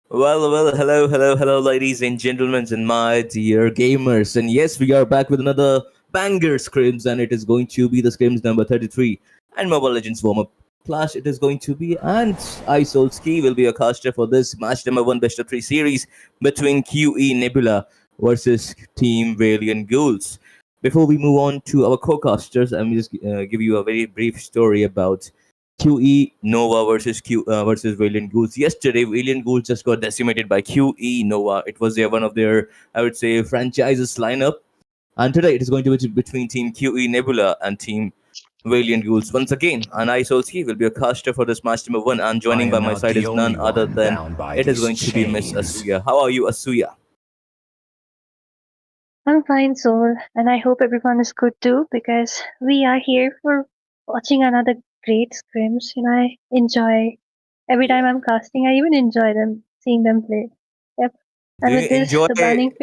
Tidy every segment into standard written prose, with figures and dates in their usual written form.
Hello, ladies and gentlemen, and my dear gamers. And yes, we are back with another banger scrims, and it is going to be the scrims number 33 and Mobile Legends Warmup. Plus, it is going to be, and Isolski will be a caster for this match number 1 best of 3 series between QE Nebula versus Team Valiant Ghouls. Before we move on to our co-casters, I'm just give you a very brief story about QE Nova versus versus Valiant Ghouls. Yesterday, Valiant Ghouls just got decimated by QE Nova. It was one of their, I would say, franchises lineup. And today, it is going to be between Team QE Nebula and Team Valiant Ghouls once again. And I Solski will be a caster for this match number 1. And joining by my side is none other than it is going to be Miss Asuya. How are you, Asuya? I'm fine, Soul, and I hope everyone is good too because we are here for watching another great scrims. I enjoy every time I'm casting. I even enjoy seeing them play. Yep. And Do with you this, enjoy? the banning.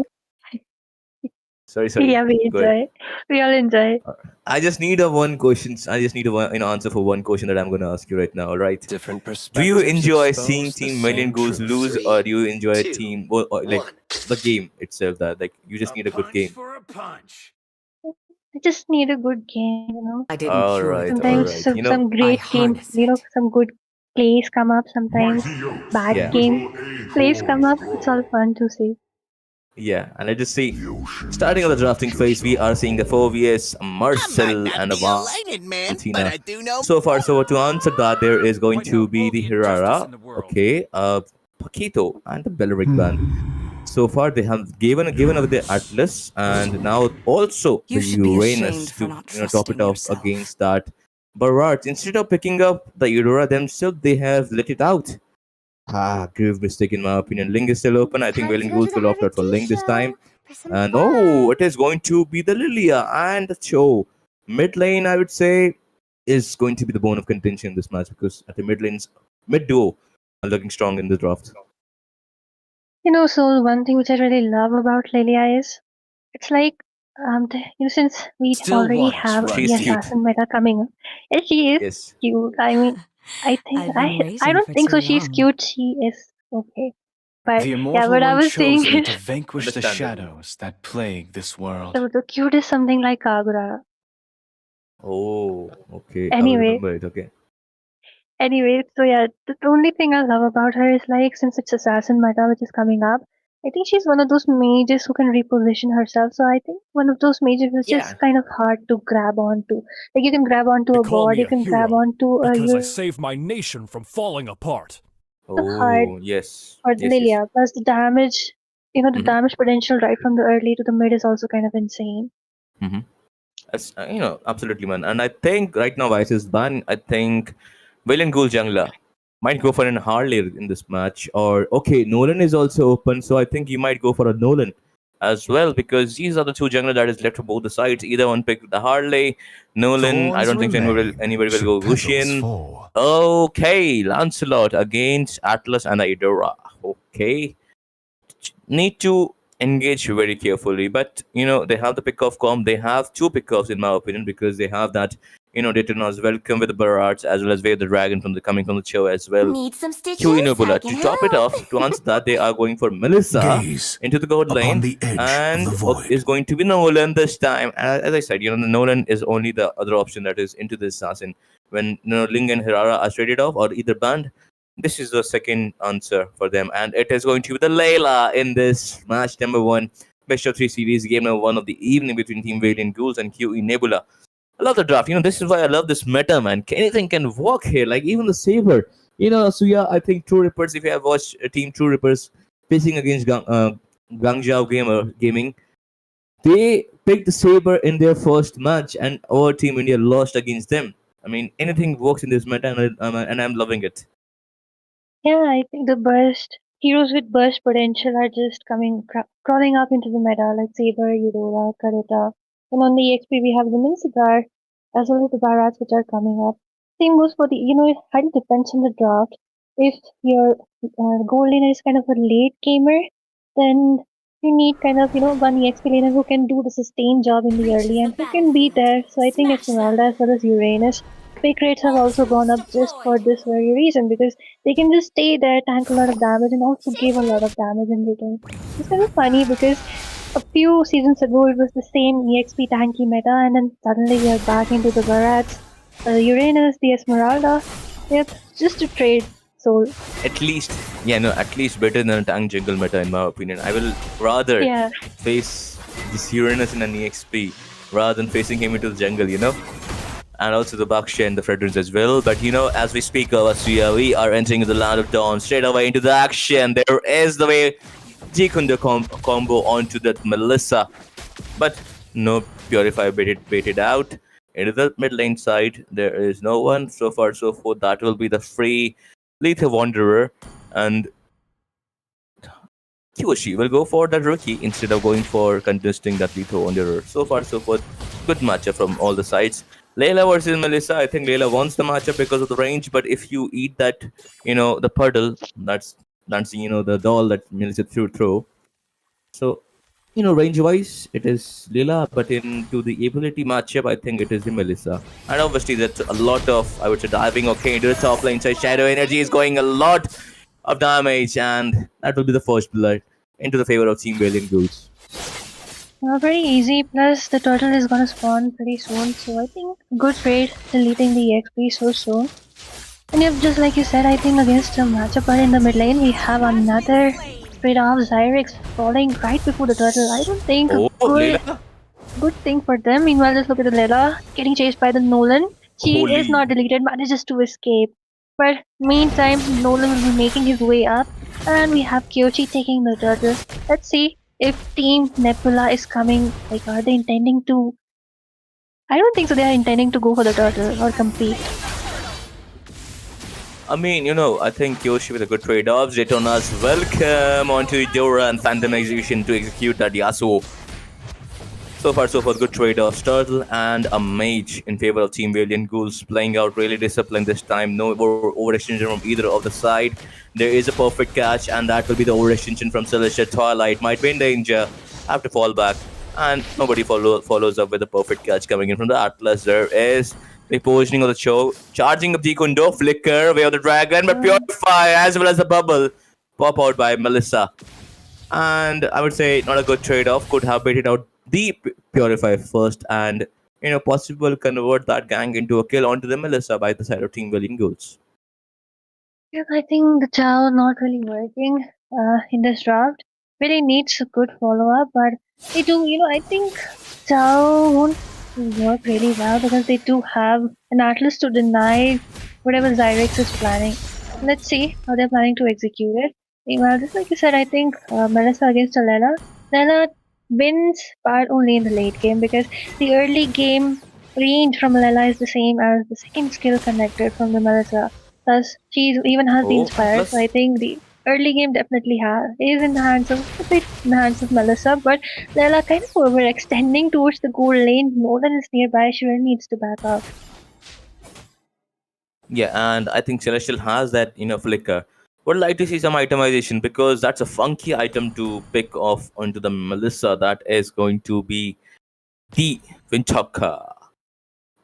Sorry. Yeah, we Go ahead. enjoy. We all enjoy. I just need a one question. I just need a one, answer for one question that I'm going to ask you right now. All right. Different Do perspectives you enjoy seeing expose the Team Million same Goals truth. lose, or do you enjoy a team or like One. the game itself? That like you just need a good game. For a punch. I just need a good game. I didn't All cure right, the Sometimes all right. beast. some great I game, harness it. some good plays come up. Sometimes bad Yeah. game plays come up. It's all fun to see. Yeah, and let's just see. Starting on the drafting phase, we are seeing a 4vs Marcel and a Valentina. So far, so to answer that, there is going to be the Hirara, okay, Paquito, and the Belleric band. So far, they have given over the Atlas, and now also You the should be Uranus ashamed to for not top it trusting off yourself. against that Barrage. Instead of picking up the Eudora themselves, they have let it out. Grave mistake in my opinion. Link is still open. I think Valen Ghouls will opt out for Link this time. And it is going to be the Lilia and the Cho. Mid lane, I would say, is going to be the bone of contention in this match because at the mid duo are looking strong in the draft. So one thing which I really love about Lilia is it's like since we Still already waters have run the She's cute. assassin meta coming up, and she is Yes. cute. I mean, I think I've been I waiting don't for think too so. She's long. cute. She is okay, but The yeah. immortal What I one was saying chosen is to vanquish the Understandable. shadows that plague this world. the cute is something like Kagura. Oh, okay. I will Anyway, remember it. Okay. so yeah, the only thing I love about her is like since it's assassin meta which is coming up. I think she's one of those mages who can reposition herself. So I think one of those mages which is Yeah. kind of hard to grab onto. Like you can grab onto They a call board, me you a can grab hero onto because I your saved my nation from falling apart. hard Oh, yes. for the Yes, yes. Lilia. Plus the damage, the Mhm. damage potential right from the early to the mid is also kind of insane. Mm-hmm. That's, absolutely, man. And I think right now, Vice is ban. I think Valen Ghoul Jungler might go for an Harley in this match. Or, okay, Nolan is also open. So I think you might go for a Nolan as well because these are the two jungler that is left for both the sides. Either one pick the Harley, Nolan. I don't think anybody will go Lucian. Okay, Lancelot against Atlas and Idora. Okay, need to engage very carefully. But they have the pick off comp. They have two pickoffs in my opinion because they have that Daytona's welcome with the Barats as well as Wave the Dragon coming from the show as well. Need some stitches? QE Nebula. To top it off, to answer that, they are going for Melissa into the gold lane and is going to be Nolan this time. As I said, the Nolan is only the other option that is into the assassin. When Ling and Hirara are traded off or either banned, this is the second answer for them, and it is going to be the Layla in this match number 1, best of 3 series, game number 1 of the evening between Team Valiant Ghouls and QE Nebula. I love the draft. This is why I love this meta, man. Anything can work here, like even the Saber. Suya, I think True Rippers, if you have watched Team True Rippers facing against Guangzhou Gaming, they picked the Saber in their first match, and our Team India lost against them. I mean, anything works in this meta, and I'm loving it. Yeah, I think the burst heroes with burst potential are just crawling up into the meta like Saber, Eudora, Karita. And on the EXP we have the Minsigar as well as the Barats which are coming up. Same goes for it highly depends on the draft. If your gold laner is kind of a late gamer, then you need kind of one EXP laner who can do the sustain job in the early and who can be there. So I think Esmeralda as well as Uranus pick rates have also gone up just for this very reason, because they can just stay there, tank a lot of damage, and also give a lot of damage in return. It's kind of funny because a few seasons ago it was the same EXP tanky meta, and then suddenly we are back into the Barats, the Uranus, the Esmeralda. Yep, just to trade soul. At least, at least better than a tank jungle meta in my opinion. I will rather Yeah. face this Uranus in an EXP rather than facing him into the jungle. And also the Baksha and the Fredrins as well. But as we speak of Austria, we are entering the land of dawn, straight away into the action. There is the way Jikundo combo onto that Melissa, but no Purify baited out. Into the mid lane side, there is no one. So far, so forth. That will be the free Lethal Wanderer, and Kyoshi will go for the rookie instead of going for contesting that Lethal Wanderer. So far, so forth. Good matchup from all the sides. Layla versus Melissa. I think Layla wants the matchup because of the range, but if you eat that, the puddle, that's the doll that Melissa throw. So, range-wise, it is Layla, but into the ability matchup, I think it is the Melissa. And obviously, that's a lot of, I would say, diving. Okay, into the top lane side, Shadow Energy is going a lot of damage, and that will be the first blood into the favor of Team Valiant Ghouls. Pretty easy, plus the turtle is gonna spawn pretty soon, so I think good trade deleting the EXP so soon. And if just like you said, I think against a matchup in the mid lane, we have another kridox Zyrex falling right before the turtle. I don't think a good thing for them. Meanwhile, just look at the Layla getting chased by the Nolan. She is not deleted, manages to escape. But meantime, Nolan will be making his way up, and we have Kyochi taking the turtle. Let's see if Team Nebula is coming. Like, are they intending to? I don't think so. They are intending to go for the turtle or compete. I mean, I think Kyoshi with a good trade-off. Zetona's welcome onto Dora and Phantom Execution to execute that Yasuo. So far, so forth. Good trade-offs. Turtle and a mage in favor of Team Valiant Ghouls, playing out really disciplined this time. No overextension from either of the side. There is a perfect catch, and that will be the overextension from Celestial Twilight. Might be in danger. Have to fall back. And nobody follows up with a perfect catch coming in from the Atlas. There is the positioning of the show. Charging up Jikundo. Flicker, Way of the Dragon, but Purify as well as the bubble. Pop out by Melissa. And I would say not a good trade-off. Could have baited out the Purify first and, possible convert that gang into a kill onto the Melissa by the side of Team Valiant Ghouls. Yeah, I think the Chow not really working in this draft. Really needs a good follow-up, but they do, I think Chow won't work really well because they do have an Atlas to deny whatever Zyrex is planning. Let's see how they're planning to execute it. Meanwhile, just like you said, I think Melissa against Layla. Layla wins, but only in the late game, because the early game range from Layla is the same as the second skill connected from the Melissa. Thus, she even has the Inspire, so I think the early game definitely is in the hands of Melissa, but Layla kind of overextending towards the gold lane. Nolan is nearby, she really needs to back up. Yeah, and I think Celestial has that, flicker. Would like to see some itemization, because that's a funky item to pick off onto the Melissa. That is going to be the Windtalker.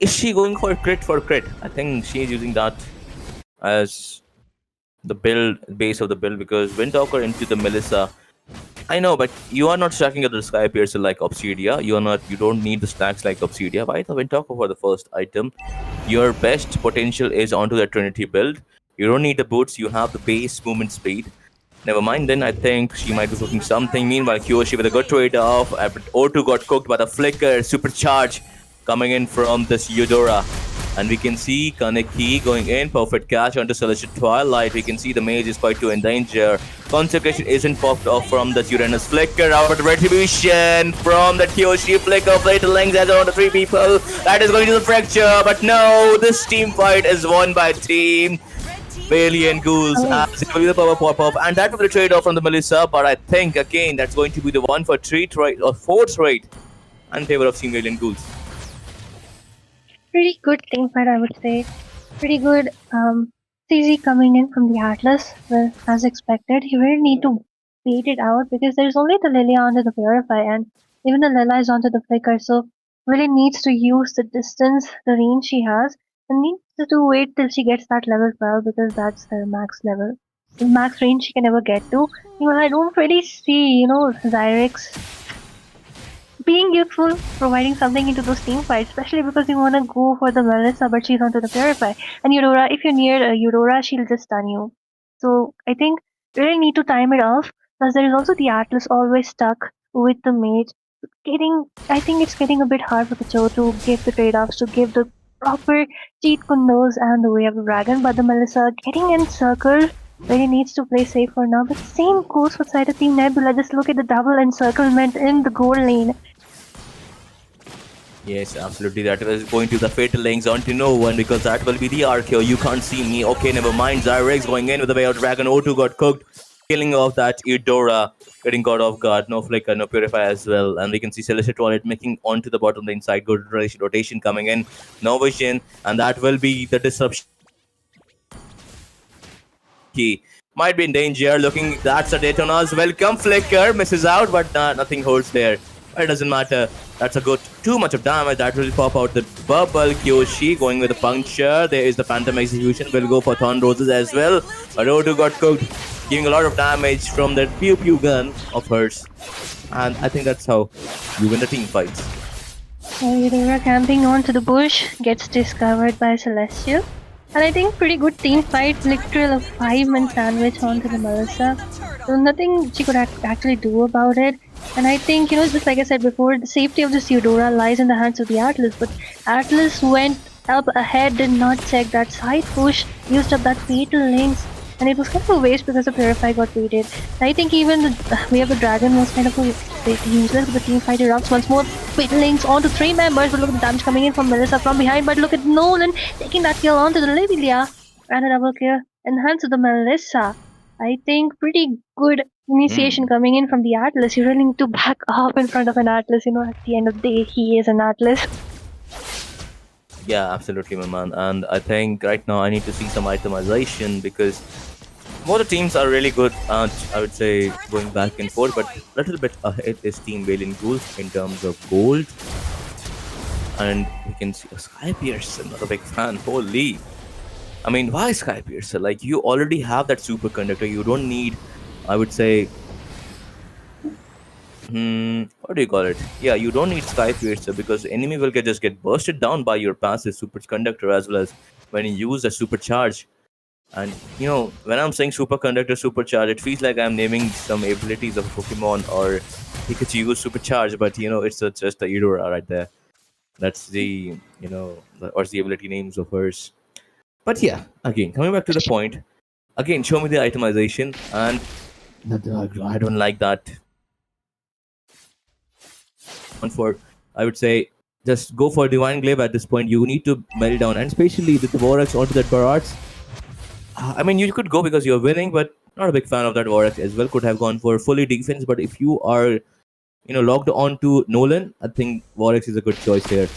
Is she going for crit for crit? I think she is using that as the base of the build, because Windtalker into the Melissa. I know, but you are not stacking at the Sky Piercer like Obsidia. You don't need the stacks like Obsidia. Why the Windtalker for the first item? Your best potential is onto the Trinity build. You don't need the boots, you have the base movement speed. Never mind then, I think she might be cooking something. Meanwhile, Kyoshi with a good trade-off. O2 got cooked by the Flicker, Supercharge coming in from this Eudora. And we can see Kaneki going in, perfect catch onto Celestial Twilight. We can see the mage is quite too in danger. Consecration isn't popped off from the Uranus Flicker. Out of Retribution from the Kyoshi Flicker. Play to length as around the 3 people. That is going to the fracture, but no, this team fight is won by Team Valiant Ghouls. As it will be the power pop-up, and that will be the trade-off from the Melissa, but I think again that's going to be the 1 for 3 trade or 4 trade in favor of Team Valiant Ghouls. Pretty good team fight, I would say. Pretty good. CZ coming in from the Atlas, well, as expected. You really need to bait it out because there's only the Lilia onto the Purify, and even the Lila is onto the Flicker, so really needs to use the distance, the range she has. and needs to wait till she gets that level 12 because that's her max level. The max range she can ever get to. I don't really see, Zyrex being useful, providing something into those team fights, especially because you want to go for the Melissa, but she's onto the Purify. And Eudora, if you're near Eudora, she'll just stun you. So I think you really need to time it off, plus there is also the Atlas always stuck with the mage. I think it's getting a bit hard for the Cho to give the trade-offs, to give the proper cheat condos and the way of the dragon, but the Melissa getting encircled really needs to play safe for now. But same goes for side of Team Nebula. Just look at the double encirclement in the gold lane. Yes, absolutely. That was going to the fatal links onto no one because that will be the RKO. You can't see me. Okay, never mind. Zyrex going in with the way of Dragon. O2 got cooked. Killing off that Eudora. Getting caught off guard. No Flicker, no Purify as well. And we can see Celestial Toilet making onto the bottom lane side. Good rotation coming in. No vision. And that will be the disruption. He might be in danger. Looking, that's a Daytona's. Welcome. Flicker misses out, but nothing holds there. But it doesn't matter. That's a good too much of damage. That will pop out the bubble. Kyoshi going with a puncture. There is the Phantom Execution. Will go for Thorn Roses as well. Arodu got cooked, giving a lot of damage from that pew pew gun of hers. And I think that's how you win the team fights. Eudora camping onto the bush gets discovered by Celestial. And I think pretty good team fight, literal 5-man sandwich onto the Melissa. So nothing she could actually do about it. And I think, just like I said before, the safety of this Eudora lies in the hands of the Atlas. But Atlas went up ahead, did not check that side push, used up that fatal links. And it was kind of a waste because the Purify got baited. I think even the way of the Dragon was kind of a bit useless, but the team fight erupts once more. Fatal links onto 3 members, but look at the damage coming in from Melissa from behind. But look at Nolan taking that kill onto the Livia. And a double kill in the hands of the Melissa. I think pretty good initiation coming in from the Atlas. You really need to back up in front of an Atlas. At the end of the day, he is an Atlas. Yeah, absolutely, my man. And I think right now I need to see some itemization because both the teams are really good at, I would say, going back and forth, but a little bit ahead is Team Valiant Ghouls in terms of gold. And we can see a Skypiercer, not a big fan. Holy. I mean, why Skypiercer? Like, you already have that superconductor. You don't need, I would say, what do you call it? Yeah, you don't need Skypiercer because the enemy will just get bursted down by your passive superconductor as well as when you use a supercharge. And when I'm saying superconductor, supercharge, it feels like I'm naming some abilities of Pokemon or Pikachu supercharge, but it's just the Eudora right there. That's the or the ability names of hers. But yeah, again, coming back to the point, again, show me the itemization, and I don't like that. For, I would say, just go for Divine Glaive at this point. You need to melt down, and especially with the Vorax onto that Barats. I mean, you could go because you're winning, but not a big fan of that Vorax as well. Could have gone for fully defense, but if you are, logged on to Nolan, I think Vorax is a good choice here.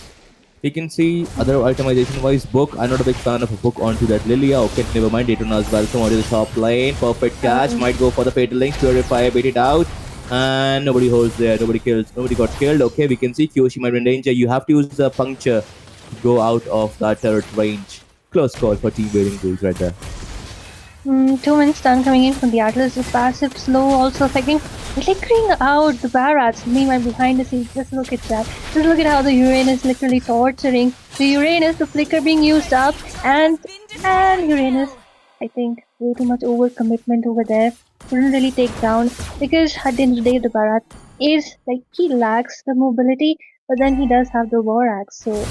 You can see other itemization wise book. I'm not a big fan of a book onto that Lilia. Okay, never mind. Daytona's welcome onto the top lane. Perfect catch. Might go for the fatal link. Purify, bait it out. And nobody holds there. Nobody kills. Nobody got killed. Okay, we can see Kyoshi might be in danger. You have to use the puncture to go out of that turret range. Close call for Team Valiant Ghouls right there. 2-man stun coming in from the Atlas. The passive slow also affecting, flickering out the Barats. Meanwhile, behind the scenes, just look at that. Just look at how the Uranus literally torturing the Uranus, the flicker being used up, and Uranus, I think, way too much overcommitment over there. Couldn't really take down because at the end of the day, the Barat is like he lacks the mobility, but then he does have the Vorax. So,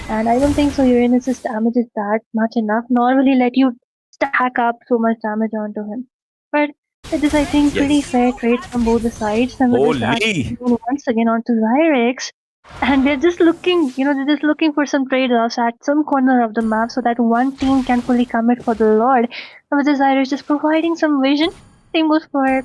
and I don't think so. Uranus's damage is that much enough, nor will he let you stack up so much damage onto him. But it is, I think, pretty fair trade from both the sides. And with this once again onto Zyrex, and they're just looking, they're just looking for some trade-offs at some corner of the map so that one team can fully commit for the Lord. And with the Zyrex just providing some vision, same goes for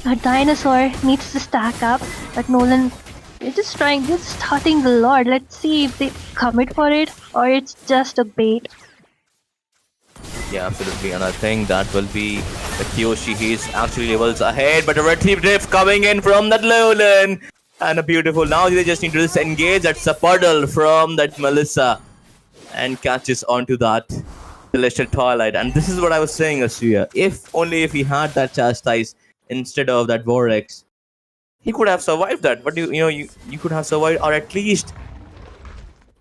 a Dinosaur needs to stack up, but Nolan is just starting the Lord. Let's see if they commit for it or it's just a bait. Yeah, absolutely, and I think that will be the Kyoshi. He's actually levels ahead, but a retrieve drift coming in from that Nolan. And a beautiful, now they just need to disengage. That's a puddle from that Melissa. and catches onto that Celestial Twilight. And this is what I was saying, Asuya. If he had that chastise instead of that Vorex, he could have survived that. But you could have survived, or at least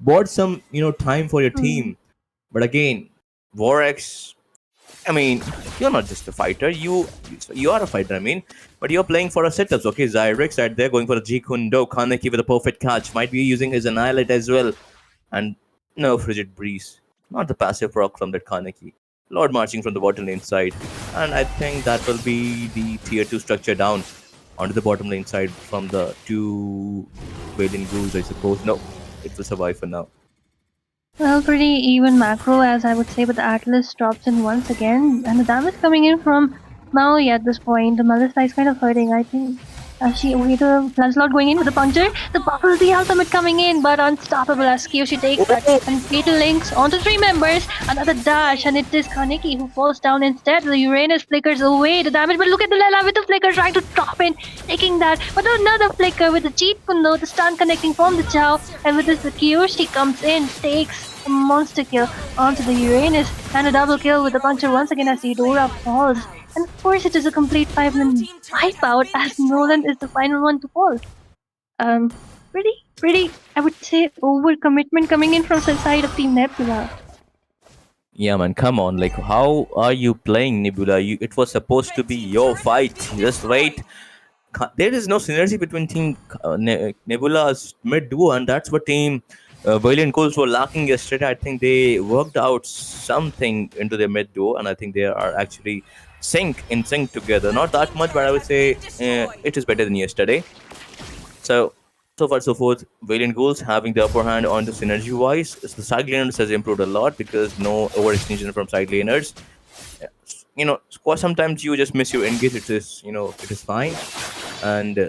bought some time for your team. But again, Vorex, I mean, you're not just a fighter. You are a fighter, I mean, but you're playing for a setups. Okay, Zyrix right there going for the G Kundo. Kaneki with a perfect catch. Might be using his Annihilate as well. And no Frigid Breeze. Not the passive proc from that Kaneki. Lord marching from the bottom lane side. And I think that will be the tier 2 structure down onto the bottom lane side from the 2 Valiant Ghouls, I suppose. No, it will survive for now. Well, pretty even macro, as I would say, but the Atlas drops in once again, and the damage coming in from Maui at this point. The Melissa is kind of hurting, I think. The Lancelot going in with the puncture, the bubble, the ultimate coming in, but unstoppable as Kyoshi takes that, and Fatal links onto 3 members, another dash, and it is Kaneki who falls down instead. The Uranus flickers away the damage, but look at the Lela with the flicker trying to drop in, taking that, but another flicker with the cheat Kundo, the stun connecting from the Chao, and with this the Kyoshi comes in, takes a monster kill onto the Uranus, and a double kill with the puncher once again as Eudora falls. And of course it is a complete 5-man wipeout as Nolan is the final one to fall. Pretty, I would say, overcommitment coming in from the side of Team Nebula. Yeah, man, come on. Like, how are you playing Nebula? It was supposed to be your fight. Just wait. There is no synergy between Team Nebula's mid duo, and that's what Team Valiant Ghouls were lacking yesterday. I think they worked out something into their mid duo, and I think they are actually in sync together. Not that much, but I would say it is better than yesterday. So far so forth, Valiant Ghouls having the upper hand on the synergy wise. The side laners has improved a lot because no overextension from side laners. Sometimes you just miss your engage. It is fine, and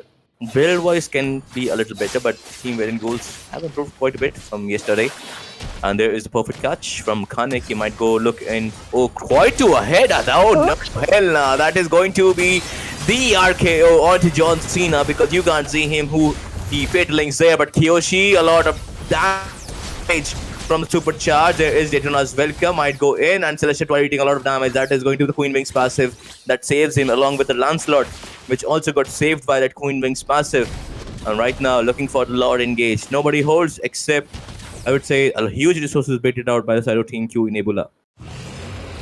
build wise can be a little better, but Team Valiant Ghouls have improved quite a bit from yesterday. And there is the perfect catch from Kanek. He might go look in. Oh, quite to ahead. Oh, no, hell no. That is going to be the RKO onto John Cena because you can't see him who he fatal links there. But Kyoshi, a lot of damage from the supercharge. There is Daytona's welcome. Might go in and Celestial Twilight eating a lot of damage. That is going to be the Queen Wings passive that saves him along with the Lancelot, which also got saved by that Queen Wings passive. And right now, looking for the Lord engage. Nobody holds except, I would say, a huge resources baited out by the side of Team Q in Nebula.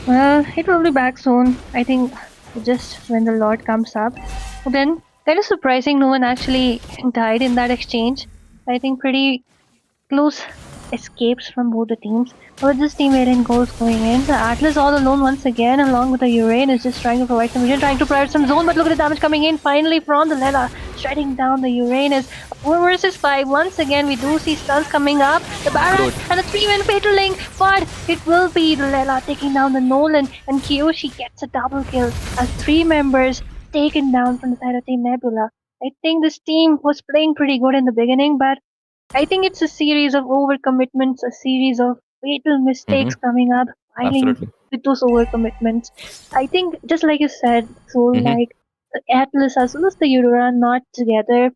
Well, it will be back soon. I think just when the Lord comes up. But then, kind of surprising, no one actually died in that exchange. I think pretty close escapes from both the teams. But this team Valiant Ghouls going in. The Atlas all alone once again, along with the Uranus is just trying to provide some vision, trying to provide some zone. But look at the damage coming in finally from the Lela, shredding down the Uranus. 4 versus 5. Once again, we do see stuns coming up. The Baron and the 3-man fatal link, but it will be the Lela taking down the Nolan, and Kyoshi gets a double kill as 3 members taken down from the side of Team Nebula. I think this team was playing pretty good in the beginning, but I think it's a series of overcommitments, a series of fatal mistakes coming up, piling with those overcommitments. I think, just like you said, so like the Atlas as well as the Eudora not together,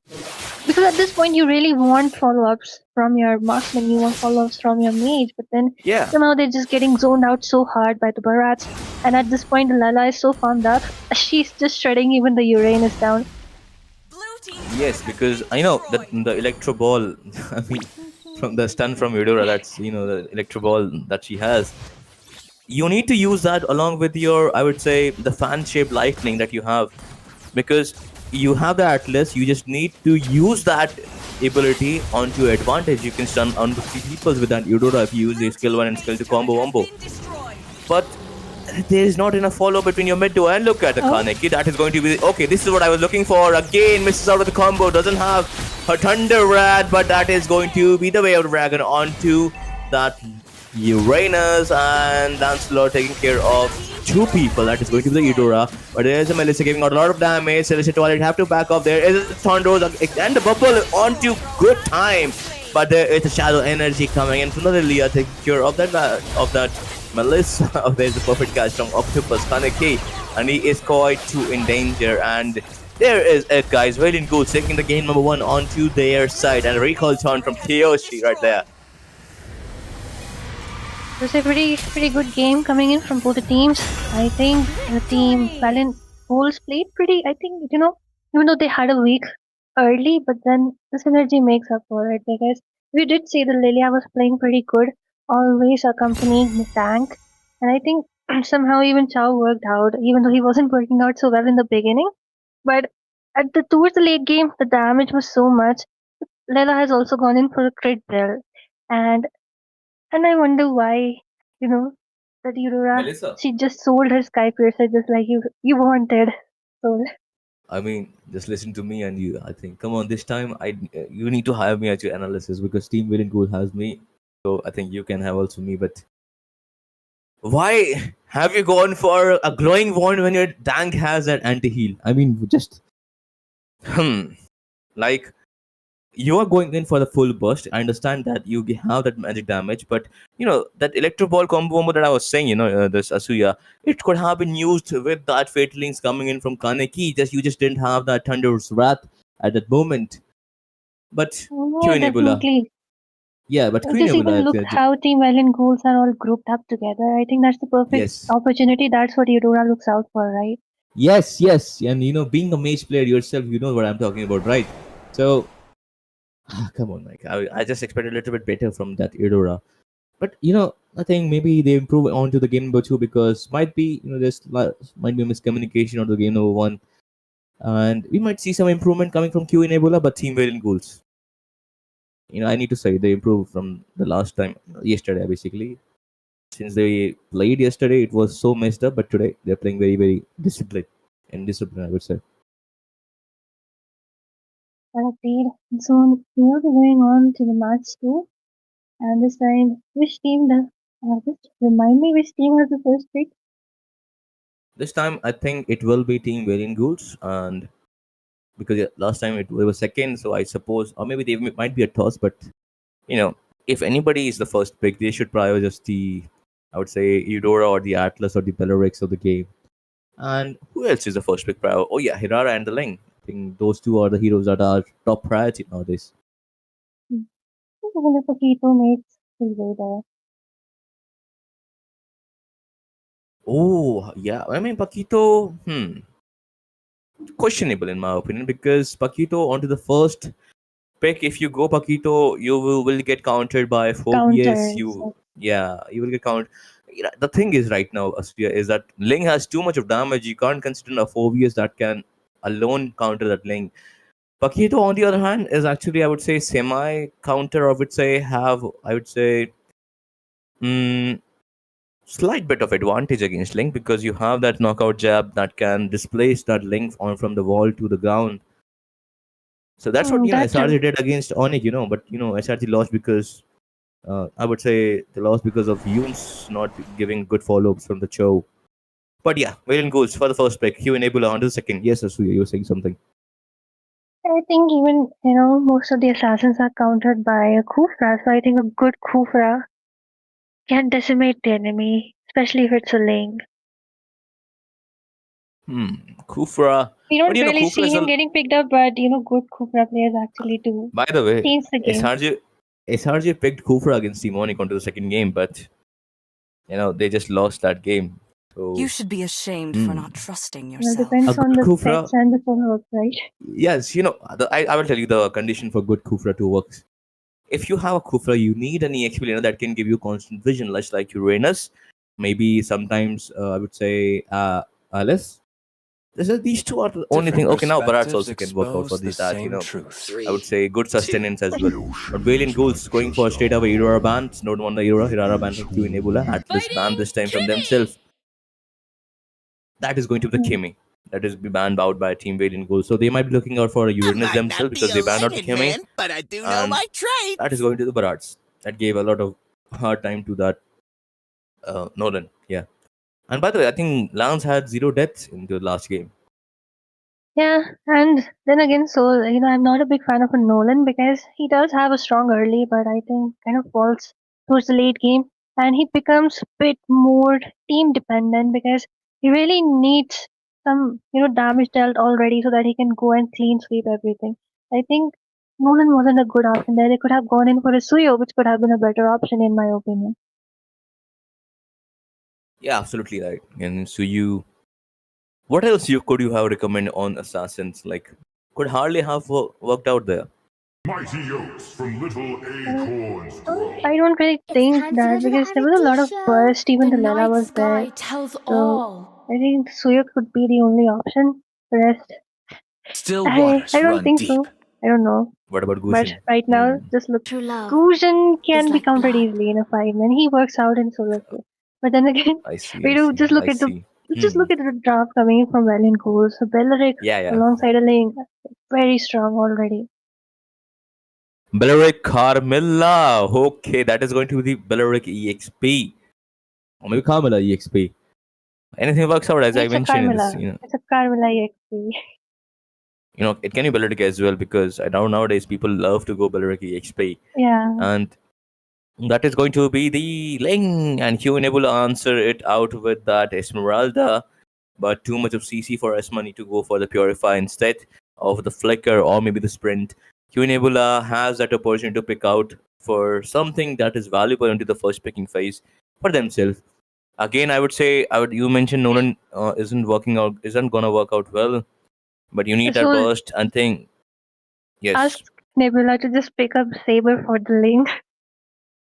because at this point you really want follow-ups from your marksman, you want follow-ups from your mage, but then somehow they're just getting zoned out so hard by the Barats, and at this point the Lala is so farmed up, she's just shredding even the Uranus down. Yes, because I know that the Electro Ball, I mean, from the stun from Eudora, that's, the Electro Ball that she has. You need to use that along with your, I would say, the fan-shaped lightning that you have. Because you have the Atlas, you just need to use that ability onto your advantage. You can stun onto 3 people with that Eudora if you use the skill 1 and skill 2 combo. But there is not enough follow between your mid duo, and look at the Kaneki. That is going to be okay. This is what I was looking for. Again, misses out of the combo. Doesn't have her Thunder Rat, but that is going to be the way of the dragon onto that Uranus, and Lancelot taking care of 2 people. That is going to be the Eudora, but there is a Melissa giving out a lot of damage. Celestial Twilight have to back off. There is a Thunders and the bubble onto good time, but there is a Shadow Energy coming in from the Lilia taking care of that Melissa. There's a perfect catch from Octopus Kaneki, and he is quite too in danger. And there is it, guys. Valiant Ghouls taking the game number 1 onto their side, and a recall turn from Kyoshi right there. was a pretty good game coming in from both the teams. I think the team Valiant Ghouls played pretty. I think even though they had a week early, but then the synergy makes up for it because we did see that Lilia was playing pretty good, always accompanying the tank, and I think somehow even Chow worked out, even though he wasn't working out so well in the beginning. But towards the late game, the damage was so much. Lela has also gone in for a crit bill, and I wonder why, you know, that Aurora, Melissa. she just sold her Sky Piercer just like you wanted. So, I mean, just listen to me and you. I think, come on, this time you need to hire me at your analysis because Team Villain Goal has me. So I think you can have also me. But why have you gone for a glowing wand when your tank has that anti heal? I mean, just like you are going in for the full burst. I understand that you have that magic damage, but that electro ball combo that I was saying, this Asuya, it could have been used with that fatalings coming in from Kaneki. Just you just didn't have that Thunder's Wrath at that moment. But yeah, Q Nebula, definitely. yeah, but Q Just even Nebula, look how Team Valiant Ghouls are all grouped up together. I think that's the perfect yes, opportunity. That's what Aurora looks out for, right? yes, and being a mage player yourself, you know what I'm talking about, right? So, come on, Mike, I just expected a little bit better from that Eudora. But I think maybe they improve on to the game number two because might be there's might be miscommunication on the game number one, and we might see some improvement coming from Q in Ebola, but Team Valiant goals. I need to say they improved from the last time yesterday basically. Since they played yesterday, it was so messed up, but today they're playing very very disciplined and disciplined. I would say. And agreed. So we'll be going on to the match two. And this time, which team does? Just remind me which team has the first pick. This time, I think it will be Team Valiant Ghouls, and because last time it was second, so I suppose, or maybe they might be a toss, but if anybody is the first pick, they should prioritize the, I would say, Eudora or the Atlas or the Belorix of the game. And who else is the first pick prior? Oh yeah, Hirara and the Ling. I think those two are the heroes that are top priority nowadays. Even if the keto makes his way there. Oh yeah, I mean Paquito, questionable in my opinion because Paquito onto the first pick. If you go Paquito, you will get countered by Phobius. Counters. You will get counted. The thing is right now, Asya, is that Ling has too much of damage. You can't consider a Phobius that can alone counter that Ling. Paquito, on the other hand, is actually, I would say, semi counter. I would say, mm, slight bit of advantage against Ling because you have that knockout jab that can displace that Ling on from the wall to the ground. So that's what That's true. SRG did against Onyx, but SRG lost because I would say they lost because of Yoon's not giving good follow-ups from the show. But yeah, Valiant goals for the first pick. Hugh and Nebula on to the second. Yes, Asuya, you were saying something. I think even, most of the assassins are countered by a Khufra, so I think a good Khufra can decimate the enemy, especially if it's a Ling. Kufra. We But don't really Kufra see is him getting picked up, but good Khufra players actually do by the way, change the game. SRJ picked Kufra against Demonic onto the second game, but they just lost that game. So You should be ashamed for not trusting Well, yourself. depends a on good the Kufra. sets and the follow-ups, right? Yes, I will tell you the condition for good Kufra to work. If you have a Kufra, you need an EXP laner that can give you constant vision, less like Uranus. Maybe sometimes I would say Alice. These two are the only thing. Different Okay, now Barats perspectives also can work out for expose the these that same truth. I would say good sustenance as well. But Valiant goals going for straight away Aurora bans. Don't want the Aurora. Hirara ban from Q Nebula. Atlas ban this time from themselves. That is going to be the Kimmy. That is be banned out by Team Valiant goals. So they might be looking out for a Uranus themselves because they banned out the Kimmy. but I do know And my trade. that is going to the Barats. That gave a lot of hard time to that Nolan. Yeah. And by the way, I think Lance had 0 deaths in the last game. Yeah, and then again, so I'm not a big fan of a Nolan because he does have a strong early, but I think kind of falls towards the late game, and he becomes a bit more team dependent because he really needs some damage dealt already so that he can go and clean sweep everything. I think Nolan wasn't a good option there. They could have gone in for a Suyo, which could have been a better option in my opinion. Yeah, absolutely right. And so what else could you have recommend on assassins? Like, could hardly have worked out there. Mighty oaks from little Uh, acorns grow. I don't really It's think time for that the because there was a lot of reality show. burst. Even The the Lela night was there, sky tells so all. I think Suya could be the only option. The rest, Still I waters don't run think deep. so. I don't know. What about But Gushin? right now, just look. True love Gusion is can be like countered blood. easily in a fight, and he works out in solo too. But then again, I see, we I do see, just look I at the see. just look at the draft coming in from Valiant Ghouls. So Belleric Yeah, yeah. alongside a Link, very strong already. Belleric Carmilla. Okay, that is going to be the Belleric EXP. Or maybe Carmilla EXP. Anything works out, as I It's a mentioned in this, Carmilla. It's a Carmilla EXP. it can be Belleric as well, because I know nowadays people love to go Belleric EXP. Yeah. And that is going to be the Ling, and Hugh Nebula answer it out with that Esmeralda. But too much of CC for Esma, need to go for the Purify instead of the Flicker or maybe the Sprint. Hugh Nebula has that opportunity to pick out for something that is valuable into the first picking phase for themselves. Again, I would say, you mentioned Nolan isn't gonna work out well, but you need that So burst and thing. ask Yes. Nebula to just pick up Saber for the Link.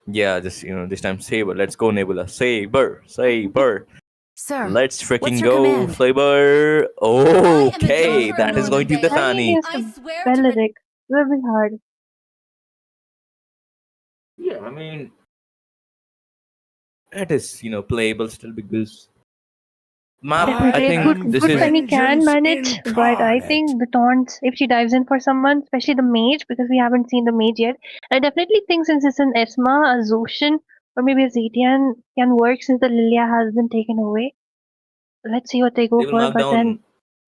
Yeah, just this time Saber. Let's go, Nebula. Saber. Sir, Let's what's freaking your go, command? Saber. Okay, daughter that of is going to be the Normandy. Fighting Fanny. against I the swear to Belleric will be hard. Yeah, I mean, it is playable still, because map. I Definitely a think good this good is Penny can Vengeance manage, but I incarnate. think the taunts, if she dives in for someone, especially the mage, because we haven't seen the mage yet, I definitely think since it's an Esma, a Zoshin, or maybe a Zetian can work since the Lilia has been taken away. Let's see what they go they will for, mark but then down.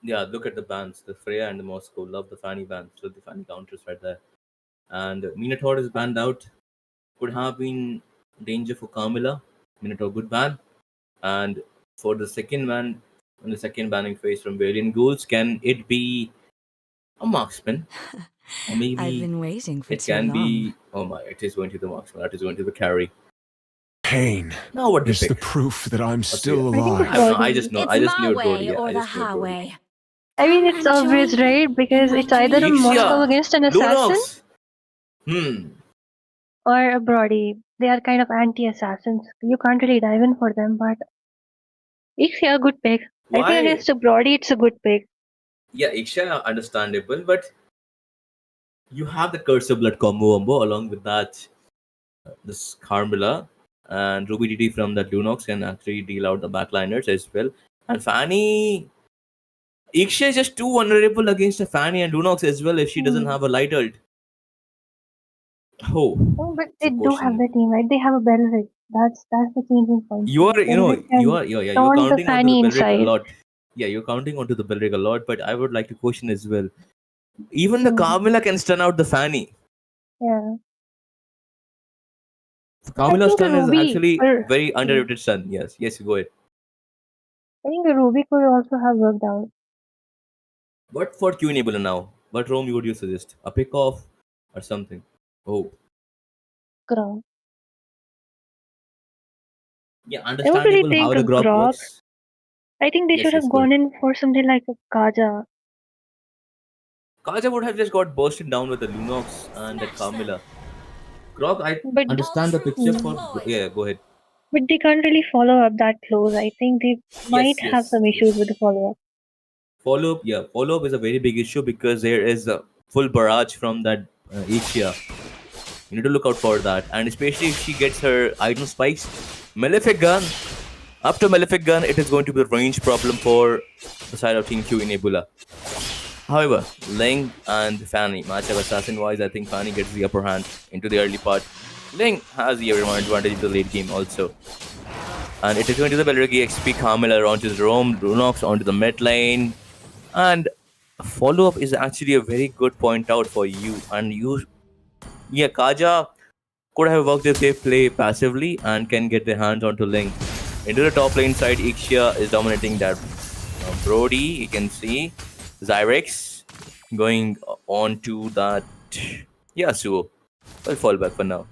Yeah, look at the bands. The Freya and the Moscow love the Fanny band. So the Fanny counters right there. And Minotaur is banned out. Could have been danger for Carmilla. Minotaur good ban. And for the second ban, on the second banning phase from Valiant Ghouls, can it be a marksman? Or I've maybe been waiting for it too can long. be. Oh my, it is going to the marksman. That is going to the carry. Pain Now what they is the pick? proof that I'm What's the- still I think the I don't alive. know. I Brody. just know. It's I just my knew Brody. way Yeah, or I the just knew Brody. highway. I mean, Come it's and obvious, join me right? Because in my it's either a Moscow Ixia, against an assassin Lunox. or a Brody. They are kind of anti-assassins. You can't really dive in for them, but Ixia, good pick. I think Why? against a Brody, it's a good pick. Yeah, Ixia, understandable, but you have the Curse of Blood combo along with that. This Carmilla and Ruby DD from that Lunox can actually deal out the backliners as well. And Fanny, Ixia is just too vulnerable against a Fanny and Lunox as well if she doesn't Hmm. have a light ult. Oh, Oh, but it's they a do have question. the team, right? They have a Belric. That's the changing point. You are, Belric can you're taunt the counting onto the Fanny Belric a inside. lot. Yeah, you're counting onto the Belric a lot, but I would like to question as well. Even the Hmm. Carmilla can stun out the Fanny. Yeah. I Carmilla's think a stun is Ruby actually or very yeah, underrated stun. Yes, you go ahead. I think a Ruby could also have worked out. What for Q enabler now? What roam would you suggest? A pick off or something? Oh, Grok. yeah, I don't really understandable how think a the grok Grok. works. I think they should Yes, have go ahead. gone in for something like a Kaja. Kaja would have just got bursted down with the Lunox and that Smash them. Carmilla. Grok, I But All understand the troops picture hmm, for. deployed. Yeah, go ahead. but they can't really follow up that close. I think they might Yes, have yes, some issues with yes. the follow up. Follow up, yeah, follow up is a very big issue because there is a full barrage from that Asia. You need to look out for that, and especially if she gets her item spikes. Malefic gun. After Malefic gun, it is going to be a range problem for the side of Team Q in Nebula. However, Ling and Fanny, matchup assassin wise, I think Fanny gets the upper hand into the early part. Ling has the advantage in the late game also. And it is going to the Belric XP Carmilla onto the Rome, Runox onto the mid lane. And follow up is actually a very good point out for you. And yeah, Kaja could have worked if they play passively and can get their hands onto Ling. Into the top lane side, Ixia is dominating that. Brody, you can see. Zyrex going on to that. Yeah, Suo. I'll fall back for now.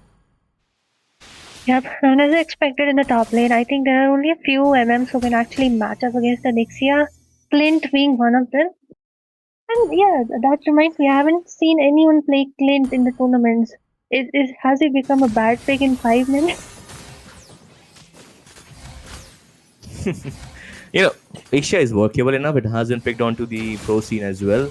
Yep, and as expected in the top lane, I think there are only a few MMs who can actually match up against the Nixia, Clint being one of them. And yeah, that reminds me, I haven't seen anyone play Clint in the tournaments. Has he become a bad pick in 5 minutes? Asia is workable enough. It has been picked onto the pro scene as well.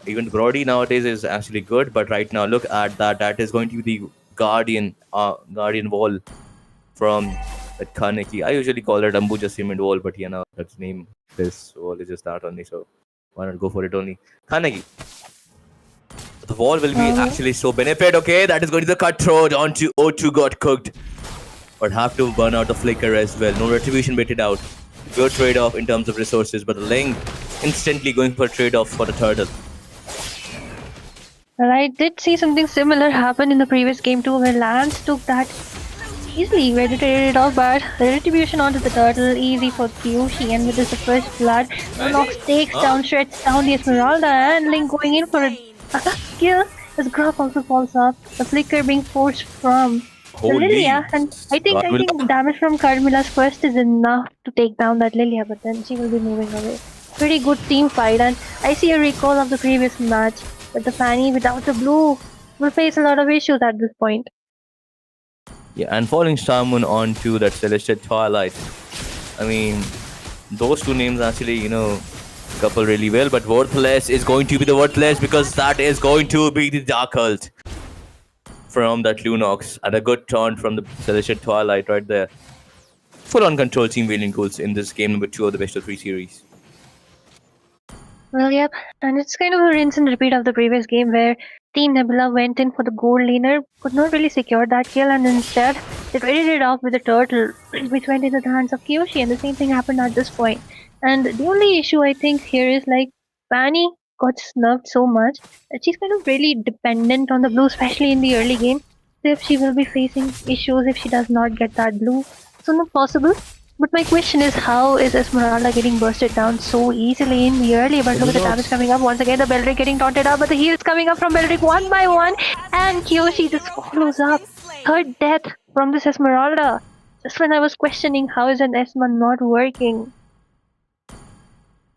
Even Brody nowadays is actually good, but right now look at that. That is going to be the Guardian wall from that Kaneki. I usually call it Ambuja Cement wall, but that's name this wall is just that only. So why not go for it only? Kaneki. The wall will be actually so benefit. Okay, that is going to the cutthroat onto O2 got cooked, but have to burn out the flicker as well. No retribution waited out. Good trade-off in terms of resources, but the Ling instantly going for a trade-off for the turtle. Well, I did see something similar happen in the previous game too, where Lance took that easily, ready to trade it off, but the retribution onto the turtle, easy for Kyoshi, and with this the first blood, Nox takes down, shreds down the Esmeralda, and Link going in for a kill. His graph also falls off, the flicker being forced from Lilia, and I think the damage from Carmilla's quest is enough to take down that Lilia, but then she will be moving away. Pretty good team fight, and I see a recall of the previous match, but the Fanny without the blue will face a lot of issues at this point. Yeah, and falling Star Moon onto that Celestial Twilight. I mean, those two names actually, couple really well, but Worthless is going to be the Worthless because that is going to be the Dark Cult from that Lunox, and a good turn from the Celestial Twilight right there. Full on control Team Valiant Ghouls in this game number 2 of the best of 3 series. Well, yep, and it's kind of a rinse and repeat of the previous game where Team Nebula went in for the gold laner, could not really secure that kill, and instead they traded it off with the turtle, which went into the hands of Kyoshi, and the same thing happened at this point. And the only issue I think here is like Fanny got snubbed so much that she's kind of really dependent on the blue, especially in the early game. So if she will be facing issues if she does not get that blue, so not possible. But my question is, how is Esmeralda getting bursted down so easily in the early? But look at the damage coming up. Once again, the Beldrick getting taunted up, but the heals coming up from Beldrick one by one. And Kyoshi just follows up. Third death from this Esmeralda. Just when I was questioning how is an Esma not working.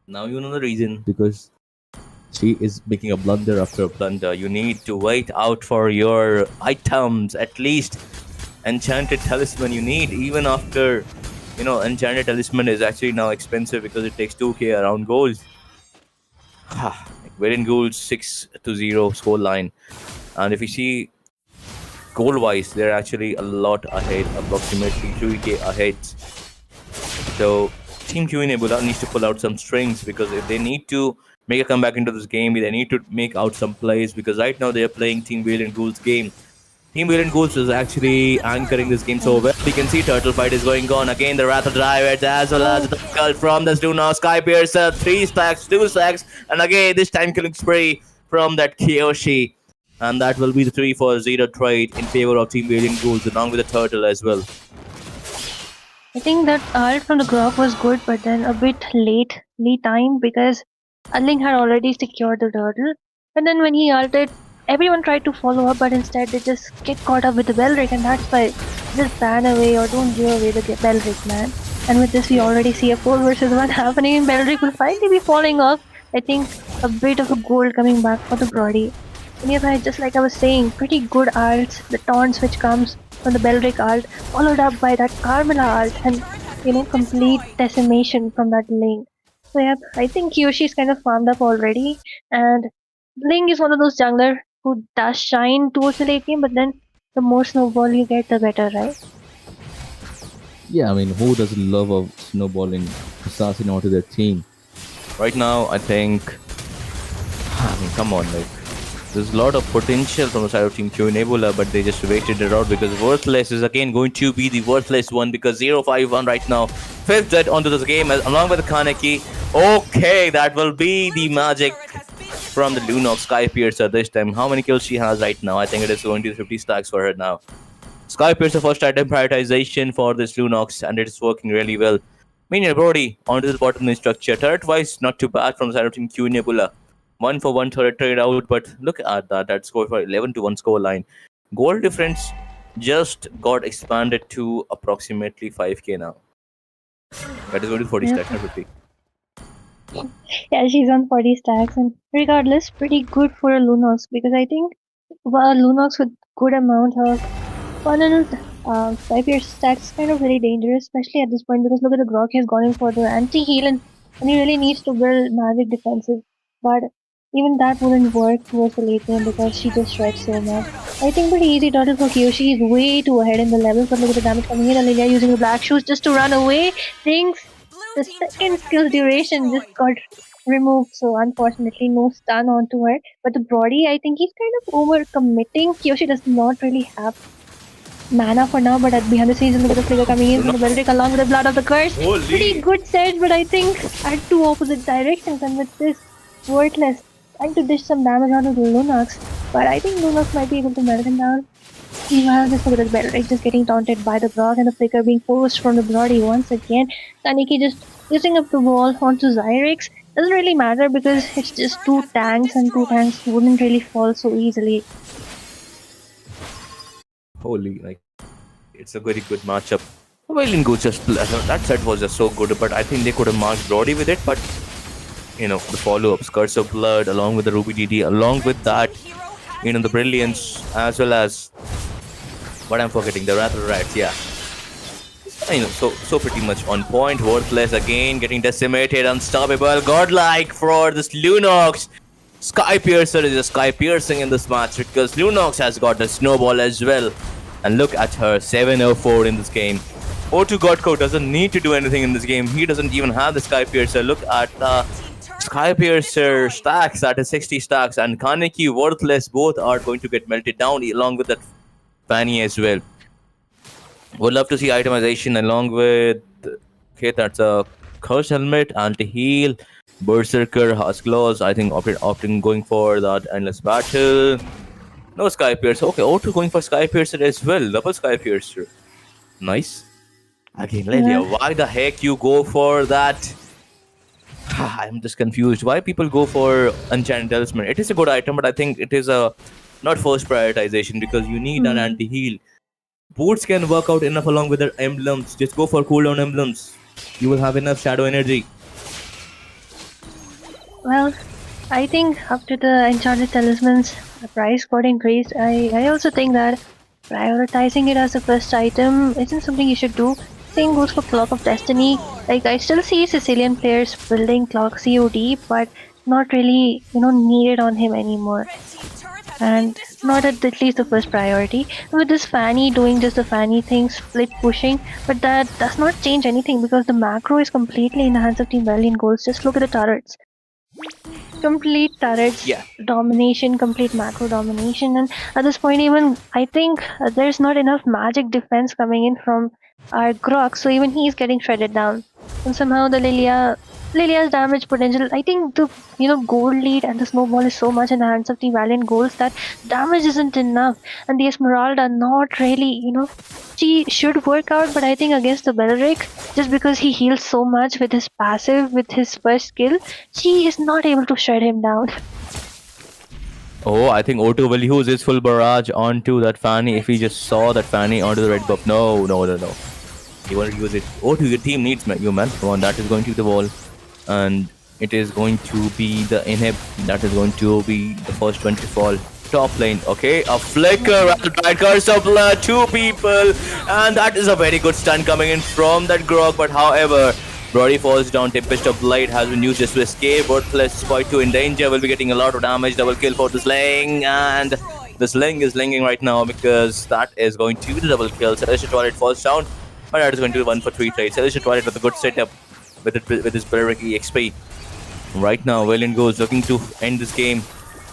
Now you know the reason, because she is making a blunder after a blunder. You need to wait out for your items, at least. Enchanted Talisman you need, even after... Enchanted Talisman is actually now expensive because it takes 2k around goals. We're in Ghouls 6-0 scoreline. And if you see goal-wise, they're actually a lot ahead, approximately 3k ahead. So Team Q Nebula needs to pull out some strings, because if they need to make a comeback into this game, they need to make out some plays, because right now they're playing Team Valiant Ghouls game. Team Valiant Ghouls is actually anchoring this game so well. You can see Turtle Fight is going on. Again, the Wrath of Drivers as well as the cult from the Luna. Sky Piercer, 3 stacks, 2 stacks. And again, this time killing spree from that Kyoshi. And that will be the 3-4-0 trade in favor of Team Valiant Ghouls, along with the Turtle as well. I think that ult from the Grok was good, but then a bit lately timed, because Ling had already secured the turtle. And then when he ulted, everyone tried to follow up, but instead they just get caught up with the Beldrick, and that's why just ban away or don't give away the Beldrick, man. And with this, we already see a 4 versus 1 happening, and Beldrick will finally be falling off. I think a bit of a gold coming back for the Brody. And yeah, just like I was saying, pretty good ults, the taunts which comes from the Beldrick ult, followed up by that Carmilla ult, and complete decimation from that Ling. So yeah, I think Kyoshi's kind of farmed up already, and Ling is one of those jungler who does shine towards the late game, but then the more snowball you get, the better, right? Yeah, I mean, who doesn't love of snowballing assassin onto their team? Right now, I think... come on, there's a lot of potential from the side of Team Q Nebula, but they just waited it out, because Worthless is again going to be the worthless one, because 0-5-1 right now. 5th dead onto this game, along with the Kaneki. Okay, that will be the magic from the Lunox Sky Piercer this time. How many kills she has right now? I think it is going to be 50 stacks for her now. Sky Piercer first item prioritization for this Lunox, and it is working really well. Meanwhile, Brody onto the bottom lane structure. Turret-wise, not too bad from the side of Team Q Nebula. 1-for-1 turret trade out, but look at that. That score for 11-1 score line. Goal difference just got expanded to approximately 5k now. That is only 40 Yeah. stacks, not 50. Yeah, she's on 40 stacks, and regardless, pretty good for a Lunox because I think Lunox with good amount of funnel 5-year stacks is kind of very dangerous, especially at this point because look at the Grok has gone in for the anti-heal and he really needs to build magic defensive. But even that wouldn't work towards the late game because she just shreds so much. I think pretty easy turtle for Kyoshi is way too ahead in the levels, but look at the damage coming in. Lilia using the black shoes just to run away. Thinks the second skill's duration just got removed, so unfortunately no stun onto her. But the Brody, I think he's kind of over committing. Kyoshi does not really have mana for now, but behind the scenes, look at the flicker coming in from the Belric along with the blood of the curse. Holy. Pretty good set, but I think at two opposite directions, and with this worthless trying to dish some damage onto the Lunox, but I think Lunox might be able to melt him down. Meanwhile, just look at the Belric just getting taunted by the Grog and the flicker being forced from the Brody once again. Kaneki just using up the wall onto Zyrex. Doesn't really matter because it's just two tanks, and two tanks wouldn't really fall so easily. Holy, like, it's a very good matchup. Valiant Ghouls just, that set was just so good, but I think they could have marked Brody with it, but, you know, the follow-ups, Curse of Blood, along with the Ruby DD, along with that, you know, the Brilliance, as well as, what I'm forgetting, the Rattle Rats, yeah. You know, so pretty much on point. Worthless again, getting decimated, unstoppable, godlike for this Lunox. Sky Piercer is a sky piercing in this match because Lunox has got a snowball as well. And look at her, 704 in this game. O2 Godco doesn't need to do anything in this game. He doesn't even have the Sky Piercer. Look at the Sky Piercer stacks, that is 60 stacks. And Kaneki, Worthless, both are going to get melted down along with that Fanny as well. Would love to see itemization along with, okay, that's a Curse Helmet, Anti-Heal, Berserker, Husk Claws, I think opting going for that Endless Battle. No Sky Piercer, okay, O2 going for Sky Piercer as well, double Sky Piercer. Nice. Again, Lelia, why the heck you go for that? I'm just confused. Why people go for Enchanted Talisman? It is a good item, but I think it is a not first prioritization because you need an anti-heal. Boots can work out enough along with their emblems. Just go for cooldown emblems. You will have enough shadow energy. Well, I think after the Enchanted Talismans, the price got increased. I also think that prioritizing it as the first item isn't something you should do. Same goes for Clock of Destiny. Like, I still see Sicilian players building Clock COD, but not really, needed on him anymore. And not at least the first priority. With this Fanny doing just the Fanny thing, split pushing, but that does not change anything because the macro is completely in the hands of Team Valiant Ghouls. Just look at the turrets. Complete turrets, domination, complete macro domination, and at this point even I think there's not enough magic defense coming in from our Grok, so even he's getting shredded down. And somehow the Lilia's damage potential, I think the gold lead and the snowball is so much in the hands of the Valiant Ghouls that damage isn't enough, and the Esmeralda not really, she should work out, but I think against the Belric, just because he heals so much with his passive, with his first skill, she is not able to shred him down. Oh, I think O2 will use his full barrage onto that Fanny if he just saw that Fanny onto the red buff. No. He won't use it. O2, your team needs you, man. Come on, that is going to be the wall. And it is going to be the inhib. That is going to be the first one to fall. Top lane, okay, a flicker, right, Curse of Blood, two people, and that is a very good stun coming in from that Grog, but however, Brody falls down, Tempest of Light has been used just to escape, Worthless is quite too in danger, will be getting a lot of damage, double kill for this Ling, and this Ling is linging right now because that is going to be the double kill. Celestial Toilet falls down, but that is going to be 1 for 3 trade. Celestial Toilet with a good setup with his Berserk EXP. Right now, Valiant Ghouls looking to end this game.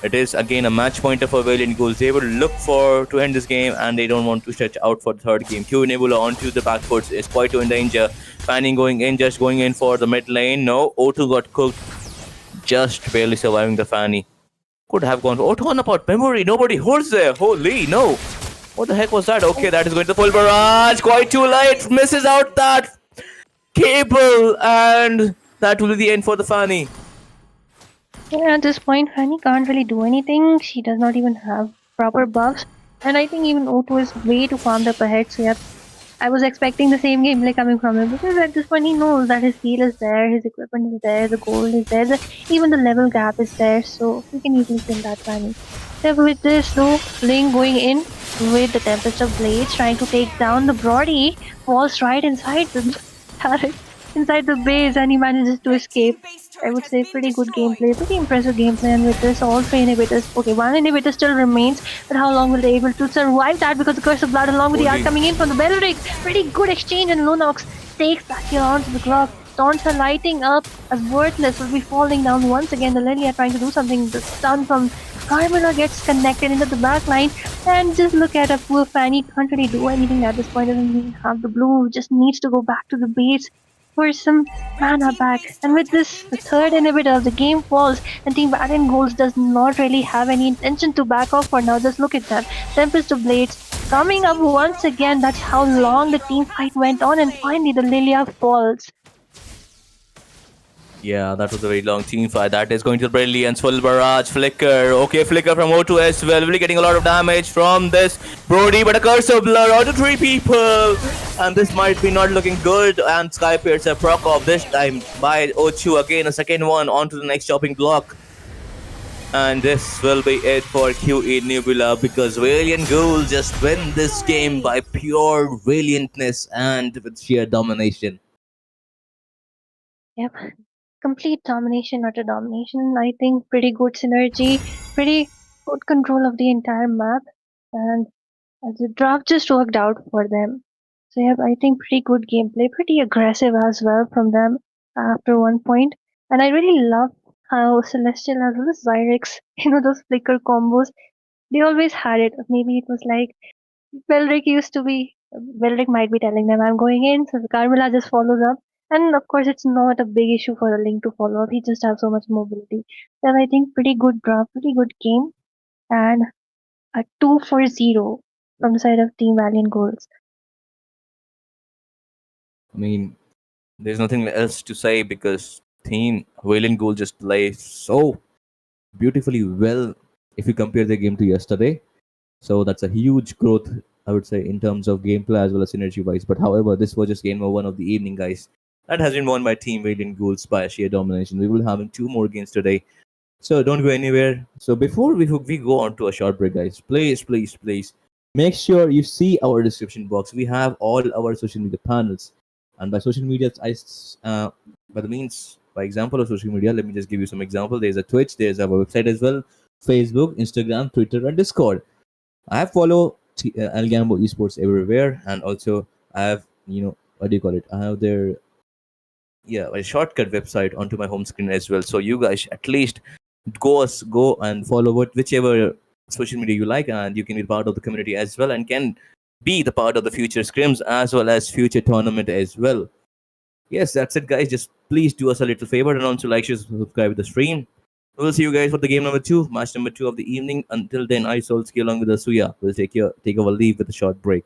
It is again a match pointer for Valiant Ghouls. They will look to end this game and they don't want to stretch out for the third game. Q Nebula onto the back foot is quite in danger. Fanning going in for the mid lane. No, O2 got cooked. Just barely surviving the Fanny. Could have gone for O2 on about memory. Nobody holds there. Holy no. What the heck was that? Okay, that is going to the full barrage. Quite too late. Misses out that cable and that will be the end for the Fanny. Yeah, at this point, Fanny can't really do anything. She does not even have proper buffs. And I think even O2 is way too farmed up ahead, so yep. I was expecting the same gameplay coming from him because at this point he knows that his heal is there, his equipment is there, the gold is there, even the level gap is there, so he can easily kill that Fanny. So with this though, Ling going in with the Tempest of Blades, trying to take down the Brody, falls right inside the inside the base, and he manages to escape. I would say pretty good gameplay, pretty impressive gameplay, and with this all 3 inhibitors. Okay, 1 inhibitor still remains, but how long will they able to survive that because the Curse of Blood along with the art coming in from the Belric. Pretty good exchange, and Lunox takes that kill onto the clock. Taunts are lighting up as Worthless will be falling down once again. The Lilia trying to do something. The stun from Carmilla gets connected into the back line, and just look at a poor Fanny, can't really do anything at this point. Doesn't even have the blue, just needs to go back to the base for some mana back. And with this, the 3rd inhibitor of the game falls, and Team Valiant Ghouls does not really have any intention to back off for now. Just look at that. Tempest of Blades coming up once again. That's how long the team fight went on, and finally the Lilia falls. Yeah, that was a very long team fight. That is going to the Brilliance, full barrage, Flicker. Okay, Flicker from O2 as well. Really getting a lot of damage from this Brody, but a Curse of Blood onto 3 people. And this might be not looking good. And Sky Piercer proc off this time by O2. Again, a second one onto the next chopping block. And this will be it for QE Nebula, because Valiant Ghouls just win this game by pure valiantness and with sheer domination. Yep. Complete domination, not a domination. I think pretty good synergy, pretty good control of the entire map, and the draft just worked out for them. So yeah, I think pretty good gameplay, pretty aggressive as well from them after one point. And I really love how Celestial as well as Zyrex, those flicker combos, they always had it. Maybe it was like Belric might be telling them I'm going in, so Carmilla just follows up. And of course, it's not a big issue for the Link to follow up. He just has so much mobility. So I think pretty good draft, pretty good game, and a 2-0 from the side of Team Valiant Ghouls. I mean, there's nothing else to say because Team Valiant Ghouls just play so beautifully well if you compare the game to yesterday. So that's a huge growth, I would say, in terms of gameplay as well as synergy wise. But however, this was just game number 1 of the evening, guys. That has been won by Team Valiant Ghouls by sheer domination. We will have 2 more games today. So don't go anywhere. So before we go on to a short break, guys, please make sure you see our description box. We have all our social media panels. And by social media, by example of social media, let me just give you some example. There's a Twitch, there's our website as well, Facebook, Instagram, Twitter, and Discord. I follow Algambo Esports everywhere, and also I have, what do you call it? I have their a shortcut website onto my home screen as well. So you guys at least go and follow whichever social media you like, and you can be part of the community as well, and can be the part of the future scrims as well as future tournament as well. Yes, that's it, guys. Just please do us a little favor and also like, share, subscribe to the stream. We'll see you guys for the game number 2, match number 2 of the evening. Until then, I Solski along with Asuya will take our leave with a short break.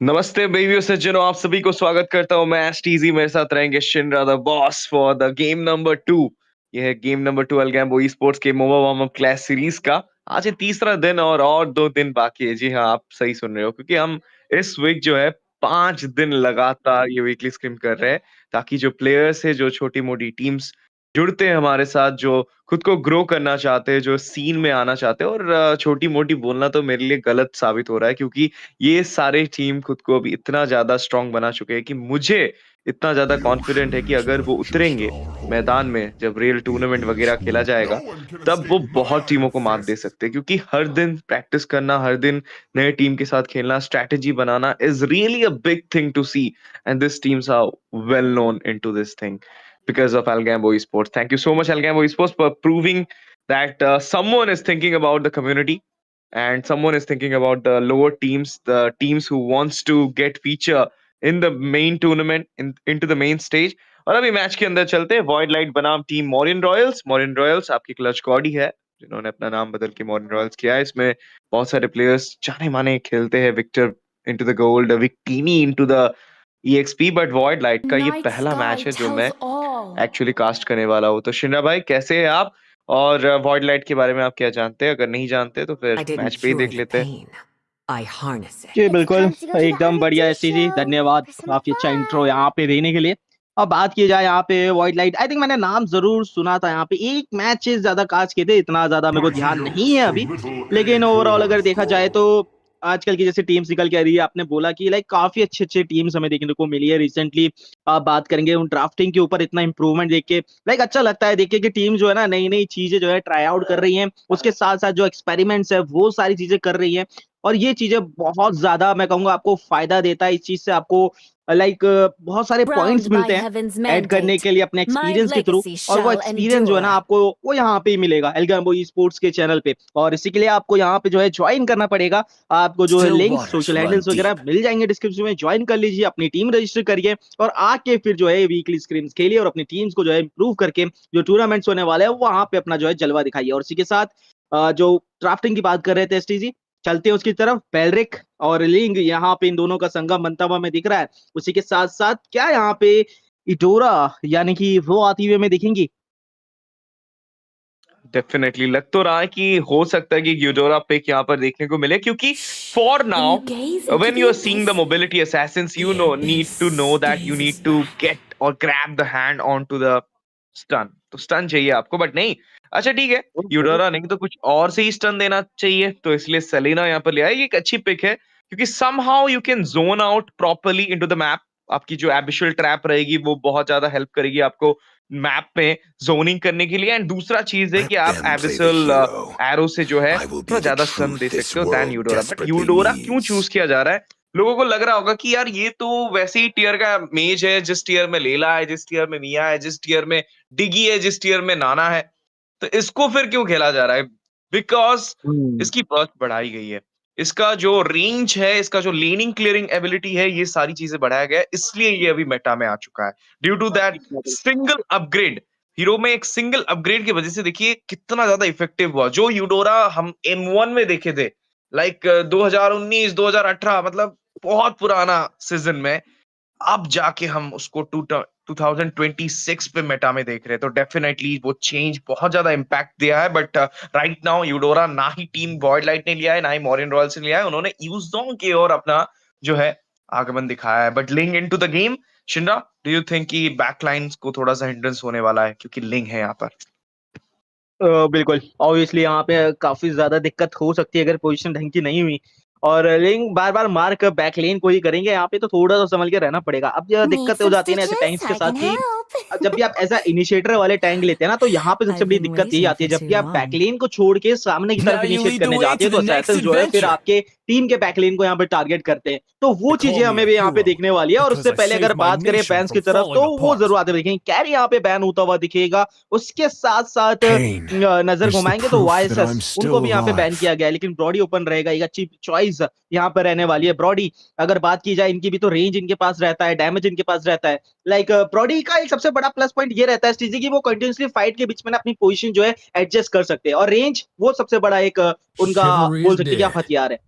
नमस्ते बेबियों सज्जनों, आप सभी को स्वागत करता हूं मैं STG. मेरे साथ रहेंगे Shinra the boss for the game number 2। यह है गेम नंबर 2 अल्गैम्बो ई-स्पोर्ट्स के मोबा वार्मअप क्लास सीरीज का। आज है तीसरा दिन और 2 दिन बाकी है। जी हाँ, आप सही सुन रहे हो, क्योंकि हम इस वीक जो है 5 दिन लगातार ये वीकली स्क्रिम कर रहे हैं, ताकि जो प्लेयर्स है, जो छोटी मोटी टीम्स जुड़ते हैं हमारे साथ, जो खुद को ग्रो करना चाहते हैं, जो सीन में आना चाहते हैं, और छोटी मोटी बोलना तो मेरे लिए गलत साबित हो रहा है, क्योंकि ये सारे टीम खुद को अभी इतना ज्यादा स्ट्रांग बना चुके हैं कि मुझे इतना ज्यादा कॉन्फिडेंट है कि अगर वो उतरेंगे मैदान में, जब रियल टूर्नामेंट वगैरह खेला जाएगा, तब वो बहुत टीमों को मात दे सकते हैं। क्योंकि हर दिन प्रैक्टिस करना, हर दिन नए टीम के साथ खेलना, स्ट्रैटेजी बनाना is really a big thing to see, and this teams are well known into this thing because of Algambo Esports. Thank you so much, Algambo Esports, for proving that someone is thinking about the community and someone is thinking about the lower teams, the teams who wants to get feature in the main tournament, into the main stage. और अभी match के अंदर चलते हैं। Voidlight बनाम team Morion Royals. Mauryan Royals आपकी clutch God ही है, जिन्होंने अपना नाम बदल के मॉरियन रॉयल्स किया है। इसमें बहुत सारे प्लेयर्स जाने माने खेलते हैं, Victor into the gold, Victini into the EXP, but Voidlight का ये पहला मैच है जो मैं एक्चुअली कास्ट करने वाला हूँ। तो शिनरा भाई, कैसे हैं आप, और Voidlight के बारे में आप क्या जानते हैं? अगर नहीं जानते तो फिर मैच पे ही देख लेते हैं। जी बिल्कुल, एकदम बढ़िया एसटी जी, धन्यवाद काफी अच्छा इंट्रो यहाँ पे देने के लिए। अब बात की जाए यहाँ पे वॉइडलाइट, आई थिंक मैंने नाम जरूर सुना था। यहाँ पे एक मैच ज्यादा कास्ट किए थे, इतना ज्यादा मेरे को ध्यान नहीं है अभी, लेकिन ओवरऑल अगर देखा जाए तो आजकल की जैसे टीम्स निकल के आ रही है, आपने बोला कि लाइक काफी अच्छे अच्छे टीम्स हमें देखने को मिली है रिसेंटली। आप बात करेंगे उन ड्राफ्टिंग के ऊपर, इतना इंप्रूवमेंट देख के लाइक अच्छा लगता है देख के कि टीम जो है ना नई नई चीजें जो है ट्राई आउट कर रही हैं, उसके साथ साथ जो एक्सपेरिमेंट्स है वो सारी चीजें कर रही हैं। और ये चीजें बहुत ज्यादा मैं कहूंगा आपको फायदा देता है। इस चीज से आपको लाइक बहुत सारे पॉइंट्स मिलते हैं ऐड करने के लिए अपने एक्सपीरियंस के थ्रू, और वो एक्सपीरियंस जो है ना आपको वो यहाँ पे ही मिलेगा एल्गाम्बो ई स्पोर्ट्स के चैनल पे। और इसी के लिए आपको यहाँ पे जो है ज्वाइन करना पड़ेगा। आपको जो है लिंक, सोशल हैंडल्स वगैरह मिल जाएंगे डिस्क्रिप्शन में, ज्वाइन कर लीजिए, अपनी टीम रजिस्टर करिए और आके फिर जो है वीकली स्क्रिम्स खेलिए और अपनी टीम्स को जो है इंप्रूव करके जो टूर्नामेंट्स होने वाले हैं वहां पे अपना जो है जलवा दिखाइए। और इसी के साथ जो ड्राफ्टिंग की बात कर रहे थे एसटी जी, चलते हैं उसकी तरफ। पेलरिक और लिंग यहाँ पे इन दोनों का संगम बनता हुआ हमें दिख रहा है। उसी के साथ साथ क्या यहाँ पे इडोरा यानी कि वो आती हुई हमें दिखेंगी? डेफिनेटली लग तो रहा है कि हो सकता है कि यूडोरा पिक यहाँ पर देखने को मिले, क्योंकि for now when you are seeing the mobility assassins, you know need to know that you need to get और grab the hand on to the stun. तो स्टन चाहिए आपको, बट नहीं, अच्छा ठीक है, यूडोरा नहीं तो कुछ और से ही स्टन देना चाहिए, तो इसलिए सेलिना यहाँ पर ले आई। ये एक अच्छी पिक है, क्योंकि somehow you can zone out properly into the map. आपकी जो एबिशल ट्रैप रहेगी वो बहुत ज्यादा हेल्प करेगी आपको मैप में जोनिंग करने के लिए। एंड दूसरा चीज है कि आप एबिसल एरो से जो है थोड़ा ज्यादा स्टन दे सकते हो दैन यूडोरा। बट यूडोरा क्यों चूज किया जा रहा है? लोगों को लग रहा होगा कि यार ये तो वैसे ही टीयर का मेज है, जिस टीयर में लेला है, जिस टीयर में मिया है, जिस टीयर में डिगी है, जिस टीयर में नाना है, तो इसको फिर क्यों खेला जा रहा है? बिकॉज इसकी बर्थ बढ़ाई गई है, इसका जो रेंज है, इसका जो लेनिंग क्लियरिंग एबिलिटी है, ये सारी चीजें बढ़ाया गया है, इसलिए ये अभी मेटा में आ चुका है। Due to that single upgrade, hero में एक सिंगल अपग्रेड की वजह से देखिए कितना ज्यादा इफेक्टिव हुआ। जो यूडोरा हम M1 में देखे थे, लाइक 2019 2018, मतलब बहुत पुराना सीजन में, अब जाके हम उसको 2026 पे मेटा में देख रहे हैं। तो डेफिनेटली वो चेंज बहुत ज्यादा इंपैक्ट दिया है। बट राइट नाउ यूडोरा ना ही टीम वॉइडलाइट ने लिया है, ना ही मॉरियन रॉयल्स ने लिया है, उन्होंने यूज़ोंग की ओर अपना जो है आगमन दिखाया है। But Ling into the game, Shinra, do you think कि बैकलाइंस को थोड़ा सा हिंड्रेंस होने वाला है क्योंकि लिंग है यहाँ पर? बिल्कुल, ऑब्वियसली यहाँ पे काफी ज्यादा दिक्कत हो सकती है अगर पोजीशन ढंग की नहीं हुई, और लिंक बार बार मार्क बैक लेन को ही करेंगे यहाँ पे, तो थोड़ा सा संभल के रहना पड़ेगा। अब यह दिक्कत हो जाती है ना ऐसे टैंक्स के साथ कि जब भी आप ऐसा इनिशिएटर वाले टैंक लेते हैं ना, तो यहाँ पे सबसे बड़ी दिक्कत यही आती है, जबकि आप बैकलेन को छोड़ के सामने की तरफ इनिशिएट करने जाते हैं तो असैसिन जो है फिर आपके टीम के बैकलेन को यहाँ पे टारगेट करते हैं। तो वो चीजें हमें भी यहाँ पे देखने वाली है। और उससे पहले अगर बात करें बैन्स की तरफ, तो वो जरूर आते दिखेंगे। कैरी यहाँ पे बैन होता हुआ दिखेगा, उसके साथ साथ नजर घुमाएंगे तो वाईएसएस उनको भी यहाँ पे बैन किया गया है, लेकिन ब्रॉडी ओपन रहेगा, एक अच्छी चॉइस चीज यहाँ पर रहने वाली है। ब्रॉडी अगर बात की जाए इनकी भी, तो रेंज इनके पास रहता है, डैमेज इनके पास रहता है। लाइक ब्रॉडी का एक सबसे बड़ा प्लस पॉइंट ये रहता है STG की, वो कंटिन्यूसली फाइट के बीच में अपनी पोजीशन जो है एडजस्ट कर सकते हैं, और रेंज वो सबसे बड़ा एक उनका बोल सकते हैं कि आप हथियार है।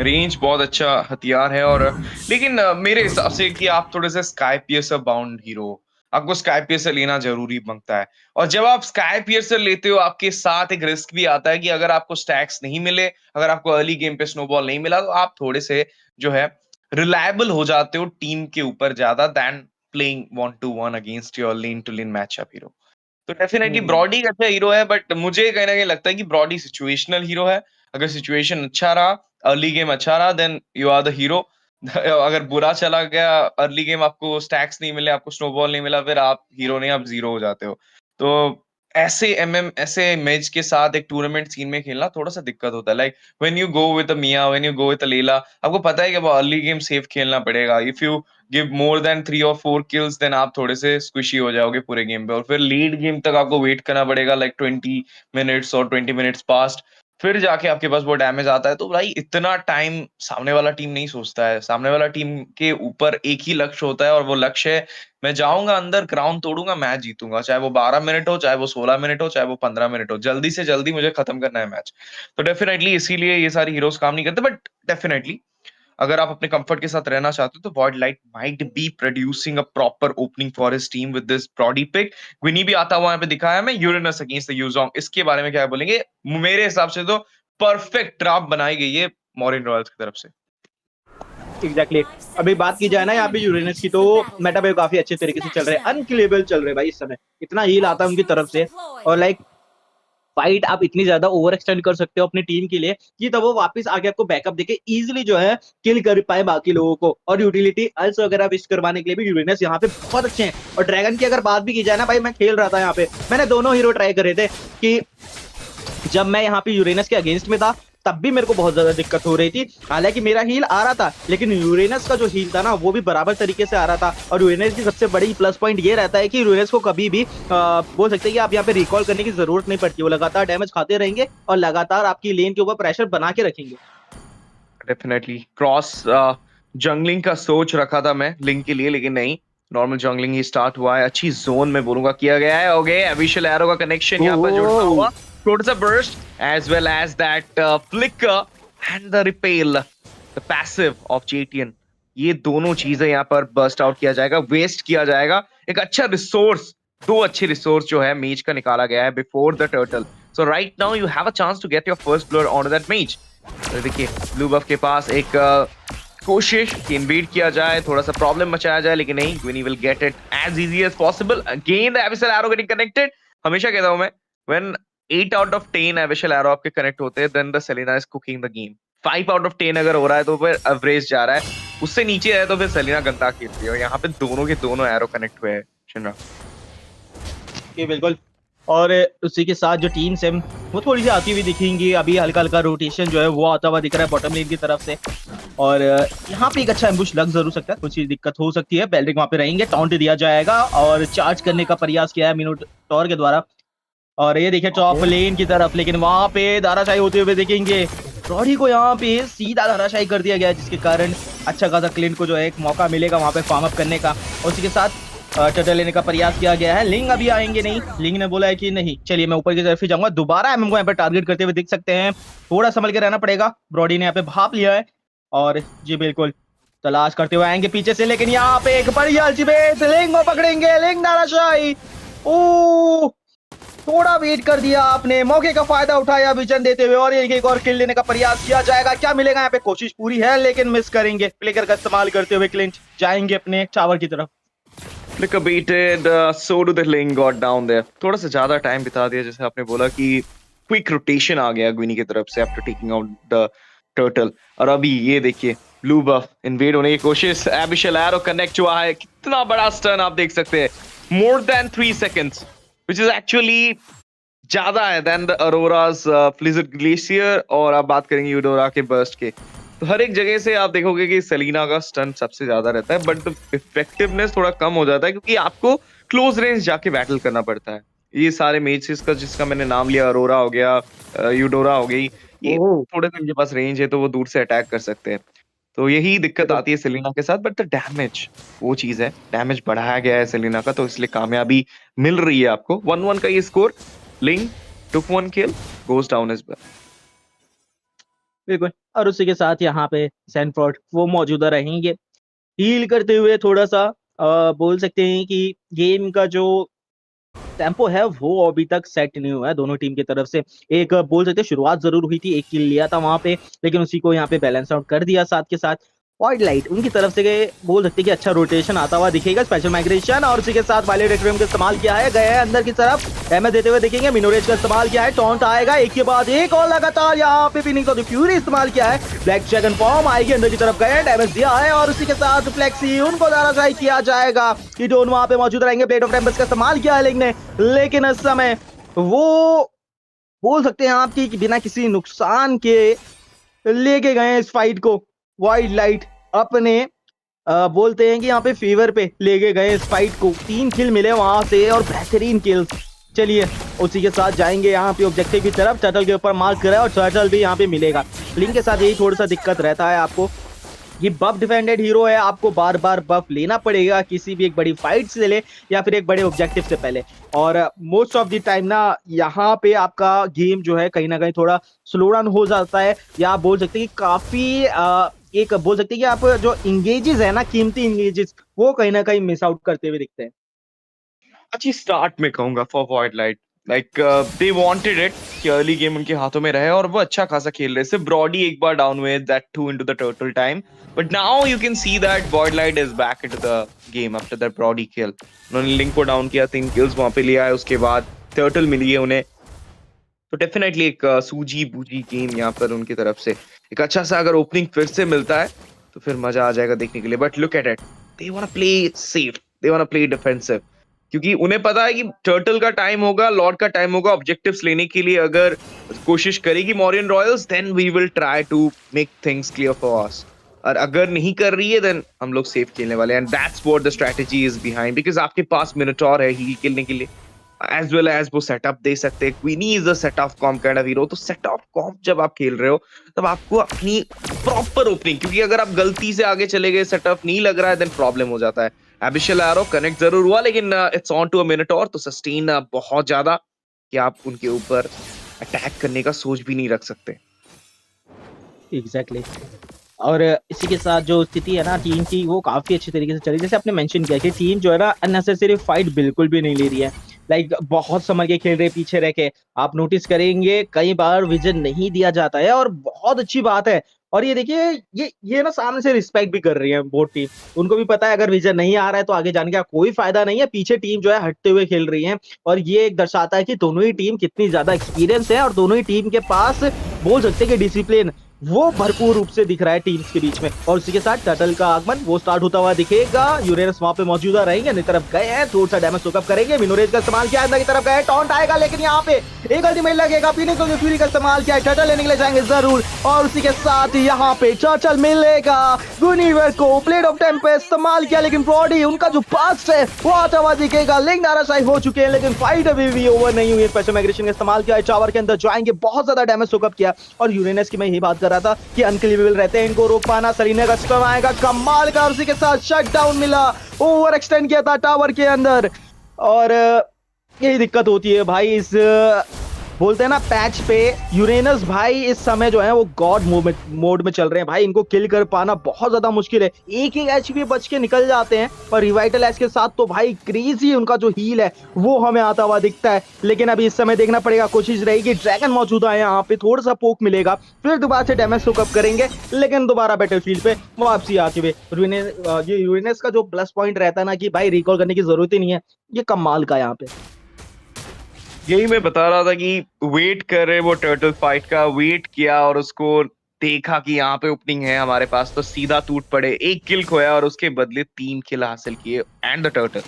रेंज बहुत अच्छा हथियार है। और लेकिन मेरे हिसाब से कि आप थोड़े से स्काई पियर्सर बाउंड हीरो, आपको स्काई पियर्सर लेना जरूरी बनता है। और जब आप स्काई पियर्सर लेते हो, आपके साथ एक रिस्क भी आता है कि अगर आपको स्टैक्स नहीं मिले, अगर आपको अर्ली गेम पे स्नोबॉल नहीं मिला, तो आप थोड़े से जो है रिलायबल हो जाते हो टीम के ऊपर ज्यादा then playing 1-1 against your lane to lane matchup hero. तो डेफिनेटली ब्रॉडी एक अच्छा हीरो है, बट मुझे कहीं ना कहीं लगता है कि ब्रॉडी सिचुएशनल हीरो है। अगर सिचुएशन अच्छा रहा, अर्ली गेम अच्छा रहा, then you are the hero. अगर बुरा चला गया, अर्ली गेम आपको स्टैक्स नहीं मिले, आपको स्नोबॉल नहीं मिला, फिर आप हीरो नहीं, आप जीरो हो जाते हो। तो ऐसे इमेज के साथ एक टूर्नामेंट सीन में खेलना थोड़ा सा दिक्कत होता है। Like when you go with a Miya, when you go with a Layla, आपको पता है कि वो अर्ली गेम सेफ खेलना पड़ेगा। If you give more than 3 और 4 किल्स, देन आप थोड़े से स्क्विशी हो जाओगे पूरे गेम पे, और फिर लीड गेम तक आपको वेट करना पड़ेगा, लाइक 20 मिनट्स और 20 मिनट्स पास्ट, फिर जाके आपके पास वो डैमेज आता है। तो भाई इतना टाइम सामने वाला टीम नहीं सोचता है। सामने वाला टीम के ऊपर एक ही लक्ष्य होता है, और वो लक्ष्य है मैं जाऊंगा अंदर, ग्राउंड तोड़ूंगा, मैच जीतूंगा, चाहे वो 12 मिनट हो, चाहे वो 16 मिनट हो, चाहे वो 15 मिनट हो, जल्दी से जल्दी मुझे खत्म करना है मैच। तो डेफिनेटली इसीलिए ये सारी हीरोज काम नहीं करते। बट डेफिनेटली अगर आप अपने कंफर्ट के साथ रहना चाहते हो, तो Voidlight might be producing a proper opening for his team with this Brody pick. Gwinny भी आता हुआ यहाँ पे दिखाया मैं, यूरेनस अगेंस्ट द यूजोंग। इसके बारे में क्या बोलेंगे? मेरे हिसाब से तो परफेक्ट ट्रैप बनाई गई है मॉरियन रॉयल्स की तरफ से। एग्जैक्टली अभी बात की जाए ना यहाँ पे यूरेनस की, तो मेटा पे काफी अच्छे तरीके से चल रहे हैं, अनकिलेबल चल रहे हैं भाई इस समय, इतना हील आता है उनकी तरफ से। और लाइक फाइट आप इतनी ज्यादा ओवर एक्सटेंड कर सकते हो अपनी टीम के लिए कि तब वो वापस आके आपको बैकअप देके इजीली जो है किल कर पाए बाकी लोगों को। और यूटिलिटी अल्सो अगर आप इस करवाने के लिए भी यूरेनस यहाँ पे बहुत अच्छे हैं। और ड्रैगन की अगर बात भी की जाए ना भाई, मैं खेल रहा था यहाँ पे, मैंने दोनों हीरो ट्राई करे थे कि जब मैं यहाँ पे यूरेनस के अगेंस्ट में था तब भी मेरे को बहुत ज्यादा दिक्कत हो रही थी। हालांकि मेरा हील आ रहा था, लेकिन यूरेनस का जो हील था ना वो भी बराबर तरीके से आ रहा था। और यूरेनस की सबसे बड़ी प्लस पॉइंट ये रहता है कि यूरेनस को कभी भी बोल सकते हैं कि आप यहाँ पे रिकॉल करने की जरूरत नहीं पड़ती। वो लगातार डैमेज खाते रहेंगे और लगातार आपकी लेन के ऊपर प्रेशर बना के रखेंगे। डेफिनेटली क्रॉस जंगलिंग का सोच रखा था मैं लिंक के लिए, लेकिन नहीं, नॉर्मल जंगलिंग ही स्टार्ट हुआ है। अच्छी जोन में बोलूंगा किया गया है। ओके, एविशियल एरो का कनेक्शन यहाँ पर जुड़ता हुआ, छोटा सा burst as well as that flicker and the repel, the passive of JTN, ये दोनों चीजें यहाँ पर burst out किया जाएगा, वेस्ट किया जाएगा। एक अच्छा रिसोर्स, दो अच्छे रिसोर्स जो है मेज का निकाला गया है before the turtle, so right now you have a chance to get your first blood onto that mage। तो देखिए ब्लू बफ के पास एक कोशिश कि इन्वेड किया जाए, थोड़ा सा प्रॉब्लम मचाया जाए, लेकिन नहीं, Gwinny will get it as easy as possible। Again the abyssal arrow getting connected। हमेशा कहता हूं मैं, when 8 out of 10 एविशियल एरो आपके कनेक्ट होते हैं, then the Selena is cooking the game. 5 out of 10 अगर हो रहा है तो फिर एवरेज जा रहा है, उससे नीचे है तो फिर सेलिना गंदा खेलती है। और यहाँ पे दोनों के दोनों एरो कनेक्ट हुए हैं शिनरा। ये बिल्कुल, और उसी के साथ जो टीम्स है वो थोड़ी सी आती हुई दिखेंगी। अभी हल्का हल्का रोटेशन जो है वो आता हुआ दिख रहा है बॉटम लेन की तरफ से। और यहाँ पे एक अच्छा एम्बुश लग जरूर सकता है, कुछ दिक्कत हो सकती है। बेल्ड्रिक वहाँ पे रहेंगे, टाउंट दिया जाएगा और चार्ज करने का प्रयास किया है मिनोटॉर के द्वारा। और ये देखिए टॉप लेन की तरफ, लेकिन वहां पे धाराशाही होते हुए देखेंगे। ब्रॉडी को यहाँ पे सीधा धाराशाही कर दिया गया है, जिसके कारण अच्छा खासा क्लिंट को जो है एक मौका मिलेगा वहां पे फार्म अप करने का। और उसी के साथ टर्टल लेने का प्रयास किया गया है। लिंग अभी आएंगे नहीं, लिंग ने बोला है कि नहीं, चलिए मैं ऊपर की तरफ ही जाऊंगा। दोबारा एमएम को यहाँ पे टारगेट करते हुए दिख सकते हैं, थोड़ा संभल के रहना पड़ेगा। ब्रॉडी ने यहाँ पे भाप लिया है और जी बिल्कुल तलाश करते हुए आएंगे पीछे से, लेकिन यहाँ पे एक बड़ी अल्टीमेट, लिंग को पकड़ेंगे, लिंग धाराशाही। ओ थोड़ा वेट कर दिया आपने, मौके का फायदा उठाया विजन देते हुए, और एक और किल लेने का प्रयास किया जाएगा। क्या मिलेगा यहाँ पे? कोशिश पूरी है लेकिन मिस करेंगे। फ्लिकर का इस्तेमाल करते हुए क्लिंट जाएंगे अपने टावर की तरफ। Flicker baited, so do the link got down there। थोड़ा सा ज्यादा टाइम बिता दिया, जैसे आपने बोला कि क्विक रोटेशन आ गया ग्विनी की तरफ से after taking out the turtle. और अभी ये देखिए ब्लू बफ इन्वेड होने की कोशिश, एबिशियल एरो कनेक्ट हुआ है। कितना बड़ा स्टन आप देख सकते हैं, more than 3 seconds, which is actually ज्यादा है than the Aurora's Blizzard Glacier। और आप बात करेंगे यूडोरा के बर्स्ट के, तो हर एक जगह से आप देखोगे कि सेलिना का स्टन सबसे ज्यादा रहता है, बट इफेक्टिवनेस थोड़ा कम हो जाता है क्योंकि आपको क्लोज रेंज जाके बैटल करना पड़ता है। ये सारे मेजेस का जिसका मैंने नाम लिया, अरोरा हो गया, यूडोरा हो गई, ये थोड़े से इनके पास रेंज है तो वो दूर से अटैक कर सकते हैं। तो यही दिक्कत आती है सेलिना के साथ, बट द डैमेज वो चीज है, डैमेज बढ़ाया गया है सेलिना का, तो इसलिए कामयाबी मिल रही है आपको। 1-1 का ये score. Link took 1 kill, goes down as well. बिल्कुल, और उसी के साथ यहाँ पे सैनफोर्ड वो मौजूदा रहेंगे हील करते हुए। थोड़ा सा बोल सकते हैं कि गेम का जो टेम्पो है वो अभी तक सेट नहीं हुआ है दोनों टीम की तरफ से। एक बोल सकते हैं शुरुआत जरूर हुई थी, एक किल लिया था वहां पे, लेकिन उसी को यहाँ पे बैलेंस आउट कर दिया। साथ के साथ वॉइडलाइट उनकी तरफ से बोल सकते हैं कि अच्छा रोटेशन आता हुआ दिखेगा, स्पेशल माइग्रेशन, और उसी के साथ वायलेट एक्वेरियम का इस्तेमाल किया है, गए हैं अंदर की तरफ, डैमेज देते हुए दिखेंगे। मिनोरेज का इस्तेमाल किया है, टॉन्ट आएगा एक के बाद एक, और लगातार यहाँ पे फिनिक्स ऑफ द फ्यूरी इस्तेमाल किया है, ब्लैक ड्रैगन फॉर्म आएगी, अंदर की तरफ गए, डैमेज दिया है, और उसी के साथ फ्लेक्सी उनको दाराशाही किया जाएगा। कि डोन वहां पे मौजूद रहेंगे, ब्लेड ऑफ टेम्पेस्ट का इस्तेमाल किया है लिंक ने, लेकिन इस समय वो बोल सकते हैं आपकी कि बिना किसी नुकसान के लेके गए इस फाइट को। वाइल्डलाइट अपने बोलते हैं कि यहाँ पे फेवर पे लेके गए इस फाइट को, 3 किल मिले वहां से और बेहतरीन किल्स। चलिए उसी के साथ जाएंगे यहाँ पे ऑब्जेक्टिव की तरफ, टर्टल के ऊपर मार्क करा और टर्टल भी यहाँ पे मिलेगा। लिंक के साथ यही थोड़ा सा दिक्कत रहता है आपको, ये बफ डिफेंडेड हीरो है, आपको बार बार बफ लेना पड़ेगा किसी भी एक बड़ी फाइट से ले या फिर एक बड़े ऑब्जेक्टिव से पहले, और मोस्ट ऑफ द टाइम ना यहाँ पे आपका गेम जो है कहीं ना कहीं थोड़ा स्लो डाउन हो जाता है, या आप बोल सकते हैं कि काफी एक बोल सकते हैं कि आप जो इंगेजेस है ना, कीमती इंगेजेस, वो कहीं ना कहीं मिस आउट करते हुए दिखते हैं। अच्छी स्टार्ट में कहूंगा for Voidlight, like they wanted it कि अर्ली गेम उनके हाथों में रहे और वो अच्छा खासा खेल रहे। सिर्फ ब्रॉडी एक बार डाउन हुए, that too into the turtle time, but now you can see that Voidlight is back into the game after that Brody kill. उन्होंने लिंक को डाउन किया, 3 किल्स वहां पे लिया है, उसके बाद टर्टल मिली है उन्हें, तो डेफिनेटली एक सूजी बूजी गेम यहाँ पर उनकी तरफ से। एक अच्छा सा अगर ओपनिंग फिर से मिलता है तो फिर मजा आ जाएगा देखने के लिए, but look at it, they want to play safe, they want to play defensive, क्योंकि उन्हें पता है कि टर्टल का टाइम होगा, लॉर्ड का टाइम होगा, ऑब्जेक्टिव्स लेने के लिए अगर कोशिश करेगी Morian Royals, then we will try to make things clear for us, और अगर नहीं कर रही है देन हम लोग सेफ खेलने वाले हैं, and that's what the strategy is behind, because आपके पास मिनोटॉर है हील खेलने के लिए, एज वेल एज वो सेटअप दे सकते हैं। Gwinny is a set of com kind of hero, तो सेट ऑफ कॉम जब आप खेल रहे हो तब आपको अपनी प्रॉपर ओपनिंग, क्योंकि अगर आप गलती से आगे चले गए, सेटअप नहीं लग रहा है, देन प्रॉब्लम हो जाता है। एबिशियल एरो कनेक्ट जरूर हुआ, लेकिन इट्स ऑन टू अ मिनोटॉर, तो सस्टेन बहुत ज्यादा कि आप उनके ऊपर अटैक करने का सोच भी नहीं रख सकते। एग्जैक्टली और इसी के साथ जो स्थिति है ना टीम की, वो काफी अच्छी तरीके से चली। जैसे आपने मेंशन किया कि टीम जो है ना अननेसेसरी फाइट बिल्कुल भी नहीं ले रही है, लाइक बहुत समझ के खेल रहे पीछे रह के। आप नोटिस करेंगे कई बार विजन नहीं दिया जाता है, और बहुत अच्छी बात है। और ये देखिए ये ना सामने से रिस्पेक्ट भी कर रही है बोथ टीम, उनको भी पता है अगर विजन नहीं आ रहा है तो आगे जाने का कोई फायदा नहीं है, पीछे टीम जो है हटते हुए खेल रही है। और ये एक दर्शाता है कि दोनों ही टीम कितनी ज्यादा एक्सपीरियंस है, और दोनों ही टीम के पास बोल सकते हैं कि डिसिप्लिन वो भरपूर रूप से दिख रहा है टीम्स के बीच में। और उसी के साथ टर्टल का आगमन वो स्टार्ट होता हुआ दिखेगा, यूरेनस वहां पे मौजूदा रहेंगे, अंदर तरफ गए हैं, थोड़ा सा डैमेज सोकअप करेंगे, मिनोरेज का इस्तेमाल किया, अंदर की तरफ गए, टॉन्ट आएगा, लेकिन यहाँ पे एक अल्टीमेट लगेगा, फिनिक्स ऑफ द फ्यूरी का इस्तेमाल किया, टर्टल लेने के लिए जाएंगे जरूर, और उसी के साथ यहाँ पे टर्टल मिलेगा, गुनीवर को ब्लेड ऑफ टेम्पेस्ट इस्तेमाल किया, लेकिन ब्रॉडी उनका जो पास्ट है वो आता हुआ दिखेगा, लिंक नाराशाही हो चुके हैं, लेकिन फाइट अभी भी ओवर नहीं हुई है। स्पेशल माइग्रेशन का इस्तेमाल किया, टावर के अंदर जाएंगे, बहुत ज्यादा डैमेज सोकअप किया, और यूरेनस की मैं यही बात कर रहा था कि अनक्लेमेबल रहते हैं, इनको रोक पाना। सलीना का स्क्रम आएगा, कमाल का, उसी के साथ शट डाउन मिला, ओवर एक्सटेंड किया था टावर के अंदर, और यही दिक्कत होती है भाई इस बोलते हैं ना पैच पे। यूरेनस भाई इस समय जो है वो गॉड मोड में चल रहे हैं भाई, इनको किल कर पाना बहुत ज्यादा मुश्किल है, एक एक एचपी बच के निकल जाते हैं, और रिवाइटल एच के साथ तो भाई क्रेजी उनका जो हील है वो हमें आता हुआ दिखता है। लेकिन अभी इस समय देखना पड़ेगा, कोशिश रहेगी, ड्रैगन मौजूदा है यहाँ पे, थोड़ा सा पोक मिलेगा, फिर दोबारा से डैमेज सोकअप करेंगे, लेकिन दोबारा बैटलफील्ड पे वापसी आते हुए। ये यूरेनस का जो प्लस पॉइंट रहता है ना कि भाई रिकॉल करने की जरूरत ही नहीं है, ये कमाल का यहाँ पे। यही मैं बता रहा था कि वेट कर रहे वो टर्टल फाइट का, वेट किया और उसको देखा कि यहाँ पे ओपनिंग है हमारे पास, तो सीधा टूट पड़े, 1 किल खोया और उसके बदले 3 किल हासिल किए, एंड द टर्टल।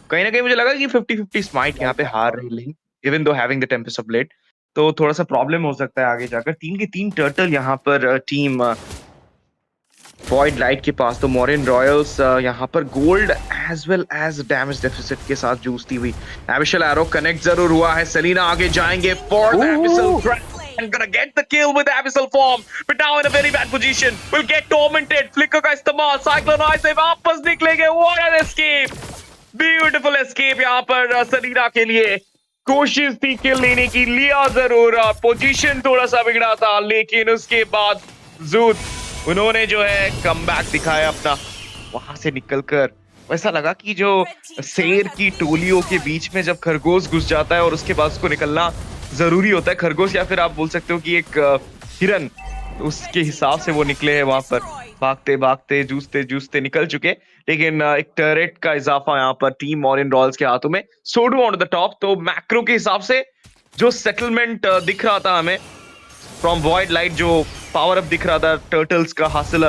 कहीं ना कहीं मुझे लगा कि 50-50 स्माइट यहाँ पे हार रही link, even though having the Tempest of blade, तो थोड़ा सा प्रॉब्लम हो सकता है आगे जाकर। 3 के 3 टर्टल यहाँ पर टीम वॉइडलाइट के पास, तो मॉरियन रॉयल्स यहाँ पर gold as well as damage deficit के साथ जूझती हुई। एबिशियल एरो कनेक्ट जरूर हुआ है, सलीना आगे जाएंगे for the abyssal and gonna get the kill with abyssal form, but now in a very bad position. Will get tormented. Flicker का इस्तेमाल, Cyclone से वापस निकलेंगे. What an escape! Beautiful escape यहाँ पर सलीना के लिए. कोशिश थी किल लेने की, लिया जरूर. पोजीशन थोड़ा सा बिगड़ा था, लेकिन उसके बाद जूद उन्होंने जो है कमबैक दिखाया अपना. वहां से निकलकर वैसा लगा कि जो शेर की टोलियों के बीच में जब खरगोश घुस जाता है और उसके बाद उसको निकलना जरूरी होता है. खरगोश या फिर आप बोल सकते हो कि एक हिरन, उसके हिसाब से वो निकले हैं वहां पर. भागते भागते जूझते जूझते निकल चुके, लेकिन एक टर्रेट का इजाफा यहाँ पर टीम मॉरियन रॉयल्स के हाथों में. सोडू ऑन द टॉप. तो मैक्रो के हिसाब से जो सेटलमेंट दिख रहा था हमें फ्रॉम वॉइड लाइट, जो पावर अप दिख रहा था टर्टल्स का हासिल,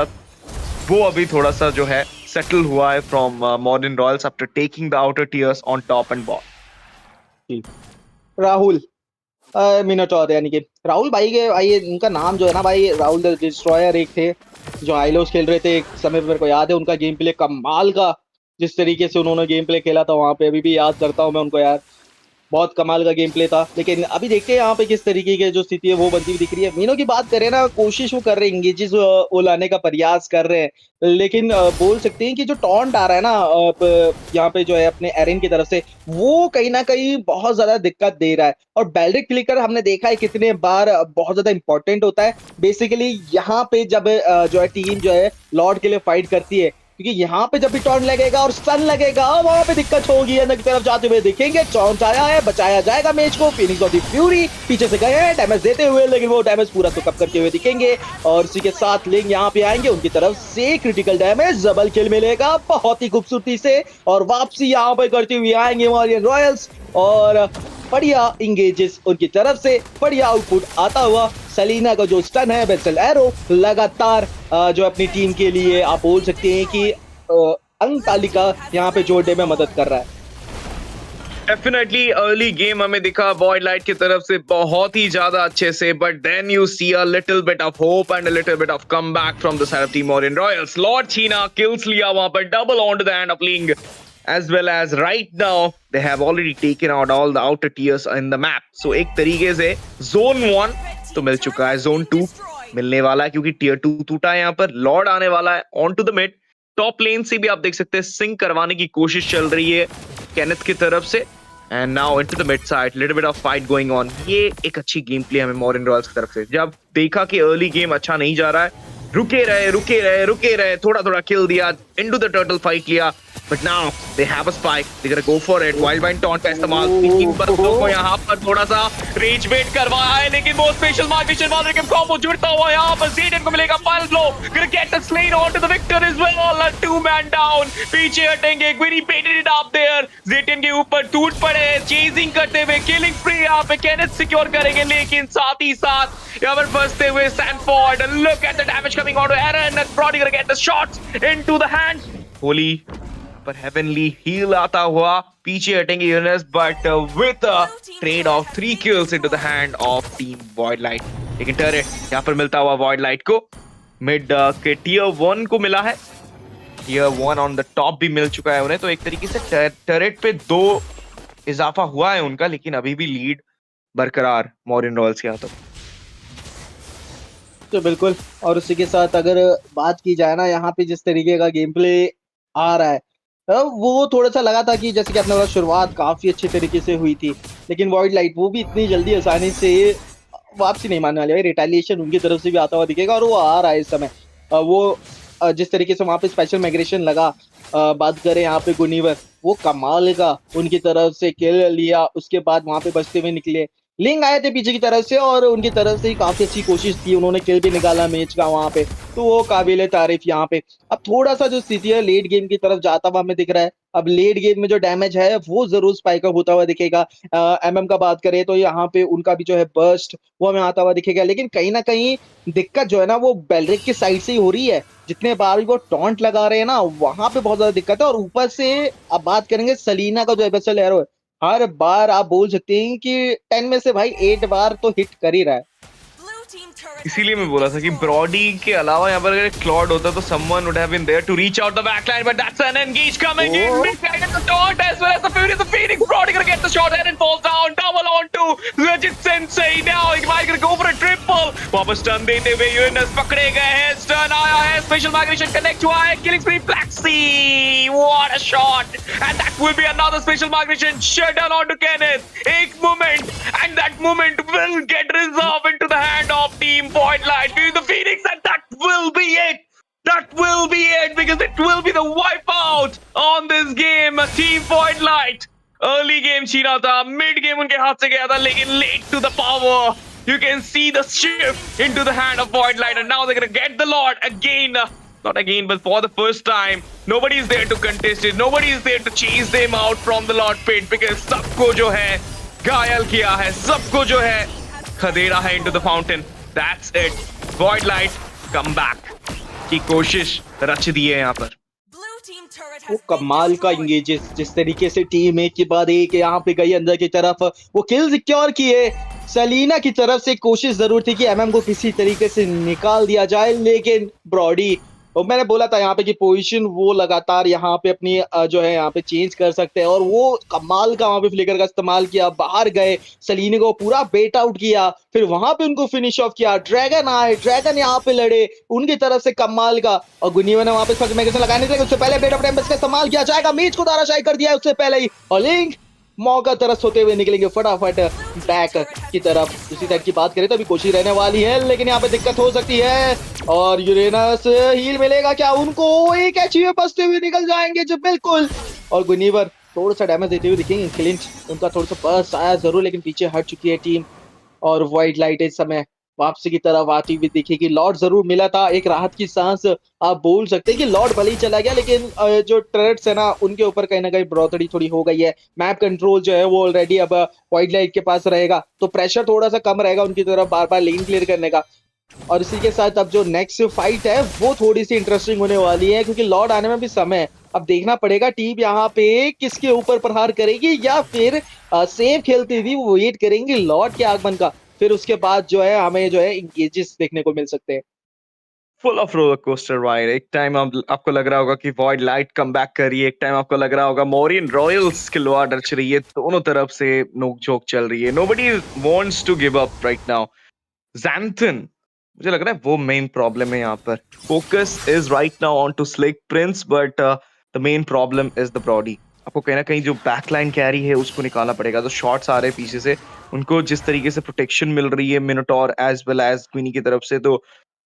वो अभी थोड़ा सा जो है सेटल हुआ है from Modern Royals after taking the outer tiers on top and ball. Rahul Minotaur, यानी कि राहुल भाई के भाई उनका नाम जो है ना भाई, राहुल द डिस्ट्रॉयर एक थे जो आइलोस खेल रहे थे एक समय पर, मेरे को याद है उनका गेम प्ले कमाल का. जिस तरीके से उन्होंने गेम प्ले खेला था वहां पे, अभी भी याद करता हूं मैं उनको यार. बहुत कमाल का गेम प्ले था. लेकिन अभी देखते हैं यहाँ पे किस तरीके की जो स्थिति है वो बनती हुई दिख रही है. मीनो की बात करें ना, कोशिश वो कर रहे हैं, इंगेजेस वो लाने का प्रयास कर रहे हैं, लेकिन बोल सकते हैं कि जो टॉन्ट आ रहा है ना यहाँ पे जो है अपने एरिन की तरफ से, वो कहीं ना कहीं बहुत ज्यादा दिक्कत दे रहा है. और बैलरिक फ्लिकर हमने देखा है कितने बार बहुत ज्यादा इंपॉर्टेंट होता है. बेसिकली यहाँ पे जब जो है टीम जो है लॉर्ड के लिए फाइट करती है, क्योंकि यहाँ पे जब भी टॉर्न लगेगा और सन लगेगा वहां पे दिक्कत होगी. अंदर की तरफ जाते हुए दिखेंगे, टॉर्न आया है, बचाया जाएगा मैच को. फिनिक्स ऑफ द फ्यूरी पीछे से गए हैं डैमेज देते हुए, लेकिन वो डैमेज पूरा तो कब करते हुए दिखेंगे. और इसी के साथ लिंग यहाँ पे आएंगे, उनकी तरफ से क्रिटिकल डैमेज, डबल किल मिलेगा बहुत ही खूबसूरती से. और वापसी यहाँ पे करते हुए आएंगे मॉरियन रॉयल्स, और बढ़िया इंगेजेस उनकी तरफ से, बढ़िया आउटपुट आता हुआ. सलीना का जो स्टन है, बेसल एरो लगातार जो अपनी टीम के लिए आप बोल सकते हैं कि अंक तालिका यहाँ पे जोड़ने में मदद कर रहा है. डेफिनेटली अर्ली गेम हमें दिखा वॉइडलाइट की तरफ से बहुत ही ज्यादा अच्छे से, but then you see a little bit of hope and a little bit of comeback from the side of team Morion Royals. Lord छीना, किल्स लिया वहां पर, double on to the hand of Ling, as well as right now they have already taken out all the outer tiers in the map. So एक तरीके से zone 1 तो मिल चुका है, zone 2 मिलने वाला है क्योंकि tier 2 टूटा है. यहाँ पर लॉर्ड आने वाला है on to the mid. Top lane से भी आप देख सकते हैं सिंक करवाने की कोशिश चल रही है केनेथ की तरफ से. And now into the mid side, little bit of fight going on. ये एक अच्छी गेम प्ले हमें मॉरियन रॉयल्स की तरफ से. जब देखा कि अर्ली गेम अच्छा नहीं जा रहा है, रुके रहे, थोड़ा किल दिया, into the turtle fight लिया. But now they have a spike. They're gonna go for it. Wildbind taunt का इस्तेमाल. बंदों को यहाँ पर थोड़ा सा रेज वेट करवाया है, लेकिन वो स्पेशल मार्केशन वाले के कॉम्बो जुड़ता हुआ यहाँ पर Zayden को मिलेगा final blow. Gonna get the slain on to the victor as well. A 2-man down. पीछे हटेंगे. Gwynny painted it up there. Zayden के ऊपर टूट पड़े, चेजिंग करते हुए, किलिंग फ्री यहाँ पे Kenneth सिक्योर करेंगे, लेकिन साथ ही साथ यहाँ पर फंसते हुए Sanford. Look at the damage coming out of Aaron. And Brody gonna get the shots into the hand. Holy पर हेवनली हील आता हुआ पीछे हटेंगे यूनिस, but with a trade off 3 kills into the hand of team Voidlight. लेकिन turret यहाँ पर मिलता हुआ वॉइडलाइट को मिड के टियर 1 को मिला है. टियर 1 ऑन द टॉप भी मिल चुका है उन्हें. तो एक तरीके से टर्रेट पे 2 इजाफा हुआ है उनका, लेकिन अभी भी लीड बरकरार मॉरियन रॉयल्स के हाथों. तो बिल्कुल, और उसी के साथ अगर बात की जाए ना, यहाँ पे जिस तरीके का गेम प्ले आ रहा है, वो थोड़ा सा लगा था कि जैसे कि अपने शुरुआत काफी अच्छे तरीके से हुई थी, लेकिन वॉइडलाइट वो भी इतनी जल्दी आसानी से वापसी नहीं मानने वाले. रिटेलिएशन उनकी तरफ से भी आता हुआ दिखेगा, और वो आ रहा है इस समय. वो जिस तरीके से वहां पे स्पेशल माइग्रेशन लगा, बात करें यहाँ पे गुनीवर, वो कमाल का उनकी तरफ से किल लिया, उसके बाद वहां पे बचते हुए निकले. लिंग आए थे पीछे की तरफ से, और उनकी तरफ से ही काफी अच्छी कोशिश थी, उन्होंने किल भी निकाला मैच का वहां पे, तो वो काबिल तारीफ यहाँ पे. अब थोड़ा सा जो स्थिति है लेट गेम की तरफ जाता हुआ हमें दिख रहा है. अब लेट गेम में जो डैमेज है वो जरूर स्पाइक अप होता हुआ दिखेगा. एमएम का बात करें तो यहाँ पे उनका भी जो है बर्स्ट वो हमें आता हुआ दिखेगा, लेकिन कहीं ना कहीं दिक्कत जो है ना वो बेलरिक की साइड से ही हो रही है. जितने बार भी वो टॉन्ट लगा रहे हैं ना, वहां पे बहुत ज्यादा दिक्कत है. और ऊपर से अब बात करेंगे सलीना का जो एबेसल एरो है, हर बार आप बोल सकते हैं कि 10 में से भाई 8 बार तो हिट कर ही रहा है. इसीलिए मैं बोला था कि ब्रॉडी के अलावा यहाँ पर अगर क्लॉड होता तो someone would have been there to reach out the backline, but that's an engage coming in. Mid-guy gets the taunt as well as the Fury of the Phoenix. Brody gonna get the shot and it falls down. Double on to Legit Sensei now. He might gonna go for a वापस turn देते हुए Uranus पकड़े गए हैं, turn आया है, special migration connect हुआ है, killing spree Blaxy, what a shot, and that will be another special migration shut down on to Kenneth, एक moment and that moment will get reserve into the hand of team Voidlight with the phoenix, and that will be it. That will be it, because it will be the wipeout on this game. Team Voidlight. Early game छीना था, mid game उनके हाथ से गया था, लेकिन late to the power. You can see the shift into the hand of Voidlight, and now they're gonna get the Lord again. Not again, but for the first time. Nobody is there to contest it. Nobody is there to chase them out from the Lord pit, because सबको जो है घायल किया है, सबको जो है खदेड़ा है into the fountain. That's it. Voidlight come back. की कोशिश रच दी है यहाँ पर. वो कमाल का इंगेजेस, जिस तरीके से टीम एक के बाद एक यहाँ पे गई अंदर की तरफ, वो किल सिक्योर किए. सलीना की तरफ से कोशिश जरूर थी कि एमएम को किसी तरीके से निकाल दिया जाए, लेकिन ब्रॉडी, और मैंने बोला था यहाँ पे कि पोजीशन वो लगातार यहाँ पे अपनी जो है यहाँ पे चेंज कर सकते हैं, और वो कमाल का वहाँ पे फ्लिकर का इस्तेमाल किया, बाहर गए, सलीने को पूरा बेट आउट किया, फिर वहां पे उनको फिनिश ऑफ किया. ड्रैगन आए, ड्रैगन यहाँ पे लड़े, उनकी तरफ से कमाल का, और गुनीवा ने वहां पे स्पेशल लगाने के उससे पहले बेट ऑफ टेम्पस का इस्तेमाल किया जाएगा, मीच को दाराशाही कर दिया उससे पहले ही, और लिंक मौका तरस होते हुए निकलेंगे फटाफट बैक की तरफ. दूसरी साइड की बात करें तो अभी कोशिश रहने वाली है, लेकिन यहाँ पे दिक्कत हो सकती है, और यूरेनस हील मिलेगा क्या उनको, एक एचपी में बचते हुए निकल जाएंगे जो बिल्कुल, और गुनीवर थोड़ा सा डैमेज देते हुए दिखेंगे. क्लिंच उनका थोड़ा सा बस आया जरूर, लेकिन पीछे हट चुकी है टीम, और वॉइडलाइट इस समय वापसी की तरफ आती हुई दिखेगी. लॉर्ड जरूर मिला था, एक राहत की सांस आप बोल सकते हैं कि लॉर्ड भले ही चला गया, लेकिन जो टर्रेट्स है ना उनके ऊपर कहीं ना कहीं ब्रोथड़ी थोड़ी हो गई है. मैप कंट्रोल जो है वो ऑलरेडी अब वॉइडलाइट के पास रहेगा, तो प्रेशर थोड़ा सा कम रहेगा उनकी तरफ बार बार लेन क्लियर करने का. और इसी के साथ अब जो नेक्स्ट फाइट है वो थोड़ी सी इंटरेस्टिंग होने वाली है, क्योंकि लॉर्ड आने में भी समय है. अब देखना पड़ेगा टीम यहाँ पे किसके ऊपर प्रहार करेगी, या फिर सेफ खेलती हुई वो वेट करेंगे लॉर्ड के आगमन का, फिर उसके बाद जो है हमें जो है इंगेजेस देखने को मिल सकते हैं. Full of roller coaster ride. एक टाइम आपको लग रहा होगा कि वॉइडलाइट कम बैक कर रही है, एक टाइम आपको लग रहा होगा मॉरियन रॉयल्स की लोआ डच रही है, दोनों तरफ से नोक-झोंक चल रही है. Nobody wants to give up right now. Xanthan, मुझे लग रहा है वो मेन प्रॉब्लम है यहाँ पर. Focus is right now on to slick prince, but the main problem is the Brody. आपको कहीं ना कहीं जो बैकलाइन कैरी है उसको निकालना पड़ेगा. तो शॉट्स आ रहे हैं पीछे से, उनको जिस तरीके से प्रोटेक्शन मिल रही है मिनोटॉर एज वेल एज क्वीनी की तरफ से, तो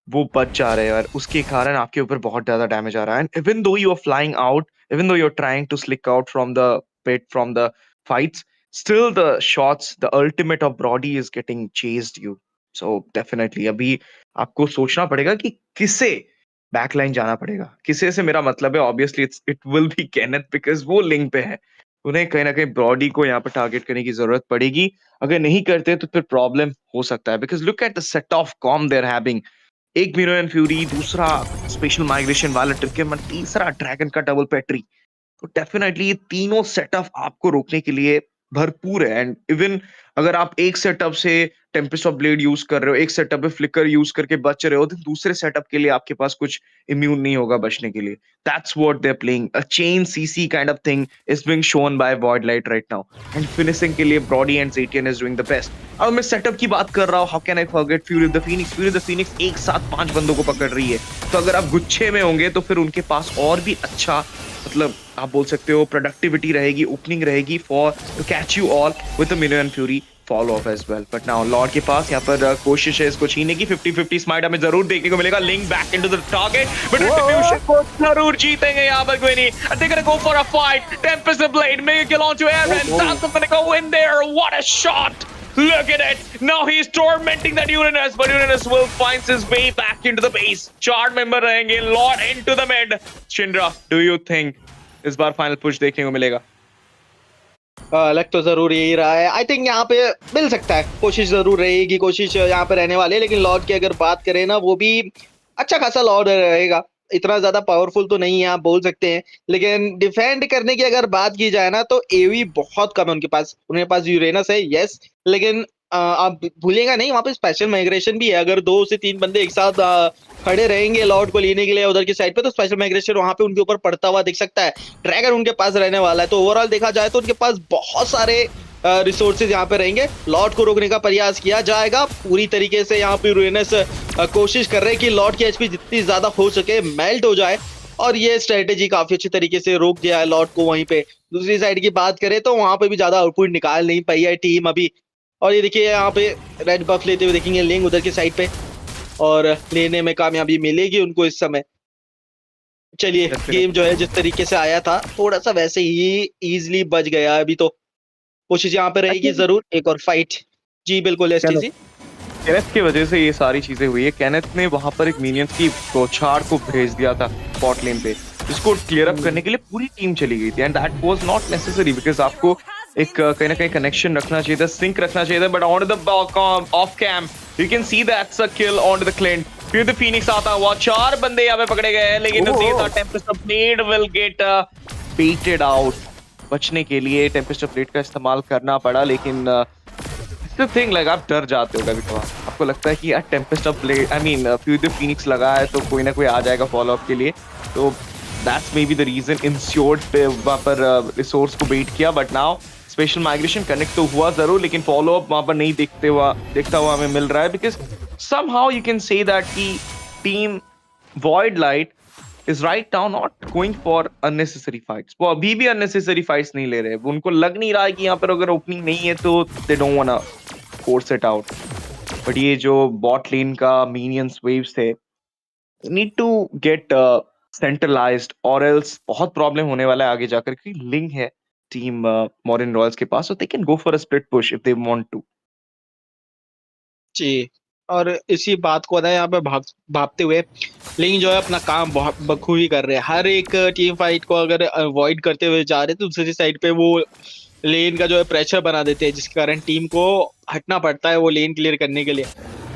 वो बच जा रहे हैं, और उसके कारण आपके ऊपर बहुत ज्यादा डैमेज आ रहा है. And even though you are flying out, even though you are trying to slick out from the pit, from the fights, still the shots, the ultimate of Brody is getting chased you. So definitely अभी आपको सोचना पड़ेगा कि किसे backline जाना पड़ेगा. किसे से मेरा मतलब है obviously it will be Kenneth, because वो लिंक पे है. उन्हें कहीं ना कहीं ब्रॉडी को यहाँ पर टारगेट करने की जरूरत पड़ेगी. अगर नहीं करते तो फिर प्रॉब्लम हो सकता है, because look at the set of comp they're having. एक मिनोयन फ्यूरी, दूसरा स्पेशल माइग्रेशन वाला ट्रिकमन, तीसरा ड्रैगन का डबल पेट्री. तो डेफिनेटली ये तीनों सेटअप आपको रोकने के लिए भरपूर है. एंड इवन अगर आप एक सेटअप से टेम्पेस्ट ऑफ ब्लेड यूज कर रहे हो, एक सेटअप पे फ्लिकर यूज करके बच रहे हो, तो दूसरे सेटअप के लिए आपके पास कुछ इम्यून नहीं होगा बचने के लिए. That's what they are playing, a chain CC kind of thing is being shown by Voidlight right now. And finishing के लिए Brody and Zetian is doing the best. अब मैं सेटअप की बात कर रहा हूँ, how can I forget Fury the Phoenix. Fury the Phoenix एक साथ 5 बंदों को पकड़ रही है, तो अगर आप गुच्छे में होंगे तो फिर उनके पास और भी अच्छा, मतलब आप बोल सकते हो प्रोडक्टिविटी रहेगी, ओपनिंग रहेगी for to catch you all with the minion fury follow of as well. But now lord के पास यहाँ पर कोशिश है इसको छीनने की. 50-50 स्माइट हमें जरूर देखने को मिलेगा. Link back into the target, but retribution को जरूर जीतेंगे यहाँ पर क्वीनी. They're gonna go for a fight. Tempest the blade, make a kill onto Aaron. Xanthan gonna go in there. What a shot! Look at it. Now he's tormenting that Uranus, but Uranus will find his way back into the base. 4 member रहेंगे. Lord into the mid. Shindra, do you think इस बार final push देखने को मिलेगा? लग तो जरूर यही रहा है. आई थिंक यहाँ पे मिल सकता है, कोशिश जरूर रहेगी, कोशिश यहाँ पे रहने वाले. लेकिन लॉर्ड की अगर बात करें ना, वो भी अच्छा खासा लॉर्ड रहेगा. इतना ज्यादा पावरफुल तो नहीं है आप बोल सकते हैं, लेकिन डिफेंड करने की अगर बात की जाए ना तो एवी बहुत कम है उनके पास. उनके पास यूरेनस है यस, लेकिन आप भूलिएगा नहीं वहाँ पे स्पेशल माइग्रेशन भी है. अगर 2 से 3 बंदे एक साथ खड़े रहेंगे लॉर्ड को लेने के लिए उधर की साइड पे, तो स्पेशल माइग्रेशन वहाँ पे उनके ऊपर पड़ता हुआ दिख सकता है. ड्रैगन उनके पास रहने वाला है, तो ओवरऑल देखा जाए तो उनके पास बहुत सारे रिसोर्सेज यहाँ पे रहेंगे। लॉर्ड को रोकने का प्रयास किया जाएगा पूरी तरीके से। यहाँ पे रुइनस कोशिश कर रहे हैं कि लॉर्ड की एचपी जितनी ज्यादा हो सके मेल्ट हो जाए, और ये स्ट्रेटेजी काफी अच्छी तरीके से रोक दिया है लॉर्ड को वहीं पे। दूसरी साइड की बात करें तो वहां पे भी ज्यादा आउटपुट निकाल नहीं पाई है टीम अभी। और ये देखिए यहाँ पे रेड बफ लेते हुए देखेंगे लिंग उधर की साइड पे, और लेने में कामयाबी मिलेगी उनको इस समय। चलिए गेम जो है जिस तरीके से आया था थोड़ा सा वैसे ही इजीली बच गया अभी तो। कोशिश यहाँ पे रहेगी जरूर एक और फाइट। जी बिल्कुल एसटीसी। केनेथ की वजह से ये सारी चीजें हुई है। केनेथ ने वहां पर एक मिनियंस की बौछार को भेज दिया था बॉट लेन पे, जिसको क्लियर अप करने के लिए पूरी टीम चली गई थी, and that was not necessary because आपको एक कहीं ना कहीं कनेक्शन रखना चाहिए था, सिंक रखना चाहिए था। But on the off cam you can see that's a kill on the Clint. फिर द फिनिक्स आता हुआ, 4 बंदे यहाँ पे पकड़े गए हैं, लेकिन tempest of blade will get baited out. बचने के लिए टेम्पेस्ट ऑफ ब्लेड का इस्तेमाल करना पड़ा, लेकिन थिंग लाइक आप डर जाते हो कभी कभार। आपको लगता है कि यार Tempest of blade I mean few the Phoenix लगा है तो कोई ना कोई आ जाएगा फॉलो अप के लिए, तो that's may be the reason insured पे वहां पर रिसोर्स को बेट किया। But now special migration connect तो हुआ जरूर, लेकिन फॉलो अप वहां पर नहीं देखता हुआ हमें मिल रहा है, because somehow you can say that की team Voidlight is right now not going for unnecessary fights. वो अभी भी unnecessary fights नहीं ले रहे। उनको लग नहीं रहा है कि यहाँ पर अगर ओपनिंग नहीं है तो they don't wanna force it out. But ये जो bot lane का minions waves थे, need to get centralized or else बहुत प्रॉब्लम होने वाला है आगे जाकर, क्योंकि लिंक है टीम Mauryans रॉयल्स के पास, so they can go for a split push if they want to. जी, और इसी बात को ना यहाँ पे भागते हुए लिंग जो है अपना काम बहुत बखूबी कर रहे हैं। हर एक टीम फाइट को अगर अवॉइड करते हुए जा रहे हैं तो दूसरी साइड पे वो लेन का जो है प्रेशर बना देते हैं, जिसके कारण टीम को हटना पड़ता है वो लेन क्लियर करने के लिए।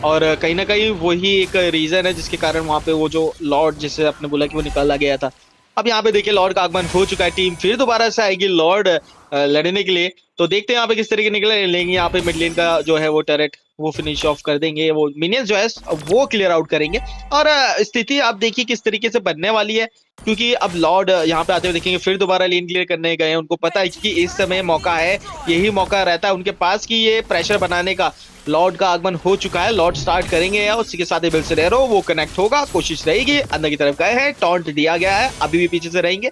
और कहीं ना कहीं वही एक रीजन है जिसके कारण वहाँ पे वो जो लॉर्ड जिसे आपने बोला कि वो निकाला गया था। अब यहाँ पे देखिए लॉर्ड का आगमन हो चुका है, टीम फिर दोबारा से आएगी लॉर्ड लड़ने के लिए। तो देखते हैं यहाँ पे किस तरीके निकले लेंगे। यहाँ पे मिड लेन का जो है वो टरेट वो फिनिश ऑफ कर देंगे, वो मिनियंस जो है वो क्लियर आउट करेंगे। और स्थिति आप देखिए किस तरीके से बनने वाली है, क्योंकि अब लॉर्ड यहाँ पे आते हुए देखेंगे फिर दोबारा लेन क्लियर करने गए हैं। उनको पता है कि इस समय मौका है, यही मौका रहता है उनके पास कि ये प्रेशर बनाने का। लॉर्ड का आगमन हो चुका है, लॉर्ड स्टार्ट करेंगे और उसी के साथ ही बिल्सरेरो वो कनेक्ट होगा, कोशिश रहेगी। अंदर की तरफ गए हैं, टॉन्ट दिया गया है, अभी भी पीछे से रहेंगे।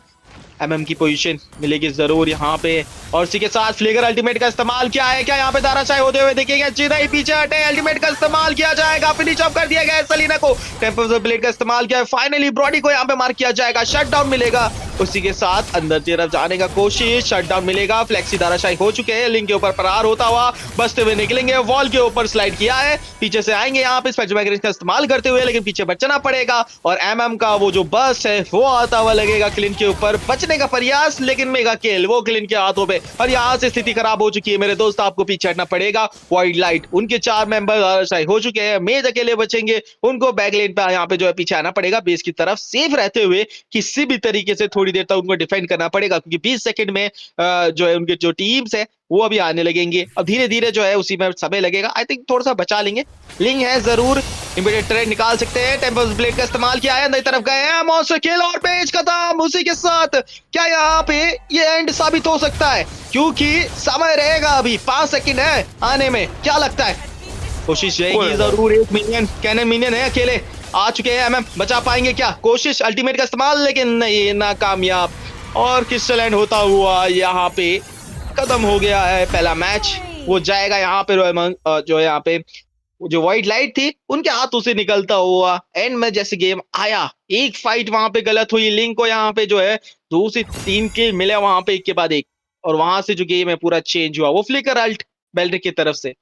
एमएम की पोजीशन मिलेगी जरूर यहाँ पे, और इसी के साथ फ्लेगर अल्टीमेट का इस्तेमाल किया है। क्या यहाँ पे दाराशाही होते हुए देखेंगे, सीधा ही पीछे हटे, अल्टीमेट का इस्तेमाल किया जाएगा, फिनिश ऑफ कर दिया गया है सलीना को। टेम्पल ब्लेड का इस्तेमाल किया है, फाइनली ब्रॉडी को यहाँ पे मार्क किया जाएगा, शटडाउन मिलेगा। उसी के साथ अंदर की तरफ जाने का कोशिश, शटडाउन मिलेगा। फ्लेक्सी दाराशाही हो चुके हैं, लिंक के ऊपर प्रहार होता हुआ बचते हुए निकलेंगे, वॉल के ऊपर स्लाइड किया है, पीछे से आएंगे यहाँ पे स्पेक्ट्रम माइग्रेशन का इस्तेमाल करते हुए, लेकिन पीछे बचना पड़ेगा। और एमएम का वो जो बस है वो आता हुआ लगेगा क्लिन के ऊपर, बचने का प्रयास, लेकिन मेगा किल वो क्लिन के हाथों पे। और यहाँ से स्थिति खराब हो चुकी है मेरे दोस्त, आपको पीछे हटना पड़ेगा। वॉइडलाइट उनके 4 मेंबर हो चुके हैं, मेज अकेले बचेंगे, उनको बैक लेन पे यहाँ पे जो है पीछे आना पड़ेगा बेस की तरफ, सेफ रहते हुए किसी भी तरीके से थोड़ी देर तक उनको डिफेंड करना पड़ेगा, क्योंकि 20 सेकंड में जो है उनके जो टीम्स है वो अभी आने लगेंगे। अब धीरे धीरे जो है उसी में समय लगेगा, आई थिंक थोड़ा सा बचा लेंगे। लिंग है जरूर, इमीडिएट ट्रेड निकाल सकते हैं, टेम्पल ब्लेड का इस्तेमाल किया है, अंदर तरफ गए हैं, मॉन्स्टर किल और पेज खत्म। उसी के साथ क्या यहाँ पे ये एंड साबित हो सकता है, क्योंकि समय रहेगा अभी 5 सेकंड है आने में, क्या लगता है? कोशिश रहेगी जरूर, एक मिनियन कैनन मिनियन है, अकेले आ चुके हैं एमएम, बचा पाएंगे क्या? कोशिश अल्टीमेट का इस्तेमाल, लेकिन नहीं, नाकामयाब। और क्रिस्टल एंड होता हुआ यहाँ पे खत्म हो गया है पहला मैच। वो जाएगा यहाँ पे जो है यहाँ पे जो वाइट लाइट थी उनके हाथों से निकलता हुआ। एंड में जैसे गेम आया, एक फाइट वहां पे गलत हुई, लिंक को यहाँ पे जो है 2 से 3 किल मिले वहां पे एक के बाद एक, और वहां से जो गेम है पूरा चेंज हुआ, वो फ्लिकर अल्ट बेल्ट की तरफ से।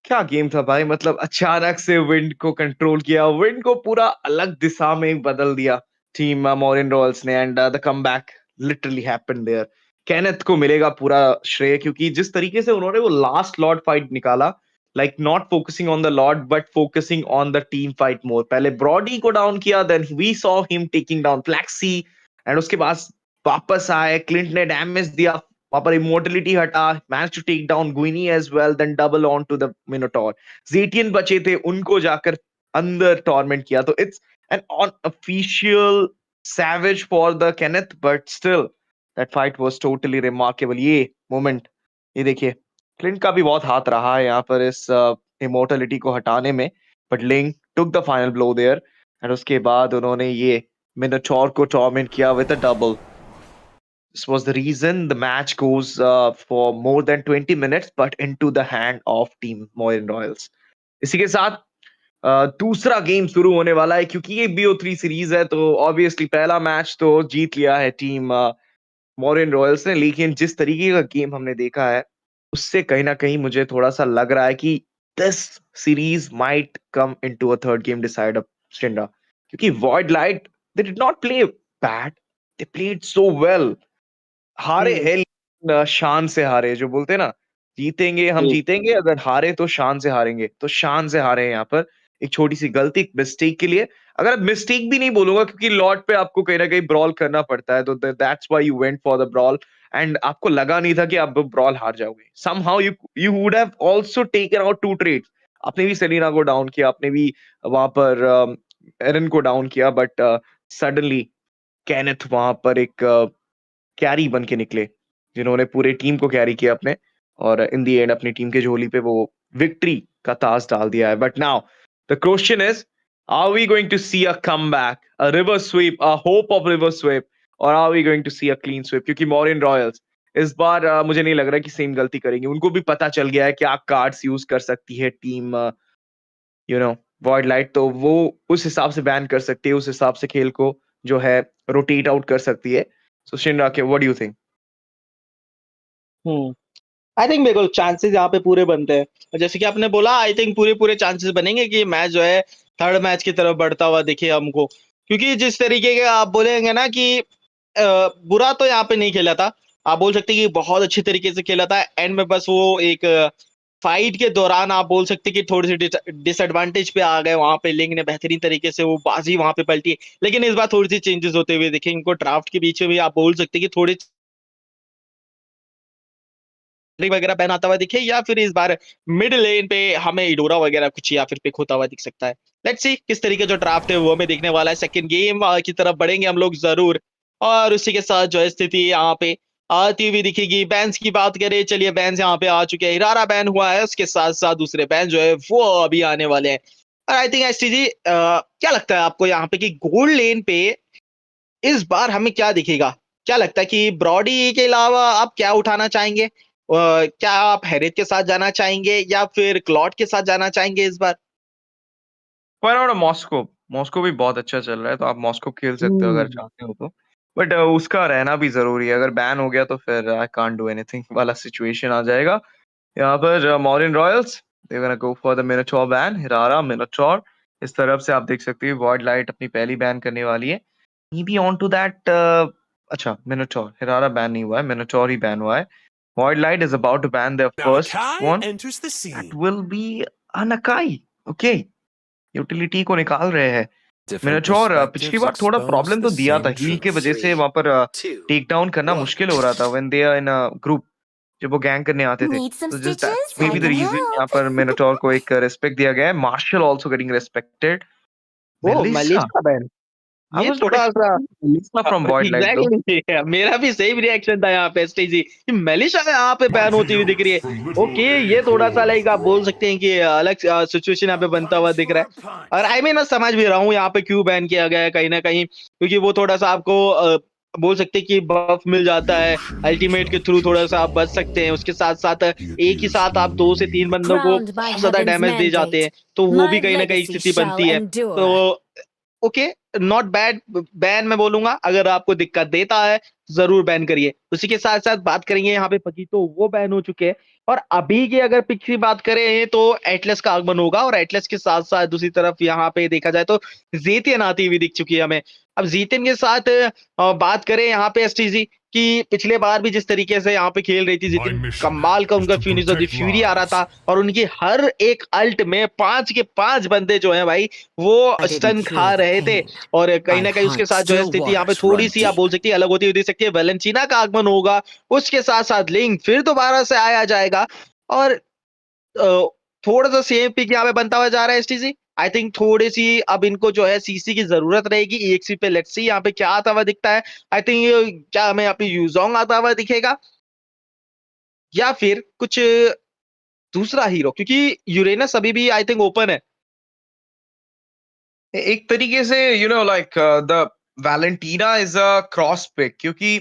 क्या गेम था भाई, मतलब अचानक से विंड को कंट्रोल किया, विंड को पूरा अलग दिशा में बदल दिया टीम मॉरियन रॉयल्स ने, and the comeback literally happened there. Kenneth को मिलेगा पूरा श्रेय, क्योंकि जिस तरीके से उन्होंने वो लास्ट लॉर्ड फाइट निकाला, like not focusing on the lord but focusing on the team fight more. पहले ब्रॉडी को डाउन किया, then we saw him taking down Flaxy, and उसके बाद वापस आए, क्लिंट ने डैमेज दिया, वहां पर इमोर्टलिटी हटा, manage to take down Gwinny as well, then double on to the Minotaur. Zetian बचे थे, उनको जाकर अंदर टॉर्मेंट किया। तो it's an unofficial savage for the Kenneth, but still that fight was totally remarkable. ये moment, ये देखिए क्लिंट का भी बहुत हाथ रहा है यहाँ पर इस इमोर्टलिटी को हटाने में, but Ling took the final blow there एंड उसके बाद उन्होंने ये मिनोटॉर को टॉर्मेंट किया with a double. This was the reason the match goes for more than 20 minutes but into the hand of team Mauryans Royals। इसी के साथ दूसरा गेम शुरू होने वाला है, क्योंकि ये BO3 सीरीज है तो ऑब्वियसली पहला मैच तो जीत लिया है टीम Mauryans Royals ने, लेकिन जिस तरीके का गेम हमने देखा है उससे कहीं ना कहीं मुझे थोड़ा सा लग रहा है कि this series might come into a third game decider स्टिंडा, क्योंकि Voidlight they did not play bad, they played so well। हारे है लेकिन शान से हारे, जो बोलते हैं ना जीतेंगे हम जीतेंगे, अगर हारे तो शान से हारेंगे, तो शान से हारे हैं यहाँ पर एक छोटी सी गलती, एक मिस्टेक के लिए। अगर मिस्टेक भी नहीं बोलूंगा क्योंकि लॉर्ड पे आपको कहीं ना कहीं ब्रॉल करना पड़ता है, तो that's why you went for the brawl एंड आपको लगा नहीं था कि आप ब्रॉल हार जाओगे। Somehow you would have also taken out 2 trades. आपने भी सेलिना को डाउन किया, आपने भी वहां पर एरन को डाउन किया, बट सडनली केनेथ वहां पर एक कैरी बन के निकले जिन्होंने पूरे टीम को कैरी किया अपने, और इन दी एंड अपनी टीम के झोली पे वो विक्ट्री का ताज डाल दिया है। But now the question is, are we going to see a comeback, a reverse sweep, a hope of reverse sweep, और are we going to see a clean sweep? क्योंकि Mauryans Royals इस बार मुझे नहीं लग रहा कि सेम गलती करेंगे। उनको भी पता चल गया है क्या कार्ड्स यूज कर सकती है टीम यू नो Voidlight, तो वो उस हिसाब से बैन कर सकती है, उस हिसाब से खेल को जो है रोटेट आउट कर सकती है। सो शिनरा के what do you think? I think बिल्कुल चांसेस यहाँ पे पूरे बनते हैं, और जैसे कि आपने बोला आई थिंक पूरे चांसेस बनेंगे कि मैच जो है थर्ड मैच की तरफ बढ़ता हुआ दिखे हमको, क्योंकि जिस तरीके के आप बोलेंगे ना कि बुरा तो यहाँ पे नहीं खेला था, आप बोल सकते कि बहुत अच्छी तरीके से खेला था। एंड में बस वो एक फाइट के दौरान आप बोल सकते कि थोड़ी सी डिसएडवांटेज पे आ गए, वहां पे लिंग ने बेहतरीन तरीके से वो बाजी वहां पे पलटी। लेकिन इस बार थोड़ी सी चेंजेस होते हुए दिखे इनको, ड्राफ्ट के पीछे भी आप बोल सकते कि थोड़ी वगैरह बैन आता हुआ दिखे, या फिर इस बार मिड लेन पे हमें इडोरा वगैरह कुछ या फिर पिक होता हुआ दिख सकता है। लेट्स सी किस तरीके जो ड्राफ्ट है वो हमें देखने वाला है। सेकंड गेम की तरफ बढ़ेंगे हम लोग जरूर, और उसी के साथ जो है स्थिति यहाँ पे आती हुई दिखेगी। बैन्स की बात करें, चलिए बैन्स यहाँ पे आ चुके हैं, हिरारा बैन हुआ है, उसके साथ साथ दूसरे बैन जो है वो अभी आने वाले हैं। और आई थिंक एसटीजी क्या लगता है आपको यहाँ पे कि गोल्ड लेन पे इस बार हमें क्या दिखेगा? क्या लगता है कि ब्रॉडी के अलावा आप क्या उठाना चाहेंगे? क्या आप हैरियत के साथ जाना चाहेंगे या फिर क्लॉट के साथ जाना चाहेंगे इस बार? Why not Moscow? मॉस्को भी बहुत अच्छा चल रहा है, तो आप मॉस्को खेल सकते हो अगर चाहते हो तो, बट उसका रहना भी जरूरी है। अगर बैन हो गया तो फिर आई कांट डू एनीथिंग वाला सिचुएशन आ जाएगा। यहाँ पर Mauryans Royals they're gonna go for the Minotaur ban, हिरारा Minotaur। इस तरफ से आप देख सकते हो Voidlight अपनी पहली बैन करने वाली है। Maybe on to that अच्छा Minotaur, हिरारा बैन नहीं हुआ है, Minotaur ही बैन हुआ है। Voidlight is about to ban their first one, enters the scene. that will be Anakai। Okay, utility को निकाल रहे हैं। Minotaur पिछली बार थोड़ा प्रॉब्लम तो दिया था, हील के वजह से वहां पर टेक डाउन करना मुश्किल हो रहा था when they are in a group, जब वो गैंग करने आते थे। तो just that's may be the reason यहाँ पर Minotaur को एक रिस्पेक्ट दिया गया है। Marshal also getting respected. वो मलेशिया का बैन, I ये was थोड़ा सा Melissa from Voidlight though। Exactly मेरा भी सेम रिएक्शन था यहाँ पे एसटीजी कि मलेशिया यहाँ पे बैन होती हुई दिख रही है। ओके, ये थोड़ा सा लाइक आप बोल सकते हैं कि अलग सिचुएशन यहाँ पे बनता हुआ दिख रहा है। और आई मीन मैं समझ भी रहा हूँ यहाँ पे क्यों बैन किया गया है कहीं ना कहीं, क्योंकि वो थोड़ा सा आपको बोल सकते हैं कि बफ मिल जाता है, अल्टीमेट के थ्रू थोड़ा सा आप बच सकते हैं। उसके साथ साथ एक ही साथ आप 2 से 3 बंदों को बहुत ज्यादा डैमेज दे जाते हैं, तो वो भी कहीं ना कहीं स्थिति बनती है। तो ओके, नॉट बैड बैन मैं बोलूंगा, अगर आपको दिक्कत देता है जरूर बैन करिए। उसी के साथ साथ बात करेंगे यहाँ पे पकी, तो वो बैन हो चुके हैं। और अभी की अगर पिक की बात करें तो एटलस का आगमन होगा, और एटलस के साथ साथ दूसरी तरफ यहाँ पे देखा जाए तो जेतियन आती हुई दिख चुकी है हमें। अब जेतियन के साथ बात करें यहाँ पे एसटीजी कि पिछले बार भी जिस तरीके से यहाँ पे खेल रही थी जितिन, कमाल का उनका फिनिशर फ्यूरी आ रहा था, और उनकी हर एक अल्ट में 5 के 5 बंदे जो है भाई वो स्टन खा रहे थे। और कहीं ना कहीं उसके साथ जो है स्थिति यहाँ पे थोड़ी सी आप बोल सकती है अलग होती हुई देख सकती है। वेलेंसीना का आगमन होगा, उसके साथ साथ लिंक फिर दोबारा से आया जाएगा, और थोड़ा सा सेम पिक यहाँ पे बनता हुआ जा रहा है एसटीजी। आई थिंक थोड़ी सी अब इनको जो है सीसी की जरूरत रहेगी ईएक्सी पे। लेट्स सी यहाँ पे क्या आता हुआ दिखता है। आई थिंक क्या हमें यहाँ पे यूजोंग आता हुआ दिखेगा या फिर कुछ दूसरा हीरो, क्योंकि यूरेनस अभी भी आई थिंक ओपन है। एक तरीके से like the Valentina is a cross pick, क्योंकि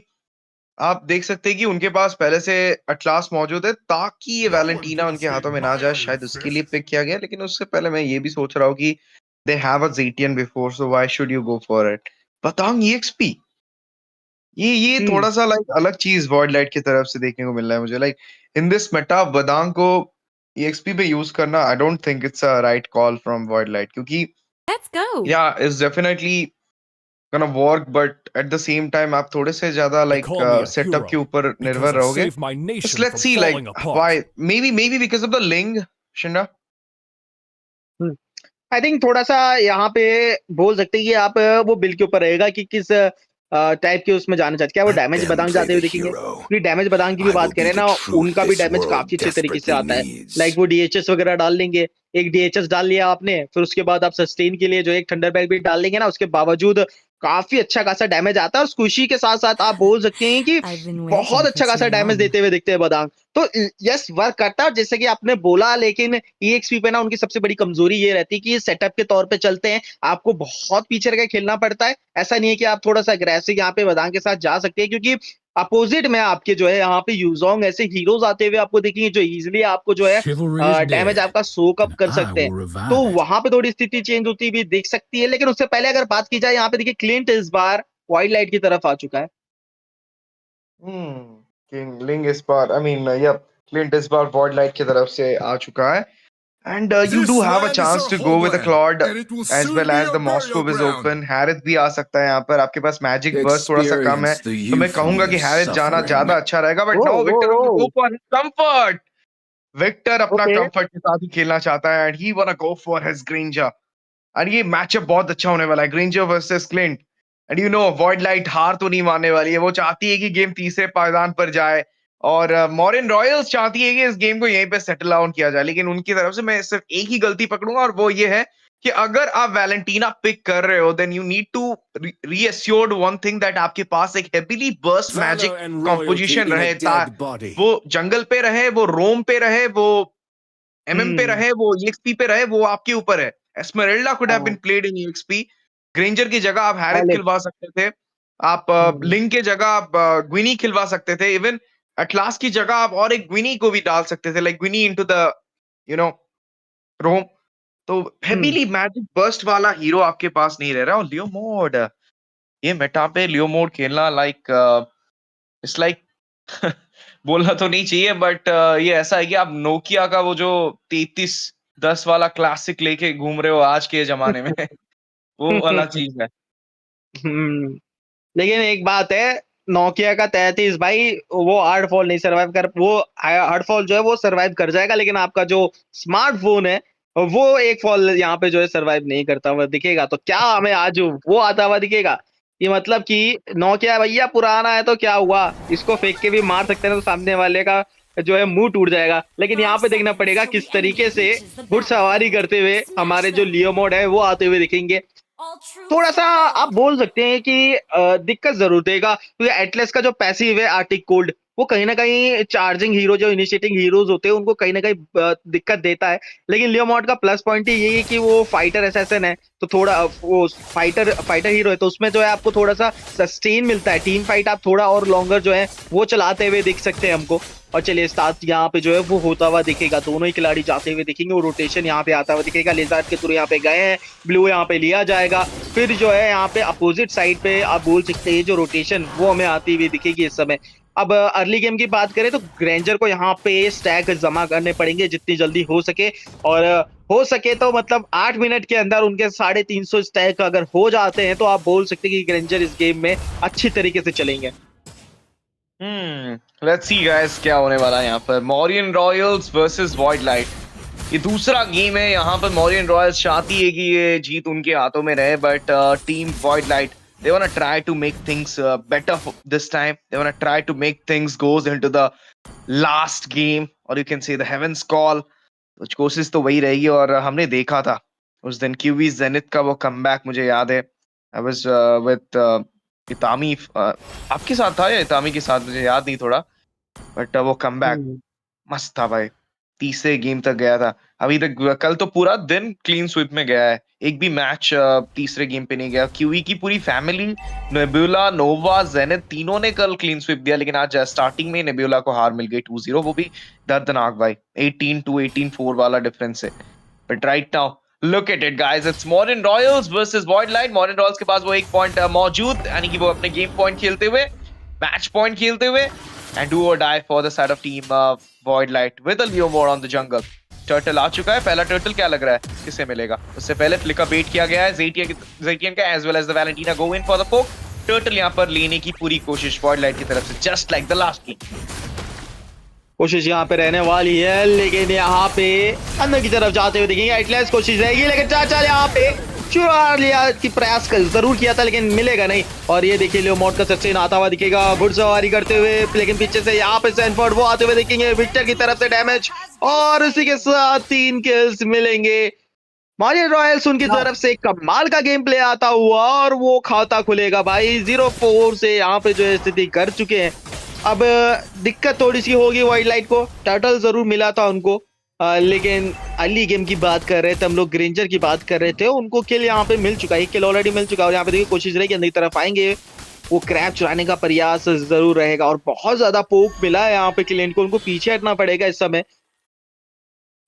आप देख सकते हैं कि उनके पास पहले से अटलास मौजूद है, ताकि ये वैलेंटीना उनके हाथों में ना जाए, शायद उसके लिए पिक किया गया। लेकिन उससे पहले मैं ये भी सोच रहा हूँ कि they have a Zetian before, so why should you go for it. Badang EXP, ये थोड़ा सा लाइक अलग चीज वॉइडलाइट की तरफ से देखने को मिल रहा है मुझे। Like in this meta Badang को ईएक्सपी पे यूज करना, I don't think it's a right call from Voidlight, क्योंकि Let's go. या is definitely gonna work, but at the same time आप थोड़े से ज्यादा They like call me a setup के hero ऊपर because निर्भर I रहोगे। saved my Just nation let's from see like falling apart. why, maybe because of the Ling, Shinda। I think थोड़ा सा यहाँ पे बोल सकते हैं कि आप वो बिल के ऊपर रहेगा कि किस टाइप के उसमें जाना चाहते हैं। क्या वो Let डैमेज them बदांग play जाते the हुए दिखेंगे? hero. क्योंकि डैमेज बदांग की भी I will बात be करें the ना, truth उनका भी this डैमेज world काफी अच्छे तरीके से desperately आता है। needs. लाइक वो डीएचएस वगैरह डाल देंगे। एक डीएचएस डाल लिया आपने, फिर उसके बाद आप सस्टेन के लिए जो एक थंडर बैग भी डाल लेंगे ना, उसके बावजूद काफी अच्छा खासा डैमेज आता है। और स्क्विशी के साथ साथ आप बोल सकते हैं कि I've been बहुत waiting अच्छा for खासा too डैमेज long. देते हुए दिखते हैं बदांग। तो यस, वर्क करता है जैसे कि आपने बोला, लेकिन ईएक्सपी पे ना उनकी सबसे बड़ी कमजोरी ये रहती है कि ये सेटअप के तौर पे चलते हैं, आपको बहुत पीछे रह के खेलना पड़ता है। ऐसा नहीं है कि आप थोड़ा सा अग्रेसिव यहाँ पे बदांग के साथ जा सकते हैं, क्योंकि अपोजिट में आपके जो है यहाँ पे यूजोंग ऐसे हीरोज आते हुए आपको देखेंगे जो इजीली आपको जो है Chivalry is डैमेज dead, आपका सोक अप and कर I सकते हैं। will तो revive it. वहां पे थोड़ी स्थिति चेंज होती हुई दिख सकती है। लेकिन उससे पहले अगर बात की जाए, यहाँ पे देखिए क्लिंट इस बार वाइल्ड लाइट की तरफ आ चुका है। किंग लिंग इस बार, आई मीन यप, क्लिंट इस बार वॉइडलाइट की तरफ से आ चुका है। And you do This have a land is chance our to go with a homeland, Claude, and it will as soon well be as the our Moscow burial is ground. open। हैरिथ भी आ सकता है यहाँ पर, आपके पास magic burst थोड़ा सा कम है, Experience the तो मैं कहूंगा कि euphony of हैरिथ जाना suffering. ज्यादा अच्छा रहेगा। But oh no, oh Victor oh go for comfort. Victor अपना ओके। कंफर्ट के साथ ही खेलना चाहता है, and he wanna go for his Granger. और ये मैचअप बहुत अच्छा होने वाला है, Granger versus Clint. And Voidlight हार तो नहीं मानने वाली है, वो चाहती है कि गेम तीसरे पायदान पर जाए, और मॉरियन रॉयल्स चाहती है कि इस गेम को यहीं पे सेटल डाउन किया जाए। लेकिन उनकी तरफ से मैं सिर्फ एक ही गलती पकड़ूंगा, और वो ये है कि अगर आप वैलेंटीना पिक कर रहे हो, then you need to reassured one thing, that आपके पास एक heavily burst magic Valor and royalty composition in a रहे, dead body. वो जंगल पे रहे, वो रोम पे रहे, वो एमएम पे हम्म। रहे, वो ईएक्सपी पे रहे, वो आपके ऊपर है। एस्मेराल्डा कुड हैव हाँ, been played in EXP. Granger की जगह आप हैरिथ एलेक्स। खिलवा सकते थे, आप लिंक के जगह आप ग्विनी खिलवा सकते थे, इवन एटलास की जगह आप और एक ग्विनी को भी डाल सकते थे, like Gwinny into the you know roam. तो हेवीली मैजिक बर्स्ट वाला हीरो आपके पास नहीं रह रहा। और लियो मोड, ये मेटा पे लियो मोड खेलना लाइक इट्स लाइक बोलना तो नहीं चाहिए, बट ये ऐसा है कि आप नोकिया का वो जो 3310 वाला क्लासिक लेके घूम रहे हो आज के जमाने में, वो वाला चीज है। हम्म। लेकिन एक बात है, नोकिया का 33 भाई, वो हार्डफॉल नहीं सर्वाइव कर, वो हार्डफॉल जो है वो सर्वाइव कर जाएगा, लेकिन आपका जो स्मार्टफोन है वो एक फॉल यहाँ पे जो है सर्वाइव नहीं करता हुआ दिखेगा। तो क्या हमें आज वो आता हुआ दिखेगा? ये मतलब कि नोकिया भैया पुराना है तो क्या हुआ, इसको फेंक के भी मार सकते हैं, तो सामने वाले का जो है मुंह टूट जाएगा। लेकिन यहाँ पे देखना पड़ेगा किस तरीके से घुड़सवारी करते हुए हमारे जो लियो मोड है वो आते हुए दिखेंगे। थोड़ा सा आप बोल सकते हैं कि दिक्कत जरूर देगा, क्योंकि एटलस का जो पैसिव है आर्टिक कोल्ड, वो कहीं ना कहीं चार्जिंग हीरो जो इनिशिएटिंग हीरोज होते हैं उनको कहीं ना कहीं दिक्कत देता है। लेकिन लियो मॉड का प्लस पॉइंट ही यही है कि वो फाइटर असैसिन है, तो थोड़ा वो फाइटर हीरो है, तो उसमें जो है आपको थोड़ा सा सस्टेन मिलता है। टीम फाइट आप थोड़ा और लॉन्गर जो है वो चलाते हुए दिख सकते हैं हमको। और चलिए स्टार्ट यहाँ पे जो है वो होता हुआ दिखेगा, दोनों ही खिलाड़ी जाते हुए दिखेंगे, वो रोटेशन यहाँ पे आता हुआ दिखेगा। लेजार्ड के थ्रू यहाँ पे गए हैं, ब्लू यहाँ पे लिया जाएगा, फिर जो है यहाँ पे अपोजिट साइड पे आप बोल सकते हैं जो रोटेशन वो हमें आती हुई दिखेगी इस समय। अब अर्ली गेम की बात करें तो ग्रेंजर को यहाँ पे स्टैक जमा करने पड़ेंगे जितनी जल्दी हो सके, और हो सके तो मतलब 8 मिनट के अंदर उनके 350 स्टैक अगर हो जाते हैं तो आप बोल सकते हैं कि ग्रेंजर इस गेम में अच्छी तरीके से चलेंगे। लेट्स सी गाइस क्या होने वाला है यहाँ पर। मॉरियन रॉयल्स वर्सेस वॉइडलाइट, ये दूसरा गेम है। यहाँ पर मॉरियन रॉयल्स चाहती है कि ये जीत उनके हाथों में रहे, but team Voidlight, they want to try to make things better this time. They want to try to make things goes into the last game, or you can say the heaven's call. कुछ कोशिश तो वही रहेगी, और हमने देखा था उस दिन क्यूवी जेनिथ का वो कमबैक मुझे याद है। आई वाज विद इतामी, आपके साथ था या इतामी के साथ, मुझे याद नहीं थोड़ा, बट वो कमबैक मस्त था भाई। तीसरे गेम तक गया था। अभी तक कल तो पूरा दिन क्लीन स्वीप में गया है, एक भी मैच तीसरे गेम पे नहीं गया। क्यूई की पूरी फैमिली, नेबुला, नोवा, जेनिथ, तीनों ने कल क्लीन स्वीप दिया, लेकिन आज स्टार्टिंग में नेबुला को हार मिल गई 2-0, वो भी दर्दनाक भाई, 18-2 18-4 वाला डिफरेंस है। But right now look at it guys, it's Morning Royals versus Voidlight. Morning Royals के पास वो एक पॉइंट मौजूद, यानी कि वो अपने गेम पॉइंट खेलते हुए, मैच पॉइंट खेलते हुए, and do or die for the side of team Voidlight with a Leo more on the jungle. Turtle आ चुका है, पहला टर्टल क्या लग रहा है किसे मिलेगा? उससे पहले फ्लिकर बेट किया गया है ज़ेटियन का, as well as the Valentina go in for the poke. Turtle यहां पर लेने की पूरी कोशिश Voidlight की तरफ से, just like the last game. कोशिश यहाँ पे रहने वाली है, लेकिन यहाँ पे अंदर की तरफ जाते हुए देखेंगे एटलीस्ट कोशिश रहेगी, लेकिन चाचा यहाँ पे चुरा लिया की प्रयास जरूर किया था, लेकिन मिलेगा नहीं। और ये देखिए लियो मोड का सस्टेन आता हुआ दिखेगा घुड़सवारी करते हुए, लेकिन पीछे से यहाँ पे सैनफोर्ड वो आते हुए देखेंगे, विक्टर की तरफ से डैमेज, और उसी के साथ 3 किल्स मिलेंगे। मॉरियन रॉयल्स उनकी तरफ से कमाल का गेम प्ले आता हुआ, और वो खाता खुलेगा भाई 0-4 से यहाँ पे जो है स्थिति कर चुके हैं। अब दिक्कत थोड़ी सी होगी वाइल्डलाइट को, टर्टल जरूर मिला था उनको, लेकिन अर्ली गेम की बात कर रहे थे हम लोग, ग्रेंजर की बात कर रहे थे, उनको किल यहाँ पे मिल चुका है, किल ऑलरेडी मिल चुका है। और यहाँ पे देखिए कोशिश रहेगी अंदर की तरफ आएंगे, वो क्रैप चुराने का प्रयास जरूर रहेगा, और बहुत ज्यादा पोक मिला है यहाँ पे क्लिएंट को, उनको पीछे हटना पड़ेगा इस समय।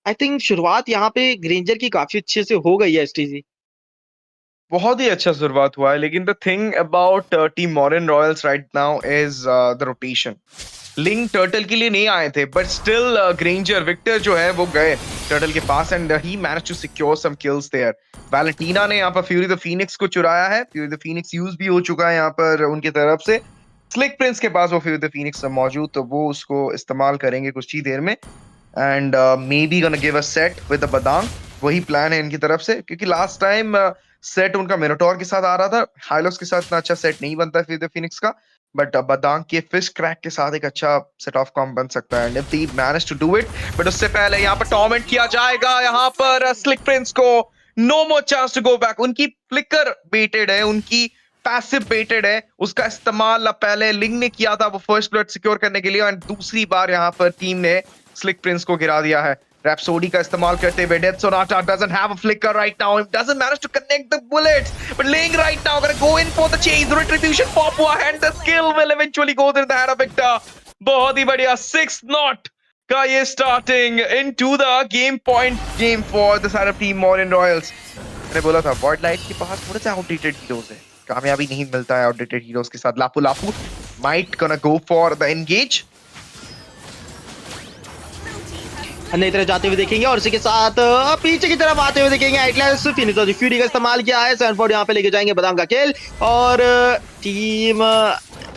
आई थिंक शुरुआत यहाँ पे ग्रेंजर की काफी अच्छे से हो गई है एसटीजी। बहुत ही अच्छा शुरुआत हुआ है, लेकिन the thing about team morning Royals right now is the rotation. Link turtle के लिए नहीं आए थे, बट स्टिल ग्रेंजर विक्टर जो है वो गए टर्टल के पास, and he managed to secure some kills there. Valentina ने यहाँ पर फ्यूरी द फीनिक्स को चुराया है, फ्यूरी द फीनिक्स यूज भी हो चुका है यहाँ पर उनकी तरफ से। स्लिक प्रिंस के पास वो फ्यूरी द फीनिक्स मौजूद, तो वो उसको इस्तेमाल करेंगे कुछ ही देर में, and maybe gonna give a set with the Badang. वही प्लान है इनकी तरफ से, क्योंकि लास्ट टाइम सेट उनका मिनोटोर के साथ आ रहा था, हाइलोस के साथ इतना अच्छा सेट नहीं बनता फिर द फिनिक्स का, बट बदांग के फिश क्रैक के साथ एक अच्छा सेट ऑफ कॉम बन सकता है, and if they manage to do it. But उससे पहले यहाँ पर टॉर्मेंट किया जाएगा, यहाँ पर स्लिक प्रिंस को no more chance to go back. उनकी फ्लिकर बेटेड है, उनकी पैसिव बेटेड है, उसका इस्तेमाल पहले लिंग ने किया था वो फर्स्ट ब्लड सिक्योर करने के लिए, एंड दूसरी बार यहाँ पर टीम ने स्लिक प्रिंस को गिरा दिया है। Rhapsody का इस्तेमाल करते हुए Death Sonata doesn't have a flicker right now. It doesn't manage to connect the bullets. But Ling right now gonna go in for the chase. The retribution pop हुआ, and the skill will eventually go in the hand of Victor. बहुत ही बढ़िया 6 knot का ये starting into the game point game for the side of team Mauryans Royals. मैंने बोला था Voidlight के पास थोड़े से outdated heroes है, कामयाबी नहीं मिलता है outdated heroes के साथ। लापू लापू might gonna go for the engage. अंदर तरफ जाते हुए देखेंगे, और इसी के साथ पीछे की तरफ आते हुए देखेंगे एटलस फिनिश फ्यूरी का इस्तेमाल किया है, सैनफोर्ड यहाँ पे लेके जाएंगे बदाम का खेल, और टीम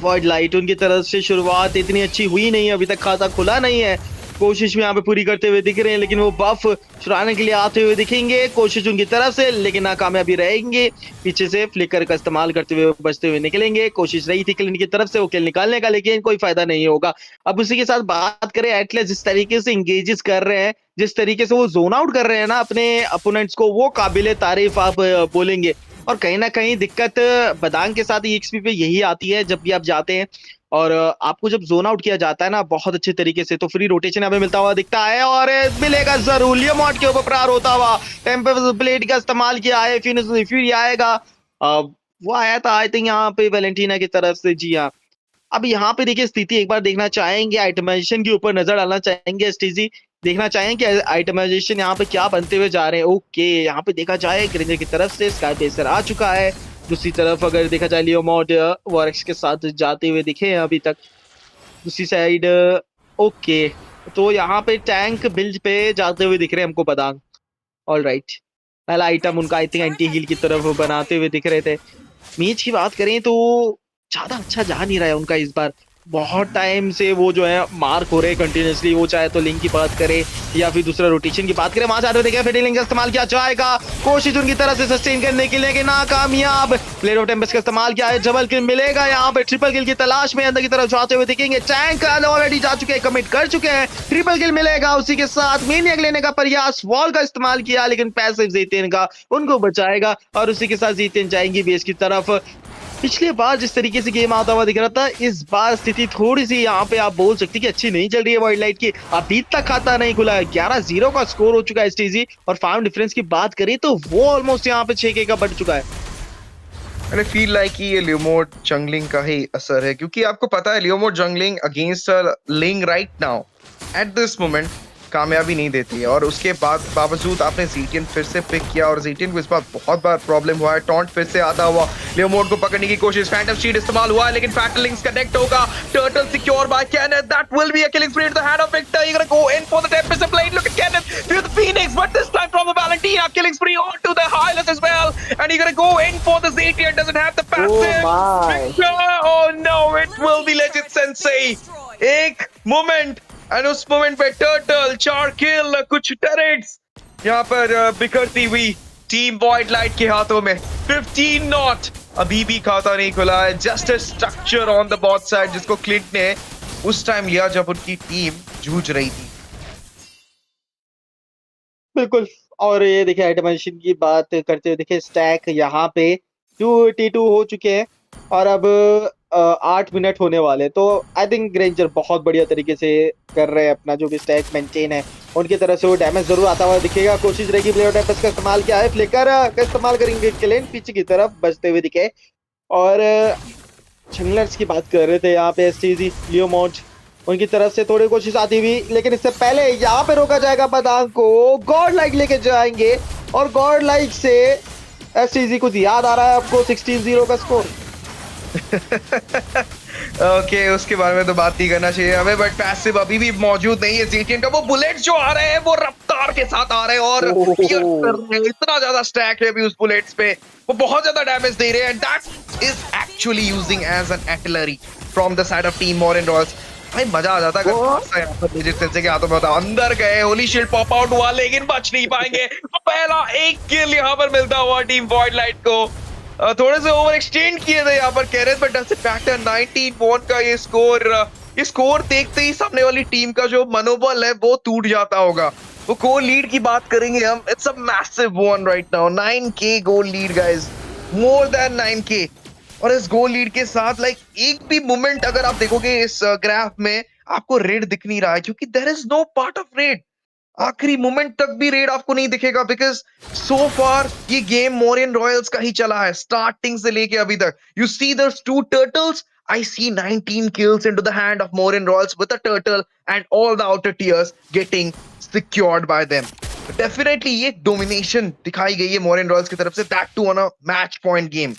वॉइडलाइट उनकी तरफ से शुरुआत इतनी अच्छी हुई नहीं है, अभी तक खाता खुला नहीं है। कोशिश भी यहाँ पे पूरी करते हुए दिख रहे हैं, लेकिन वो बफ चुराने के लिए आते हुए दिखेंगे, कोशिश उनकी तरफ से, लेकिन नाकामयाबी रहेंगे। पीछे से फ्लिकर का इस्तेमाल करते हुए बचते हुए निकलेंगे, कोशिश रही थी क्लिन की तरफ से वो किल निकालने का, लेकिन कोई फायदा नहीं होगा। अब उसी के साथ बात करें एटलेस जिस तरीके से इंगेजेस कर रहे हैं, जिस तरीके से वो जोन आउट कर रहे हैं ना अपने अपोनेंट्स को, वो काबिले तारीफ आप बोलेंगे। और कहीं ना कहीं दिक्कत बदांग के साथ ईएक्सपी पे यही आती है, जब भी आप जाते हैं और आपको जब जोन आउट किया जाता है ना बहुत अच्छे तरीके से, तो फ्री रोटेशन हमें मिलता हुआ दिखता है, और मिलेगा जरूर। लियो मॉड के ऊपर प्रहार होता हुआ, टेम्पर ब्लेड का इस्तेमाल किया है, फिर आएगा, वो आया था आई थिंक यहाँ पे वैलेंटीना की तरफ से। जी हाँ, अब यहाँ पे देखिए स्थिति एक बार देखना चाहेंगे, आइटमाइजेशन के ऊपर नजर डालना चाहेंगे एसटीजी, देखना चाहेंगे आइटमाइजेशन यहाँ पे क्या बनते हुए जा रहे हैं। ओके, यहाँ पे देखा जाए ग्रेंजर की तरफ से स्काई पेसर आ चुका है, दूसरी तरफ अगर देखा जाए लियो मॉड वॉरेक्स के साथ जाते हुए दिखे हैं अभी तक। दूसरी साइड ओके, तो यहाँ पे टैंक बिल्ड पे जाते हुए दिख रहे हैं हमको बदांग। ऑलराइट, पहला आइटम उनका आई थिंक एंटी हील की तरफ बनाते हुए दिख रहे थे। मीच की बात करें तो ज्यादा अच्छा जा नहीं रहा है उनका इस बार, बहुत टाइम से वो जो है मार्क हो रहे हैं कंटिन्यूसली, वो चाहे तो लिंक की बात करे या फिर दूसरा रोटेशन की बात करें, वहां से आते हुए देखिए फिर लिंक का इस्तेमाल किया जाएगा, कोशिश उनकी तरफ से सस्टेन करने के लिए नाकामयाब। प्लेयर ऑफ टेम्पेस्ट का इस्तेमाल किया है, डबल किल मिलेगा यहाँ पे, ट्रिपल किल की तलाश में अंदर की तरफ जाते हुए दिखेंगे, टैंक ऑलरेडी जा चुके हैं, कमिट कर चुके हैं, ट्रिपल किल मिलेगा। उसी के साथ मेनियक लेने का प्रयास, वॉल का इस्तेमाल किया लेकिन पैसिव जीतेन का उनको बचाएगा और उसी के साथ जीतेन जाएंगी बेस की तरफ। पिछली बार जिस तरीके से गेम आता हुआ दिख रहा था, इस बार स्थिति थोड़ी सी यहाँ पे आप बोल सकते कि अच्छी नहीं चल रही है वॉइडलाइट की। अभी तक खाता नहीं खुला है, 11-0 का स्कोर हो चुका है एसटीजी और फार्म डिफरेंस की बात करें तो वो ऑलमोस्ट यहाँ पे 6K का बढ़ चुका है। I feel like कि ये लियोमोड जंगलिंग का ही असर है, क्योंकि आपको पता है लियोमोड जंगलिंग अगेंस्ट लिंग right now at this moment कामयाबी नहीं देती है। और उसके बाद बावजूद आपने जीटियन फिर से पिक किया और जीटियन को इस बार बहुत बार प्रॉब्लम हुआ है। टॉन्ट फिर से आता हुआ लियोमोड को पकड़ने की कोशिश, फैंटम शीट इस्तेमाल हुआ है लेकिन फैटल लिंक्स कनेक्ट होगा, turtle secure by Kenneth, that will be a killing spree to the hand of Victor. You gonna go in for the tempest blade, look at Kenneth through the phoenix, but this time from the Valentina, killing spree on to the highlights as well, and you gonna go in for the Zetian, doesn't have the passive. Oh no, it will be legit sensei. एक moment and उस moment पे turtle 4 किल, कुछ Tourette's यहाँ पर बिखरती हुई team वॉइडलाइट के हाथों में। 15 नॉट अभी भी खाता नहीं खुला है, just a structure on the bot side जिसको क्लिंट ने उस टाइम लिया जब उनकी टीम जूझ रही थी। बिल्कुल। और ये देखिए आइटमाइजेशन की बात करते हुए देखिए स्टैक यहाँ पे 282 हो चुके हैं और अब 8 मिनट होने वाले, तो आई थिंक ग्रेंजर बहुत बढ़िया तरीके से कर रहे हैं अपना जो भी स्टैक मेंटेन है उनकी तरफ से। वो डैमेज जरूर आता हुआ दिखेगा, कोशिश रहेगी प्लेयर टेम्पेस्ट का इस्तेमाल किया है, फ्लिकर का इस्तेमाल करेंगे क्लेन पीछे की तरफ बचते हुए दिखे। और जंगलर्स की बात कर रहे थे यहाँ पे एसटीजी लियोमोड, उनकी तरफ से थोड़ी कोशिश आती हुई लेकिन इससे पहले यहाँ पे रोका जाएगा पदांग को, गॉड लाइक लेके जाएंगे और गॉड लाइक से एसटीजी कुछ याद आ रहा है आपको 16-0 का स्कोर। ओके उसके बारे में तो बात नहीं करना चाहिए हमें, बट पैसिव अभी भी मौजूद नहीं है जीटियन का। वो बुलेट जो आ रहे हैं वो रफ्तार के साथ आ रहे हैं और इतना ज्यादा स्टैक है अभी उस बुलेट्स पे, वो बहुत ज्यादा डैमेज दे रहे हैं। That is actually using as an artillery from the side of team Morion Royals. भाई मजा आ जाता अगर यहाँ पर लेजेंड सेंसे के हाथों में होता। अंदर गए, होली शील्ड पॉप आउट हुआ लेकिन बच नहीं पाएंगे। पहला एक किल यहाँ पर मिलता हुआ टीम वॉइडलाइट को। थोड़े से ओवर एक्सटेंड किए थे यहाँ पर केनेथ, बट डजंट मैटर। 19-1 का ये स्कोर देखते ही सामने वाली टीम का जो मनोबल है वो टूट जाता होगा। वो गोल लीड की बात करेंगे हम, it's a massive one right now, 9K goal lead guys, more than 9K। और इस गोल लीड के साथ एक भी मोमेंट अगर आप देखोगे इस ग्राफ में आपको रेड दिख नहीं रहा है, क्योंकि there is no part of red. आखिरी मोमेंट तक भी रेड आपको नहीं दिखेगा, बिकॉज सो फार ये गेम मॉरियन रॉयल्स का ही चला है स्टार्टिंग से लेके अभी तक। You see those 2 turtles, I see 19 kills into the hand of Mauryans Royals with a turtle and all the outer tiers getting secured by them. Definitely ये domination दिखाई गई है Mauryans Royals की तरफ से, that too on a match point game.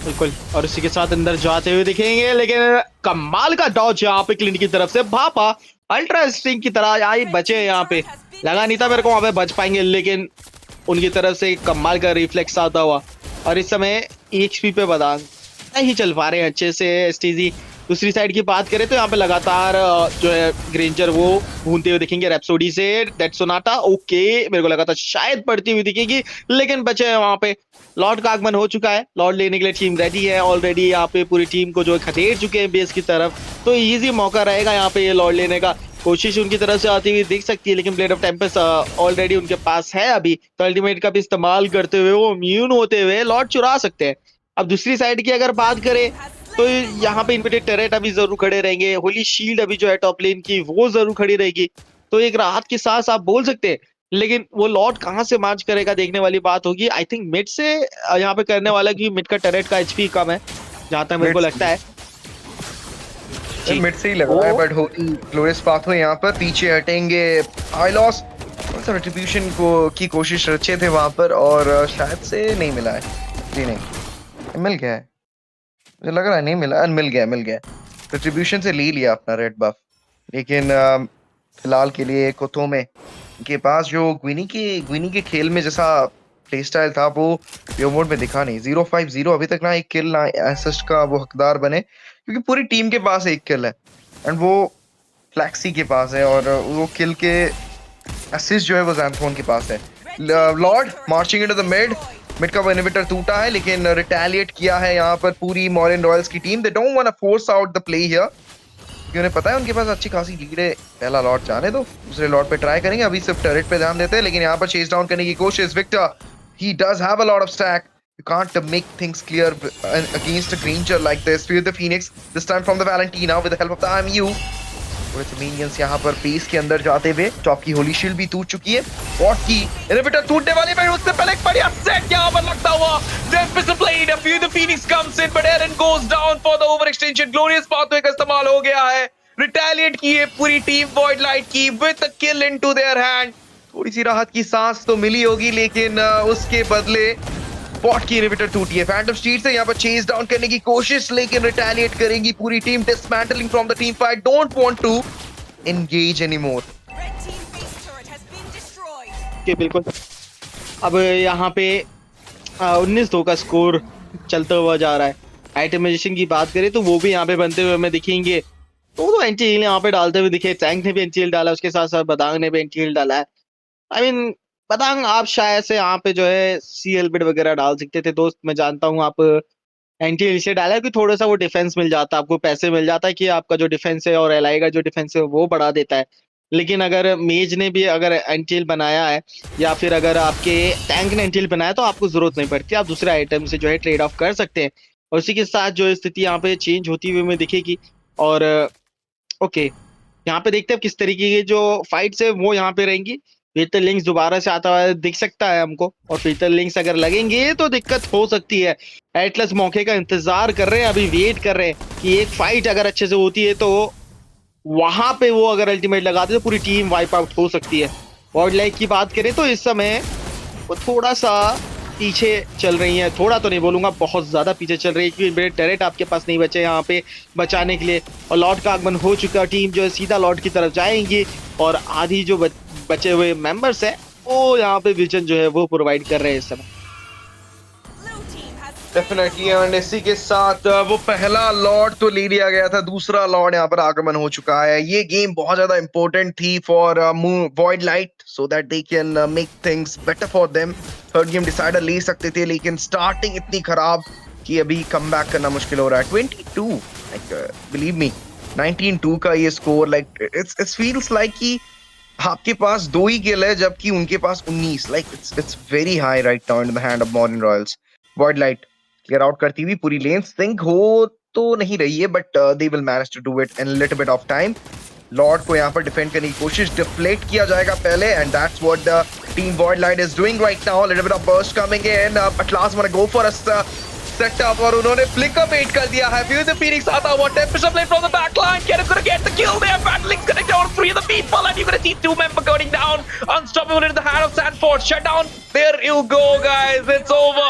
बिल्कुल। और इसी के साथ अंदर जाते हुए दिखेंगे लेकिन कमाल का डॉज यहाँ पे क्लिंट की तरफ से, भापा अल्ट्रा स्ट्रिंग की तरह आई बचे यहाँ पे, लगा नहीं था मेरे को वहां पे बच पाएंगे लेकिन उनकी तरफ से कमाल का रिफ्लेक्स आता हुआ। और इस समय EXP पे बदान नहीं चल पा रहे हैं अच्छे से एसटीजी। दूसरी साइड की बात करें तो यहाँ पे लगातार जो है ग्रेंजर वो घूमते हुए दिखेंगे रैप्सोडी से, डेड सोनाटा ओके मेरे को लगा था शायद पड़ती हुई दिखेगी लेकिन बचे हैं वहां पे। लॉर्ड का आगमन हो चुका है, लॉर्ड लेने के लिए टीम रेडी है ऑलरेडी, यहाँ पे पूरी टीम को जो खदेड़ चुके हैं बेस की तरफ, तो इजी मौका रहेगा यहाँ पे ये लॉर्ड लेने का। कोशिश उनकी तरफ से आती हुई दिख सकती है लेकिन ब्लेड ऑफ टेम्पेस्ट ऑलरेडी उनके पास है अभी, तो अल्टीमेट का भी इस्तेमाल करते हुए वो इम्यून होते हुए लॉर्ड चुरा सकते हैं। अब दूसरी साइड की अगर बात करें तो यहाँ पे इन्वर्टेड टरेट अभी जरूर खड़े रहेंगे, होली शील्ड अभी जो है टॉप लेन की वो जरूर खड़ी रहेगी, तो एक राहत की सांस आप बोल सकते हैं। लेकिन वो लॉर्ड कहाँ से मार्च करेगा देखने वाली बात होगी। आई थिंक मिड से यहाँ पे करने वाला, क्योंकि मिड का टरेट का HP कम है जहां तक मेरे को लगता है, मिड से ही लगा है। बट होली ग्लोरियस पाथवे यहाँ पर पीछे हटेंगे, आई लॉस रेट्रिब्यूशन की कोशिश रचे थे वहां पर और शायद से नहीं मिला है। जी नहीं, मिल गया है, मुझे लग रहा है नहीं मिला, मिल गया रेट्रिब्यूशन से ले लिया अपना रेड बफ। लेकिन फिलहाल के लिए कोथोमे के पास जो ग्विनी के खेल में जैसा प्ले स्टाइल था वो प्योर मोड में दिखा नहीं। 0-5-0 अभी तक ना एक किल ना असिस्ट का वो हकदार बने, क्योंकि पूरी टीम के पास एक किल है एंड वो फ्लैक्सी के पास है, और वो किल के असिस्ट जो है वो ज़ैंथोन के पास है। Lord marching into the mid का वो इनहिबिटर टूटा है, लेकिन रिटेलिएट किया है यहाँ पर पूरी मॉरियन रॉयल्स की टीम। They don't want to force out the play here, क्योंकि उन्हें पता है उनके पास अच्छी खासी लीड है। पहला लॉर्ड जाने दो, दूसरे लॉर्ड पे ट्राई करेंगे। अभी सिर्फ टर्रेट पे ध्यान देते हैं, लेकिन यहाँ पर चेस डाउन करने की कोशिश। Victor, he does have a lot of stack. You can't make things clear against a creature like this. Fear the Phoenix, this time from the Valentina with the help of the IMU. थोड़े से minions यहाँ पर base के अंदर जाते हुए। Top की Holi shield भी टूट चुकी है, बॉट की इनहिबिटर टूटने वाली है, उससे पहले एक बढ़िया सेट यहाँ पर लगता हुआ। Death is played, Fear the Phoenix comes in, but Eren goes down for the overextension. Glorious pathway का इस्तेमाल हो गया है, रिटेलिएट की है पूरी टीम वॉइडलाइट की with a kill into their hand. थोड़ी सी राहत की सांस तो मिली होगी, लेकिन उसके बदले बॉट की इनहिबिटर टूटी है। फैंटम स्ट्रीट से यहाँ पर चेस डाउन करने की कोशिश, लेकिन रिटेलिएट करेगी पूरी टीम। Dismantling from the team fight, don't want to engage anymore. बिल्कुल। अब यहाँ पे 19-2 का स्कोर चलता हुआ जा रहा है। आइटमाइजेशन की बात करें तो वो भी यहाँ पे बनते हुए हमें दिखेंगे। तो एंटी हील यहाँ पे डालते हुए दिखे। टैंक ने भी एंटी हील डाला, उसके साथ साथ बदांग ने भी एंटी हील डाला है। आई मीन बदांग आप शायद से यहाँ पे जो है सीएल बिड वगैरह डाल सकते थे दोस्त, मैं जानता हूँ आप एंटी हील से डाला है कि थोड़ा सा वो डिफेंस मिल जाता है, आपको पैसे मिल जाता है कि आपका जो डिफेंस है और एलआई का जो डिफेंस है वो बढ़ा देता है। लेकिन अगर मेज ने भी अगर एंटी हील बनाया है या फिर अगर आपके टैंक ने एंटी हील बनाया तो आपको जरूरत नहीं पड़ती, आप दूसरे आइटम से जो है ट्रेड ऑफ कर सकते हैं। और उसी के साथ जो स्थिति यहाँ पे चेंज होती हुई हमें दिखेगी। और ओके, यहाँ पे देखते हैं किस तरीके की जो फाइट्स है वो यहाँ पे रहेंगी। फीचर लिंक्स दोबारा से आता हुआ दिख सकता है हमको, और फीचर लिंक्स अगर लगेंगे तो दिक्कत हो सकती है। एटलस मौके का इंतजार कर रहे हैं, अभी वेट कर रहे हैं कि एक फाइट अगर अच्छे से होती है तो वहां पे वो अगर अल्टीमेट लगाते तो पूरी टीम वाइप आउट हो सकती है। वॉइडलाइट की बात करें तो इस समय वो थोड़ा सा पीछे चल रही है, थोड़ा तो नहीं बोलूंगा, बहुत ज्यादा पीछे चल रही है, क्योंकि बड़े टैरेट आपके पास नहीं बचे यहाँ पे बचाने के लिए। और लॉर्ड का आगमन हो चुका, टीम जो है सीधा लॉर्ड की तरफ जाएंगी, और आधी जो बचे हुए मेंबर्स है वो यहाँ पे विजन जो है वो प्रोवाइड कर रहे हैं इस समय। डेफिनेटली, एंड इसी के साथ वो पहला लॉर्ड तो ले लिया गया था, दूसरा लॉर्ड यहाँ पर आगमन हो चुका है। ये गेम बहुत ज्यादा इंपॉर्टेंट थी for Voidlight, so that they can make things better for them. Third game decider ले सकते थे, लेकिन स्टार्टिंग इतनी खराब कि अभी कम बैक करना मुश्किल हो रहा है। 22, लाइक बिलीव मी, 19-2 का ये score, like it feels like कि आपके पास 2 ही किल है जबकि उनके पास 19। Like it's very high right now in the hand of Morning Royals. Voidlight clear out करती हुई पूरी लेन सिंक हो तो नहीं रही है, but they will manage to do it in little bit of time. Lord को यहाँ पर डिफेंड करने की कोशिश, डिफ्लेक्ट किया जाएगा पहले, and that's what the team Voidlight is doing right now. Little bit of burst coming in, at last want to go for a setup, और उन्होंने फ्लिकर बेट कर दिया है। Fear the Phoenix आता हुआ, temperature play from the back line, Kenneth's gonna get the kill there, battling connect on 3 of the people, and you're gonna see 2 member going down, unstoppable in the hand of Sanford, shut down, there you go guys, it's over,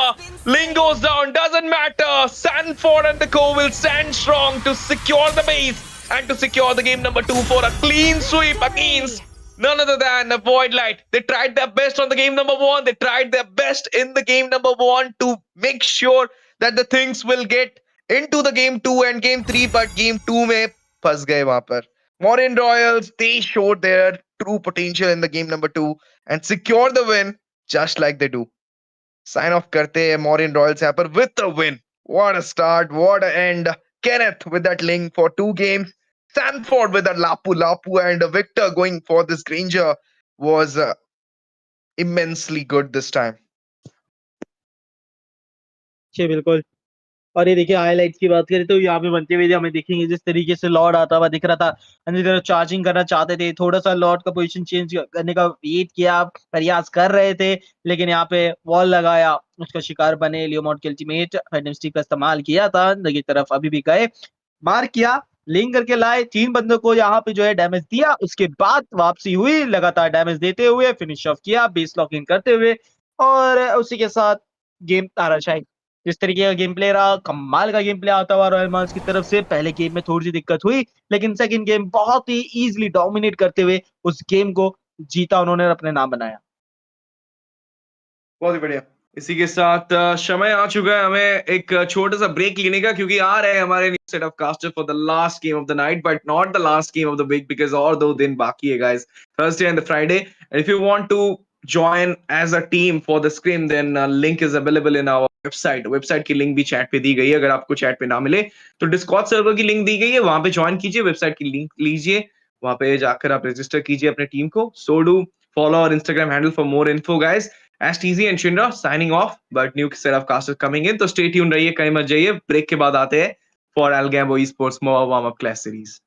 Ling goes down, doesn't matter, Sanford and the co will stand strong to secure the base, and to secure the game number 2 for a clean sweep against none other than the Voidlight. They tried their best on the game number 1, they tried their best in the game number 1 to make sure that the things will get into the game 2 and game 3, but game 2 में फंस गए वहां पर। Mauryans Royals, they showed their true potential in the game number 2 and secured the win just like they do. Sign off करते हैं Mauryans Royals यहाँ पर with the win. What a start, what a end. Kenneth with that link for 2 games. Sanford with that Lapu, and Victor going for this Granger was immensely good this time. जी बिल्कुल। और ये देखिए highlights की बात करें तो यहाँ पे बनते हुए हमें देखेंगे जिस तरीके से लॉर्ड आता हुआ दिख रहा था, अंदर तरफ चार्जिंग करना चाहते थे, थोड़ा सा लॉर्ड का पोजीशन चेंज करने का वेट किया, प्रयास कर रहे थे, लेकिन यहाँ पे वॉल लगाया, उसका शिकार बने। लियोमॉड के अल्टीमेट फैंटम स्टिक का इस्तेमाल किया था, अंदर की तरफ अभी भी गए, मार किया, लिंक करके लाए, 3 बंदों को यहाँ पे जो है डैमेज दिया, उसके बाद वापसी हुई, लगातार डैमेज देते हुए फिनिश ऑफ किया, बेस लॉकिंग करते हुए, और उसी के साथ गेम ताराशाही। जिस तरीके का गेम प्ले रहा, कमाल का गेम प्ले आता हुआ रॉयल मार्स की तरफ से। पहले गेम में थोड़ी सी दिक्कत हुई, लेकिन सेकंड गेम बहुत ही इजीली डोमिनेट करते हुए उस गेम को जीता, उन्होंने अपने नाम बनाया। बहुत ही बढ़िया। इसी के साथ समय आ चुका है हमें एक छोटा सा ब्रेक लेने का, क्योंकि आ रहे हैं हमारे new set of caster for the last game of the night, but not the last game of the week, because और 2 दिन बाकी है guys, Thursday and the Friday. If you want to join as a team for the scrim, then link is available in our website की link भी chat पे दी गई है। अगर आपको चैट पे ना मिले तो डिस्कॉर्ड सर्वर की लिंक दी गई है, वहां पे ज्वाइन कीजिए, वेबसाइट की लिंक लीजिए, वहां पे जाकर आप रजिस्टर कीजिए अपने टीम को। So do follow our Instagram handle for more info guys. As TZ and Shinra signing off, but new set of casters coming in, तो stay tuned रहिए, कहीं मत जाइए। ब्रेक के बाद आते हैं for Algambo Esports MOBA Warmup Class Series।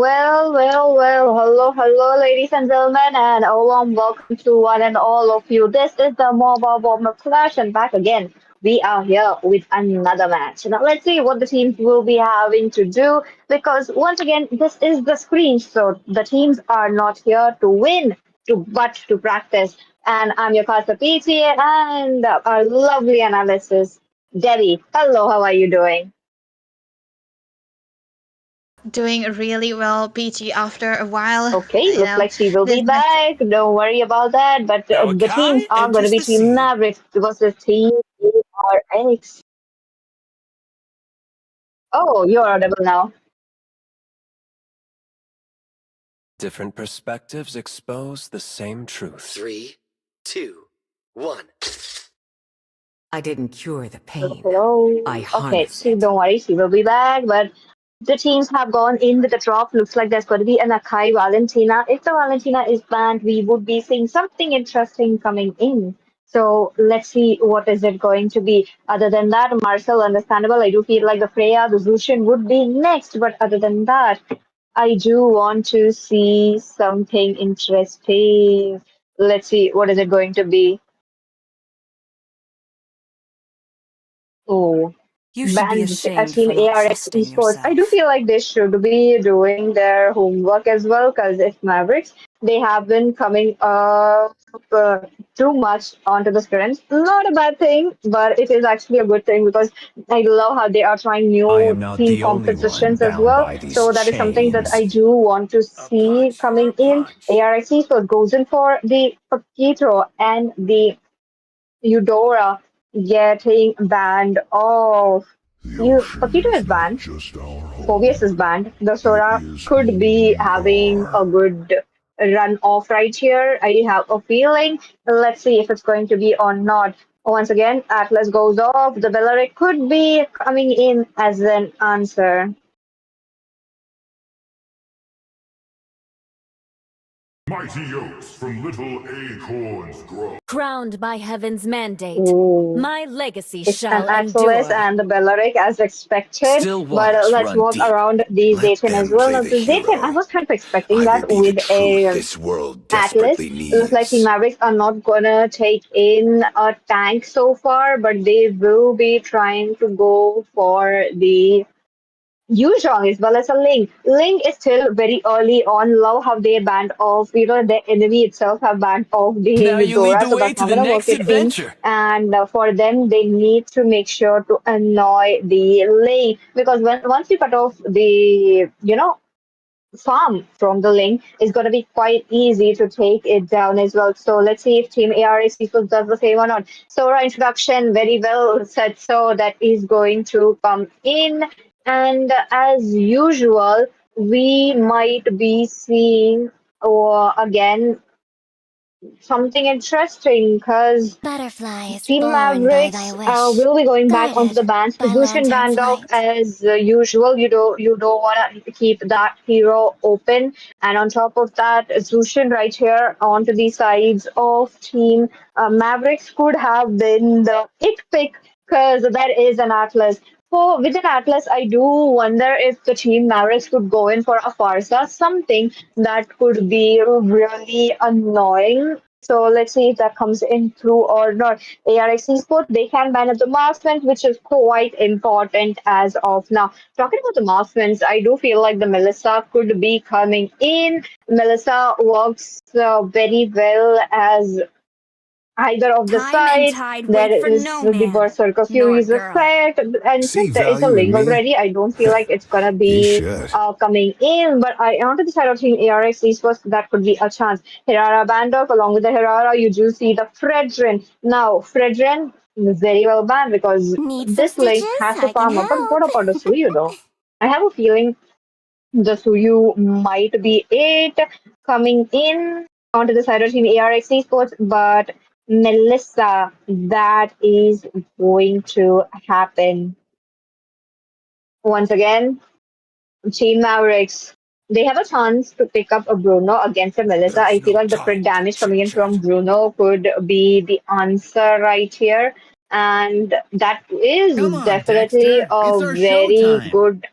Well. Hello, ladies and gentlemen, and a warm welcome to one and all of you. This is the MOBA Warmup Clash, and back again. We are here with another match. Now, let's see what the teams will be having to do, because once again, this is the screen, so the teams are not here to win, but to practice. And I'm your caster, PT, and our lovely analysis, Debbie. Hello, how are you doing? Doing really well, PG, after a while. Okay, looks like she will be back. Don't worry about that. But the teams are going to be Team Mavericks versus Team ARX. Oh, you're audible now. Different perspectives expose the same truth. 3, 2, 1. I didn't cure the pain. Hello. I Okay, harnessed so don't worry, she will be back. But the teams have gone in with the drop. Looks like there's going to be an Akai Valentina. If the Valentina is banned, we would be seeing something interesting coming in. So let's see what is it going to be. Other than that, Marcel, understandable. I do feel like the Freya, the Zushin would be next. But other than that, I do want to see something interesting. Let's see, what is it going to be? Oh, You should be banned ashamed Team for not ARX trusting Esports. I do yourself. feel like they should be doing their homework as well, because if Mavericks, they have been coming too much onto the scrims. Not a bad thing, but it is actually a good thing, because I love how they are trying I am new not team the only one compositions as bound well. by these So that is something that chains. I do want to see coming in. ARX Esports goes in for the Paquito and the Eudora getting banned off. Paquito is banned. Phobius is banned. The Sora could be having a good run off right here. I have a feeling. Let's see if it's going to be or not. Once again, Atlas goes off. The Bellaric could be coming in as an answer. Mighty oaks from little acorns grow. Crowned by heaven's mandate, Ooh. my legacy It's an shall Atlas endure. and the Bellaric as expected. Still But waters let's run walk deep. around the Let Zayton as them well. play Now, the the Zayton, I hero. was kind of expecting I that will be the with truth a this world Atlas. desperately It looks like the needs. Mavericks are not gonna take in a tank so far, but they will be trying to go for the Yuzhong as well as a Link. Link is still very early on. Love how they banned off, the enemy itself have banned off the Now you lead Eudora, the so way that's to not the gonna work next it in. adventure. And for them, they need to make sure to annoy the lane, because once you cut off the, farm from the link, it's going to be quite easy to take it down as well. So let's see if Team ARS people does the same or not. Sora introduction very well said, so that is going to come in. And as usual, we might be seeing again something interesting, because Butterflies Team born by Mavericks thy wish, will be going back onto the guided bans. by Zushin lantern's Bandok, light. as usual, you don't want to keep that hero open. And on top of that, Zushin right here onto the sides of Team Mavericks could have been the it pick, because that is an Atlas. So with an Atlas, I do wonder if the Team Mavericks could go in for a Farsa, something that could be really annoying. So let's see if that comes in through or not. ARX Esports, they can ban up the marksmen, which is quite important as of now. Talking about the marksmen, I do feel like the Melissa could be coming in. Melissa works very well as either of the Time and side. tide There wait for is no the man, Berserker nor Fury's girl. effect, and See since there is a value in link me? already, I don't feel like it's gonna You be should. coming in. But onto the side of Team ARX Esports, that could be a chance. Hirara Bandok, along with the Hirara, you do see the Fredrin. Now, Fredrin is very well banned, because Need some this link stitches? has to I can farm up. But what help. about the Suyu though? I have a feeling the Suyu might be it coming in onto the side of Team ARX Esports, but Melissa, that is going to happen. Once again, Team Mavericks, they have a chance to pick up a Bruno against a Melissa. I There's feel no like the time crit to damage coming in from chit-chat. Bruno could be the answer right here. And that is Come on, definitely Dexter. a It's our very showtime. good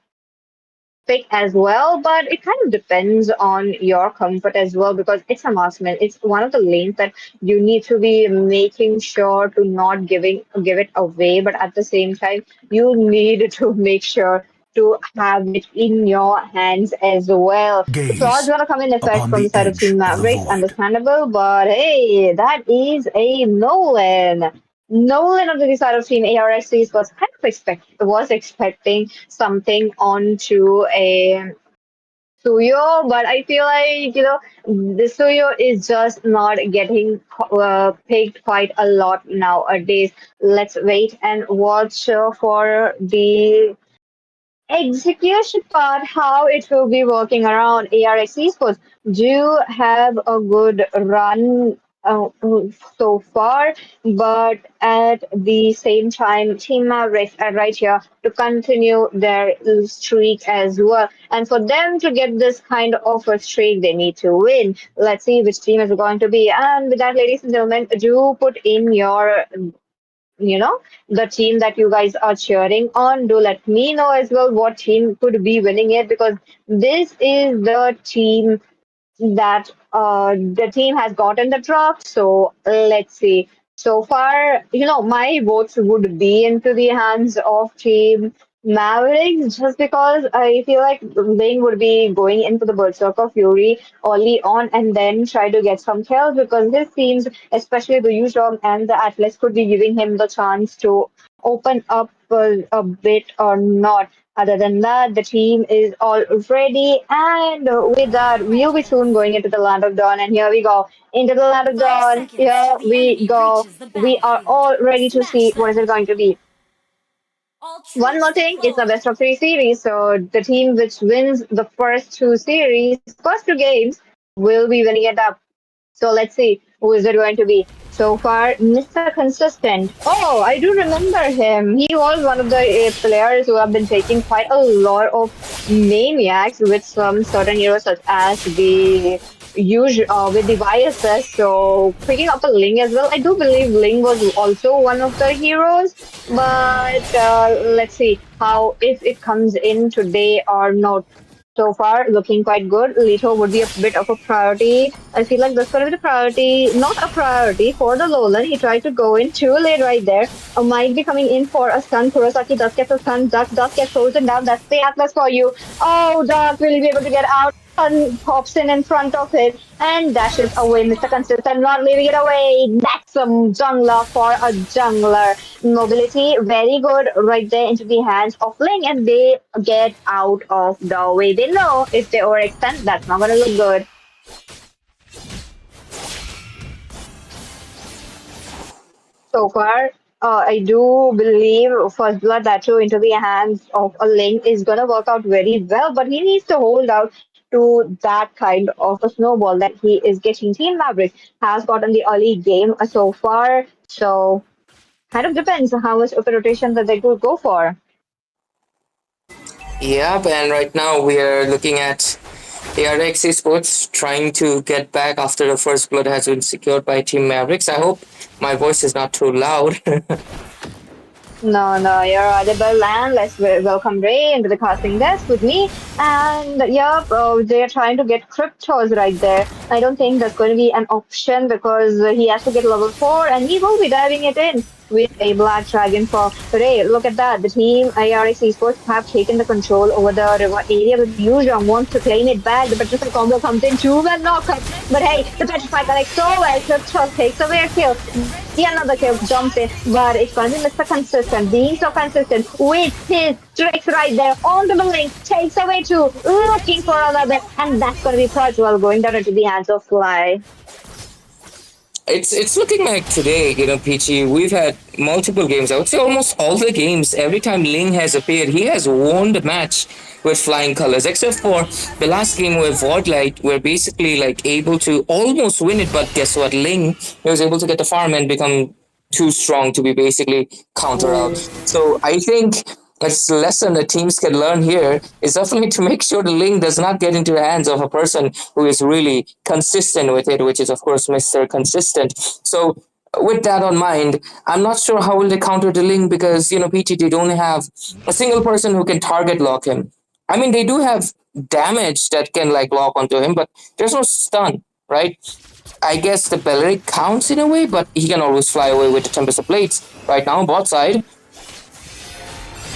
pick as well, but it kind of depends on your comfort as well because it's a marksman. It's one of the lanes that you need to be making sure to not give it away, but at the same time, you need to make sure to have it in your hands as well. The frauds Gaze gonna come in effect upon from the the side of edge Team of the Mavericks, void. understandable, but hey, that is a Nolan. Nolan on the side of Team ARXs was expecting something onto a Suyo, but I feel like the Suyo is just not getting picked quite a lot nowadays. Let's wait and watch for the execution part, how it will be working around. ARX Esports do have a good run so far, but at the same time, Team Mavericks are right here to continue their streak as well. And for them to get this kind of a streak, they need to win. Let's see which team is going to be. And with that, ladies and gentlemen, do put in your the team that you guys are cheering on. Do let me know as well what team could be winning it because this is the team that the team has gotten the draft. So let's see. So far, my votes would be into the hands of Team Mavericks just because I feel like Ling would be going into the Berserker Fury early on and then try to get some kills because his teams, especially the Yuzhong and the Atlas, could be giving him the chance to open up a bit or not. Other than that, the team is all ready, and with that, we'll be soon going into the Land of Dawn. And here we go into the Land of Dawn. Here we go. We are all ready to see what is it going to be. One more thing, it's a best of three series, so the team which wins the first two games, will be winning it up. So let's see who is it going to be. So far, Mr. Consistent. Oh, I do remember him. He was one of the players who have been taking quite a lot of maniacs with some certain heroes such as the with the YSS. So picking up a Ling as well. I do believe Ling was also one of the heroes, but let's see how if it comes in today or not. So far, looking quite good. Lito would be a bit of a priority. I feel like that's going to be the priority, not a priority for the Lowland. He tried to go in too late right there. Might be coming in for a stun. Kurosaki does get a stun. Duck does get frozen down. That's the Atlas for you. Oh, Duck will be able to get out. Sun pops in front of it and dashes away. Mr. Consistent not leaving it away. That's some jungler for a jungler. Mobility very good right there into the hands of Ling, and they get out of the way. They know if they overextend, that's not gonna look good. So far, I do believe First Blood Tattoo into the hands of a Ling is gonna work out very well, but he needs to hold out to that kind of a snowball that he is getting. Team Maverick has gotten the early game so far, so kind of depends on how much of a rotation that they could go for. Yep, and right now we are looking at ARX Esports trying to get back after the first blood has been secured by Team Mavericks. I hope my voice is not too loud. No, you're audible, and let's welcome Ray into the casting desk with me. And yeah, they're trying to get Cryptos right there. I don't think that's going to be an option because he has to get level 4 and he will be diving it in with a Black Dragon for Ray. Look at that. The team ARX Esports have taken the control over the river area, but Yuzhong wants to claim it back. The Petrified combo comes in, 2-man knockup. But hey, the Petrified connects so well. Cryptos takes away a kill. Another kill jumps in, but it's going to be Mr. Consistent, being so consistent with his tricks right there on the Link, takes away 2, looking for another, and that's going to be Prajwal going down into the hands of Fly. It's looking like today, Peachy, we've had multiple games. I would say almost all the games. Every time Ling has appeared, he has won the match with flying colors, except for the last game where Voidlight were basically like able to almost win it, but guess what? Ling was able to get the farm and become too strong to be basically counter out. So I think that's the lesson that teams can learn here is definitely to make sure the Ling does not get into the hands of a person who is really consistent with it, which is of course Mr. Consistent. So with that on mind, I'm not sure how will they counter the Ling because PTT don't have a single person who can target lock him. I mean, they do have damage that can like lock onto him, but there's no stun, right? I guess the Belleric counts in a way, but he can always fly away with the Tempest of Blades. Right now, bot side.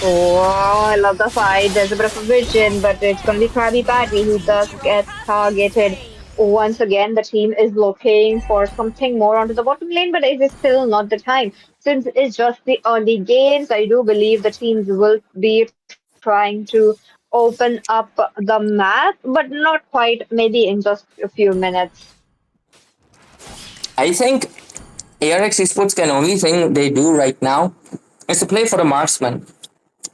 Oh, I love the fight. There's a bit of a vision, but it's going to be Krabby Patty who does get targeted. Once again, the team is looking for something more onto the bottom lane, but it is still not the time. Since it's just the early games, I do believe the teams will be trying to open up the map, but not quite, maybe in just a few minutes. I think ARX Esports can only thing they do right now is to play for the marksman.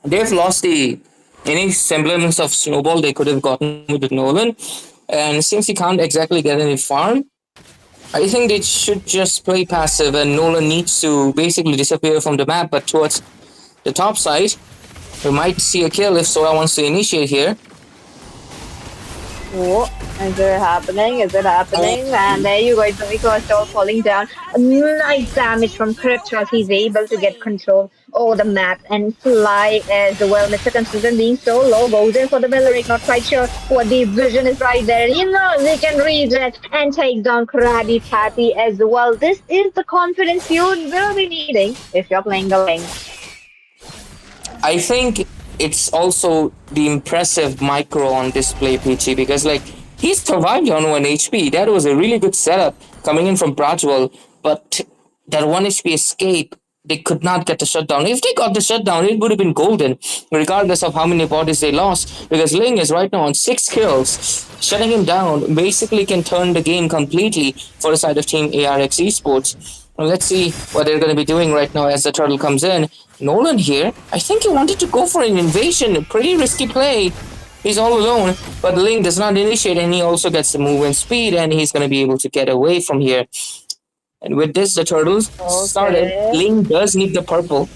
They've lost any semblance of snowball they could have gotten with Nolan, and since he can't exactly get any farm, I think they should just play passive, and Nolan needs to basically disappear from the map. But towards the top side, we might see a kill if Sora wants to initiate here. Oh, is it happening? Is it happening? And there you go, it's all falling down. A nice damage from kridox. He's able to get control over the map and fly as well. Mr. Consistent being so low, goes in for the Belleric, not quite sure what the vision is right there. You know, they can read it and take down Krabby Patty as well. This is the confidence you will be needing if you're playing the lane. I think it's also the impressive micro on display, Peachy, because like he survived on 1 HP. That was a really good setup coming in from Brajwell, but that 1 HP escape, they could not get the shutdown. If they got the shutdown, it would have been golden, regardless of how many bodies they lost, because Ling is right now on 6 kills. Shutting him down basically can turn the game completely for the side of Team ARX Esports. Well, let's see what they're going to be doing right now as the turtle comes in. Nolan here, I think he wanted to go for an invasion. A pretty risky play. He's all alone, but Ling does not initiate, and he also gets the movement speed, and he's going to be able to get away from here. And with this, the turtles started. Ling does need the purple.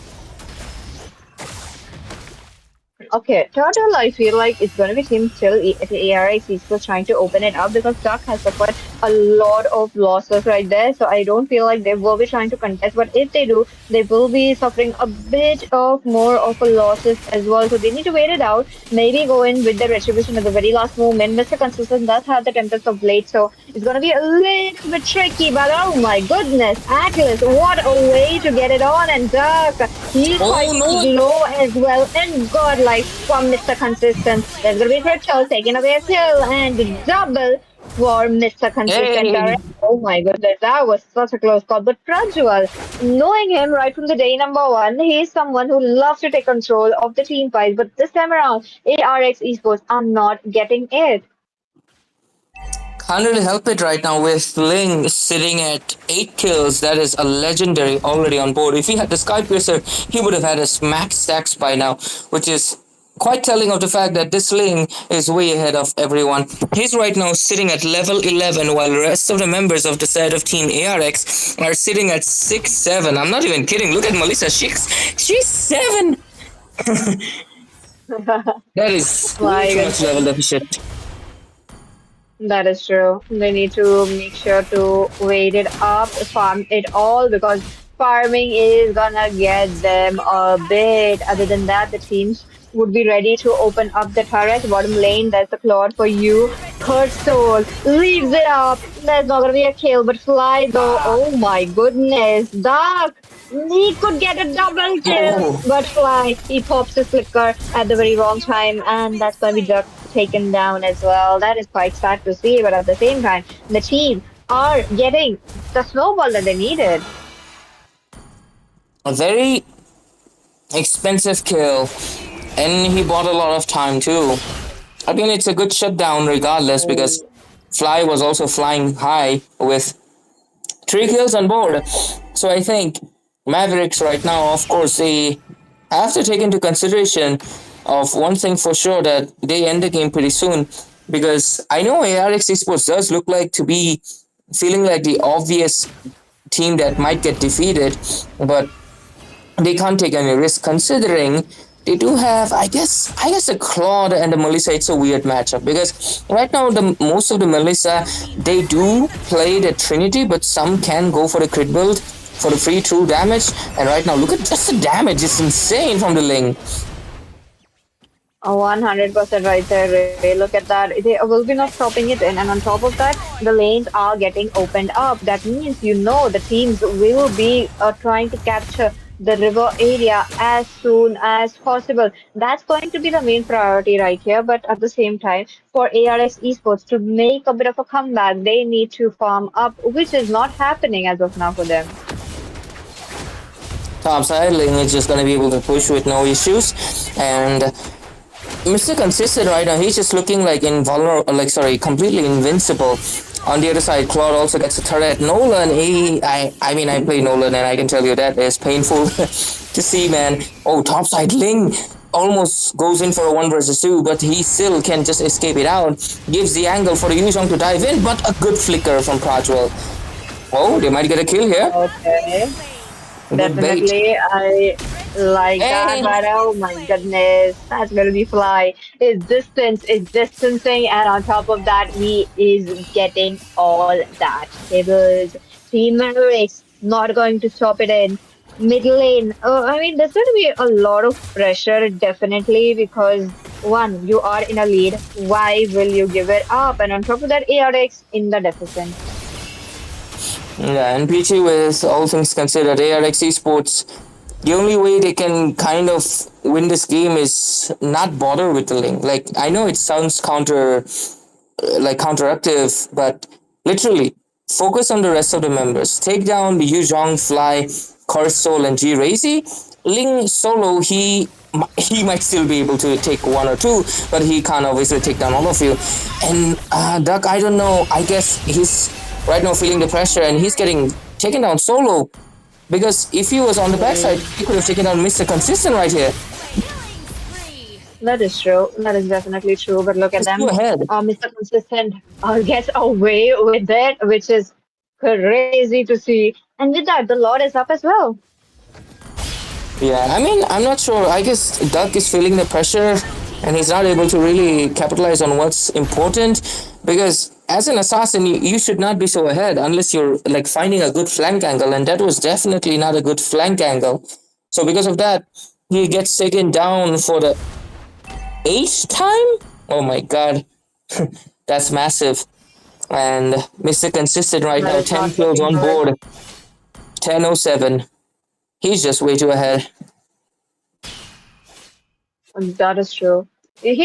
Okay, Turtle, I feel like it's going to be team still at the ARX Esports trying to open it up because Duck has suffered a lot of losses right there. So I don't feel like they will be trying to contest. But if they do, they will be suffering a bit of more of a losses as well. So they need to wait it out. Maybe go in with the retribution at the very last moment. Mr. Consistent does have the Tempest of Blade. So it's going to be a little bit tricky. But oh my goodness, Atlas, what a way to get it on. And Duck, he's quite low as well. And godlike from Mr. Consistent. There's going to be Crystal taking away a kill and double for Mr. Consistent. Hey. Oh my goodness, that was such a close call. But Prajwal, knowing him right from the day number 1, he's someone who loves to take control of the team fight. But this time around, ARX Esports are not getting it. Can't really help it right now with Ling sitting at 8 kills. That is a legendary already on board. If he had the Sky Piercer, he would have had his max stacks by now, which is quite telling of the fact that this Ling is way ahead of everyone. He's right now sitting at level 11, while the rest of the members of the side of Team ARX are sitting at 6, 7. I'm not even kidding. Look at Melissa. She's 7. That is too much level deficit. That is true. They need to make sure to wait it up, farm it all, because farming is gonna get them a bit. Other than that, the teams would be ready to open up the turret. Bottom lane, that's the Claude for you. Third Soul leaves it up. There's not gonna be a kill, but Fly though, oh my goodness. Dark, he could get a double kill, but Fly, he pops his flicker at the very wrong time, and that's gonna be Duck taken down as well. That is quite sad to see, but at the same time, the team are getting the snowball that they needed. A very expensive kill, and he bought a lot of time too. I mean, it's a good shutdown regardless, because Fly was also flying high with 3 kills on board. So I think Mavericks right now, of course, they have to take into consideration of one thing for sure, that they end the game pretty soon, because I know ARX Esports does look like to be feeling like the obvious team that might get defeated, but they can't take any risk considering they do have, I guess the Claude and the Melissa. It's a weird matchup because right now most of the Melissa, they do play the Trinity, but some can go for the crit build for the free true damage. And right now, look at just the damage; it's insane from the Ling. 100% right there, Ray. Look at that. They will be not stopping it in. And on top of that, the lanes are getting opened up. That means, the teams will be trying to capture the river area as soon as possible. That's going to be the main priority right here. But at the same time, for ARX Esports to make a bit of a comeback, they need to farm up, which is not happening as of now for them. Topside, Ling is just gonna be able to push with no issues. And Mr. Consistent right now, he's just looking like completely invincible. On the other side, Claude also gets a turret. Nolan, I play Nolan and I can tell you that is painful to see, man. Oh, topside Ling almost goes in for a 1 versus 2, but he still can just escape it out. Gives the angle for the Yuzhong to dive in, but a good flicker from Prajwal. Oh, they might get a kill here. Okay. Definitely, I like that, but oh my goodness, that's gonna be fly. His distance is distancing, and on top of that, he is getting all that. Tables, Team Mavericks not going to stop it in. Mid lane, there's going to be a lot of pressure, definitely, because one, you are in a lead. Why will you give it up? And on top of that, ARX in the deficit. Yeah, and PG, with all things considered, ARX Esports, the only way they can kind of win this game is not bother with the link. Like, I know it sounds counteractive, but literally, focus on the rest of the members. Take down the Yuzhong, Fly, Cursol, and G Razy. Ling solo, he might still be able to take 1 or 2, but he can't obviously take down all of you. And Duck, I don't know, I guess he's right now feeling the pressure and he's getting taken down solo, because if he was on the backside, he could have taken down Mr. Consistent right here. That is true. That is definitely true. But look at them. Mr. Consistent gets away with it, which is crazy to see. And with that, the Lord is up as well. Yeah, I'm not sure. I guess Duck is feeling the pressure and he's not able to really capitalize on what's important, because as an assassin, you should not be so ahead unless you're like finding a good flank angle, and that was definitely not a good flank angle. So because of that, he gets taken down for the 8th time? Oh my god. That's massive. And Mr. Consistent right now, 10 kills on board. 10:07. He's just way too ahead. That is true.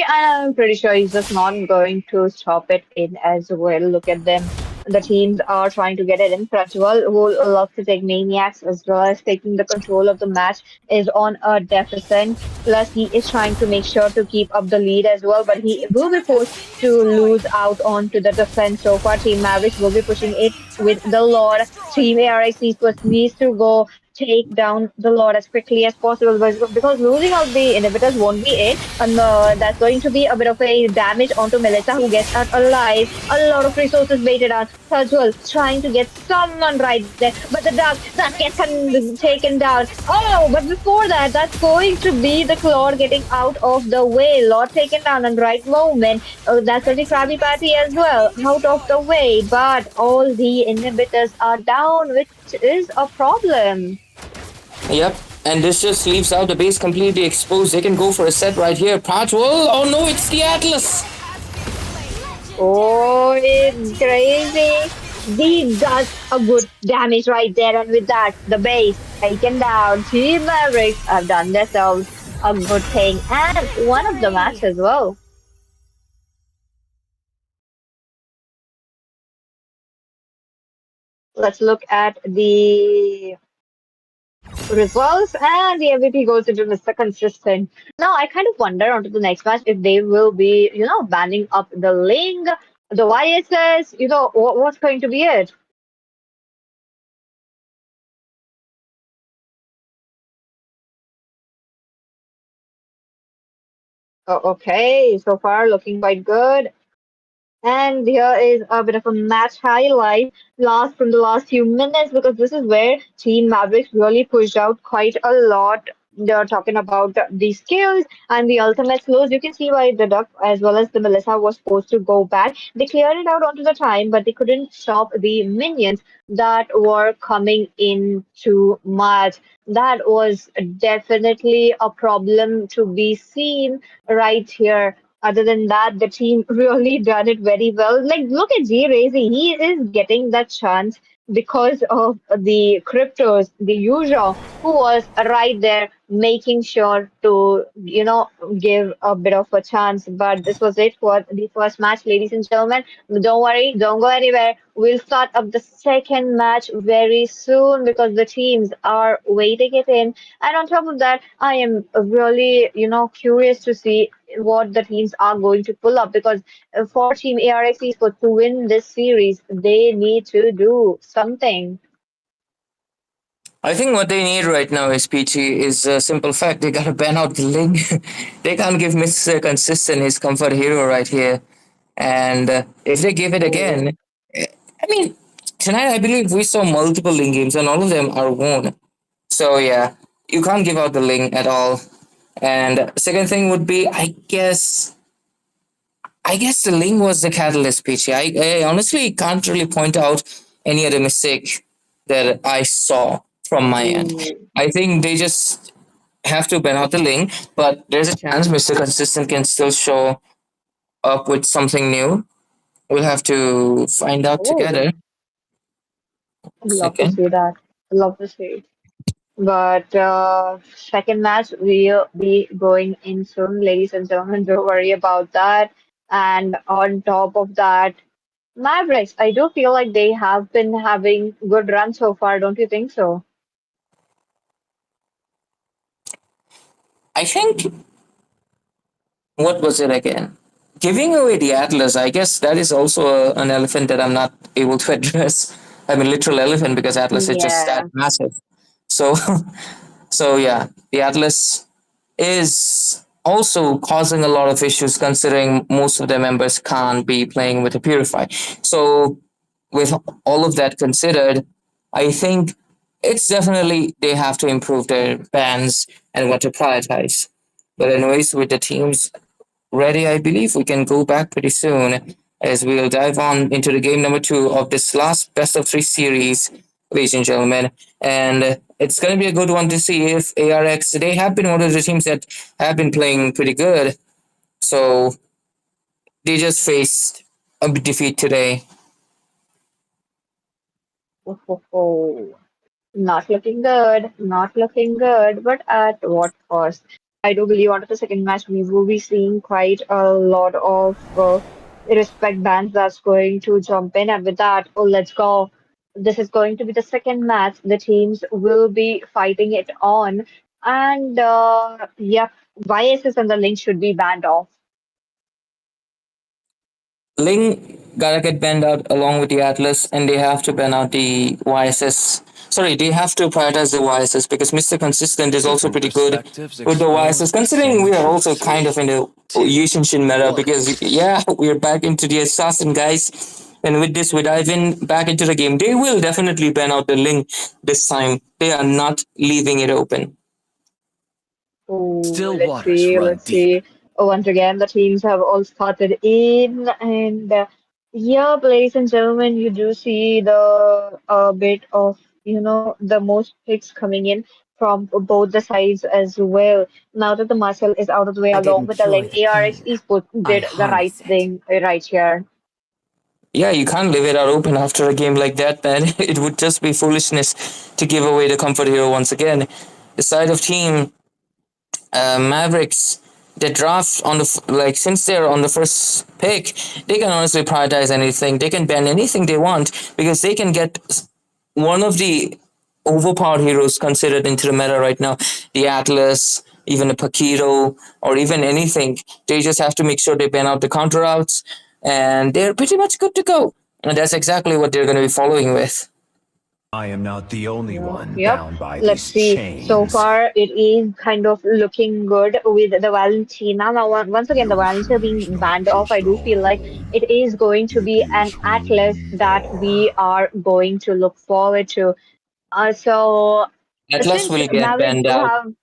I'm pretty sure he's just not going to stop it in as well. Look at them. The teams are trying to get it in. Prajwal, who loves to take maniacs as well as taking the control of the match, is on a deficit. Plus, he is trying to make sure to keep up the lead as well, but he will be forced to lose out onto the defense. So far, Team Mavericks will be pushing it with the Lord. Team ARX Esports needs to go take down the Lord as quickly as possible, because losing out the inhibitors won't be it, and that's going to be a bit of a damage onto Melissa, who gets out alive. A lot of resources baited out. Tajwal trying to get someone right there, but the Duck that gets taken down. Oh, but before that, that's going to be the Claude getting out of the way. Lord taken down on the right moment. That's going to be Krabby Patty as well, out of the way, but all the inhibitors are down, which is a problem. Yep, and this just leaves out the base completely exposed. They can go for a set right here. Prajwal, oh no, it's the Atlas. Oh, it's crazy. He does a good damage right there, and with that, the base taken down. Team Mavericks have done themselves a good thing, and one of the match as well. Let's look at the results, and the MVP goes into Mr. Consistent. Now, I kind of wonder onto the next match if they will be, banning up the Ling, the YSS, what's going to be it? Oh, okay, so far looking quite good. And here is a bit of a match highlight from the last few minutes, because this is where Team Mavericks really pushed out quite a lot. they're talking about the skills and the ultimate slows. You can see why the Duck as well as the Melissa was supposed to go bad. They cleared it out onto the time, but they couldn't stop the minions that were coming in too much. That was definitely a problem to be seen right here. Other than that, the team really done it very well. Like, look at G Razy. He is getting that chance because of the cryptos, the usual, who was right there making sure to, give a bit of a chance. But this was it for the first match, ladies and gentlemen. Don't worry, don't go anywhere. We'll start up the second match very soon because the teams are waiting it in. And on top of that, I am really, curious to see what the teams are going to pull up because for Team ARX Esports to win this series, they need to do something. I think what they need right now is PG is a simple fact. They gotta ban out the link. They can't give Mr. Consistent his comfort hero right here. And if they give it again, I mean, tonight I believe we saw multiple link games and all of them are won. So yeah, you can't give out the link at all. And second thing would be, I guess the link was the catalyst, PG. I honestly can't really point out any other mistake that I saw from my end. I think they just have to ban out the link, but there's a chance Mr. Consistent can still show up with something new. We'll have to find out together. Love to see that. Love to see it. But second match will be going in soon, ladies and gentlemen. Don't worry about that. And on top of that, Mavericks, I do feel like they have been having good run so far, don't you think so? I think, what was it again? Giving away the Atlas, I guess that is also an elephant that I'm not able to address. I mean, literal elephant because Atlas is just that massive. So, so yeah, the Atlas is also causing a lot of issues considering most of the members can't be playing with a Purify. So, with all of that considered, I think it's definitely they have to improve their bans and what to prioritize. But anyways, with the teams ready, I believe we can go back pretty soon as we'll dive on into the game number 2 of this last best of 3 series, ladies and gentlemen. And it's going to be a good one to see if ARX, they have been one of the teams that have been playing pretty good. So they just faced a defeat today. Not looking good, not looking good, but at what cost? I do believe after the second match, we will be seeing quite a lot of respect bands that's going to jump in. And with that, let's go. This is going to be the second match. The teams will be fighting it on. And yep, biases and the link should be banned off. Ling gotta get banned out along with the Atlas, and they have to ban out the YSS. Sorry, they have to prioritize the YSS because Mr. Consistent is also pretty good with the YSS. Considering we are also kind of in the Yushinshin meta because yeah, we're back into the assassin guys. And with this, with Ivan back into the game, they will definitely ban out the Ling this time. They are not leaving it open. Still Let's waters see, run let's deep. see. Once again, the teams have all started in, and yeah, ladies and gentlemen, you do see the bit of the most picks coming in from both the sides as well. Now that the Marcel is out of the way, I along didn't with the cure lane, the ARX pain. Esports I did the right harness it. thing right here. Yeah, you can't leave it out open after a game like that, man. It would just be foolishness to give away the comfort hero once again. The side of team Mavericks, the draft on the since they're on the first pick, they can honestly prioritize anything. They can ban anything they want because they can get one of the overpowered heroes considered into the meta right now. The Atlas, even a Paquito, or even anything. They just have to make sure they ban out the counter outs, and they're pretty much good to go. And that's exactly what they're going to be following with. I am not the only one Yep. bound by Let's these see. chains. So far, it is kind of looking good with the Valentina. Now, once again, the Valentina being banned off, I do feel like it is going to be an Atlas that we are going to look forward to. So, Atlas since will get Mavericks banned do out. have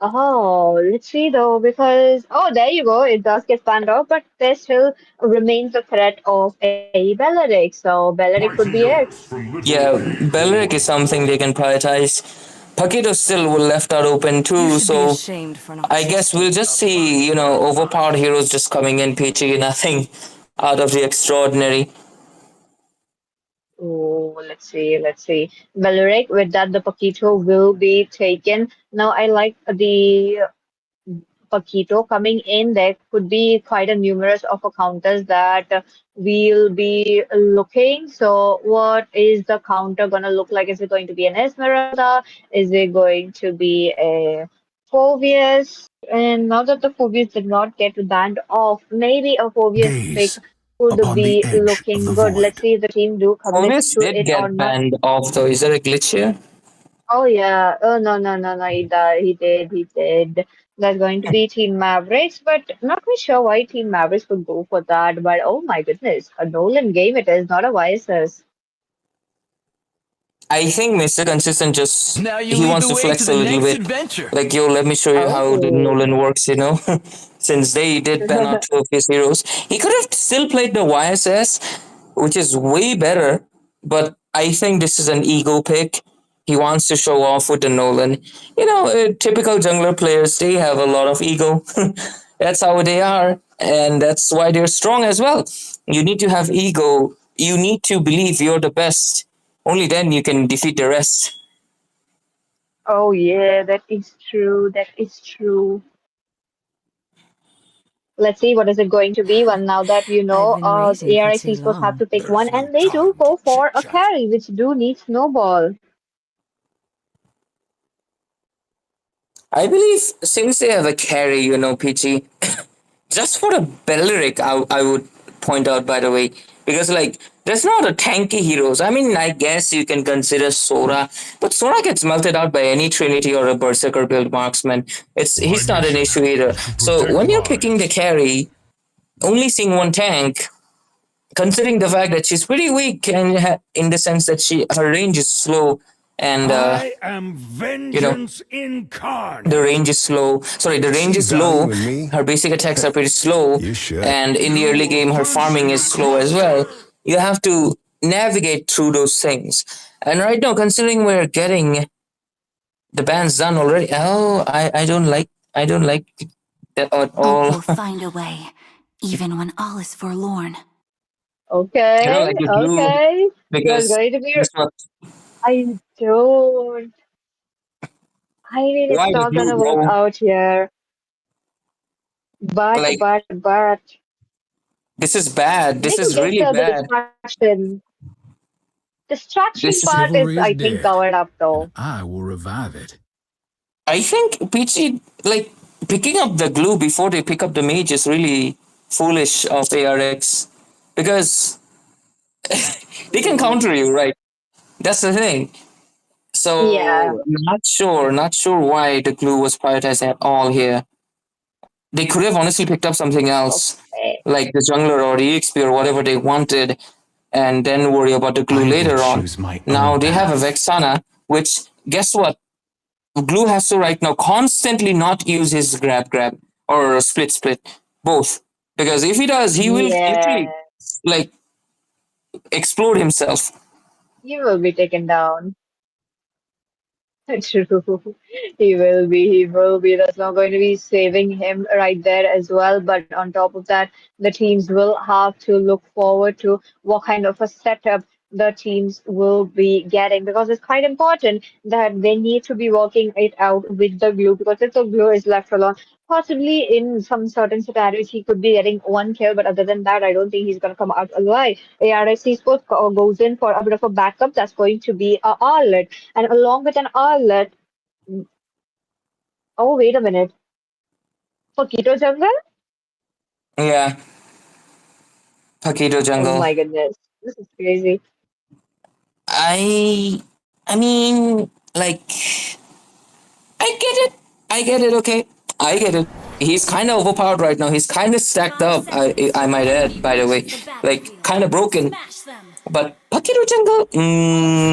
Oh, let's see though, because there you go, it does get spanned out, but there still remains the threat of a Belleric, so Belleric could be Mighty it. Yokes from Little Yeah, Belric is Acorn. something they can prioritize. Paquito still will left out open too, so I guess we'll just see, overpowered heroes just coming in, PG, nothing out of the extraordinary. Oh, let's see. Belleric, with that, the Paquito will be taken. Now, I like the Paquito coming in. There could be quite a numerous of counters that we'll be looking. So, what is the counter gonna look like? Is it going to be an Esmeralda? Is it going to be a Phobius? And now that the Phobius did not get banned off, maybe a Phobius pick Gaze could upon the be edge of the looking good. Let's void. see if the team do commit Phoebus to did it or get not. banned off though. Is there a glitch here? Oh yeah. Oh no. He did. That's going to be Team Mavericks, but not quite sure why Team Mavericks would go for that. But oh my goodness, a Nolan game it is, not a YSS. I think Mr. Consistent just Now you he lead wants the to way flex to a the little next bit. adventure. Like, yo, let me show you how the Oh. Nolan works, Since they did ban out two of his heroes. He could have still played the YSS, which is way better, but I think this is an ego pick. He wants to show off with the Nolan. Typical jungler players, they have a lot of ego. That's how they are, and that's why they're strong as well. You need to have ego. You need to believe you're the best. Only then you can defeat the rest. Oh yeah, that is true. That is true. Let's see what is it going to be. Well, now that the ARX esports have to pick one, There's no and they do time to go for a chit-chat. carry, which do need snowball. I believe since they have a carry, PG, just for the Beleric, I would point out, by the way, because, there's not a tanky heroes. I mean, I guess you can consider Sora, but Sora gets melted out by any Trinity or a Berserker build marksman. My He's not an mission issue either. is to So protect when you're picking the lives. carry, only seeing one tank, considering the fact that she's pretty weak and in the sense that her range is slow and I am you know vengeance the incarnate. range is slow. Sorry, the range See is low. value in me? Her basic attacks are pretty slow, You should. and in the early You game, her farming is appreciate slow as well. cluster. You have to navigate through those things. And right now, considering we're getting the bans done already, I don't like that at Hope all. will find a way, even when all is forlorn. I don't Okay, like the glue okay. There's because going to be. guess what? I don't. I mean, Why it's the not glue, gonna work bro? out here. Like, But this is bad. they This could is get really the bad. distraction. Distraction This is. part is, Chivalry is I think, dead, covered up and though. I will revive it. I think Peachy, picking up the glue before they pick up the mage is really foolish of ARX because they can counter you, right? That's the thing. Yeah. So not sure why the glue was prioritized at all here. They could have honestly picked up something else, Okay. like the jungler or EXP or whatever they wanted, and then worry about the glue I will later on. choose my Now own they have a path. Vexana, which guess what? Glue has to right now constantly not use his grab or split both, because if he does, he will Yeah. literally like explode himself. You will be taken down. True. He will be. That's not going to be saving him right there as well. But on top of that, the teams will have to look forward to what kind of a setup the teams will be getting because it's quite important that they need to be working it out with the glue because if the glue is left alone, possibly in some certain scenarios he could be getting one kill, but other than that, I don't think he's going to come out alive. ARS Esports goes in for a bit of a backup. That's going to be a Arlet. And along with an Arlet, oh, wait a minute. For Keto Jungle? Yeah, Paquito Oh jungle. my goodness. This is crazy. I mean, I get it. Okay, I get it. He's kind of overpowered right now. He's kind of stacked up. I might add, by the way, kind of broken. But Pakido jungle?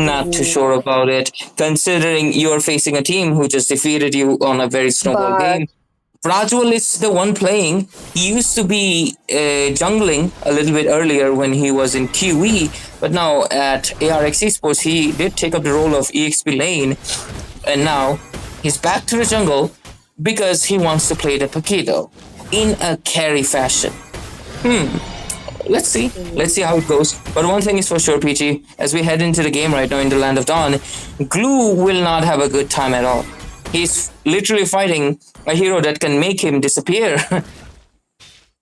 Not too sure about it. Considering you're facing a team who just defeated you on a very snowball But game. Rajwal is the one playing. He used to be jungling a little bit earlier when he was in QE, but now at ARX Esports, he did take up the role of EXP lane, and now he's back to the jungle because he wants to play the Pakido in a carry fashion. Let's see. Let's see how it goes. But one thing is for sure, Peachy, as we head into the game right now in the Land of Dawn, Glue will not have a good time at all. He's literally fighting a hero that can make him disappear.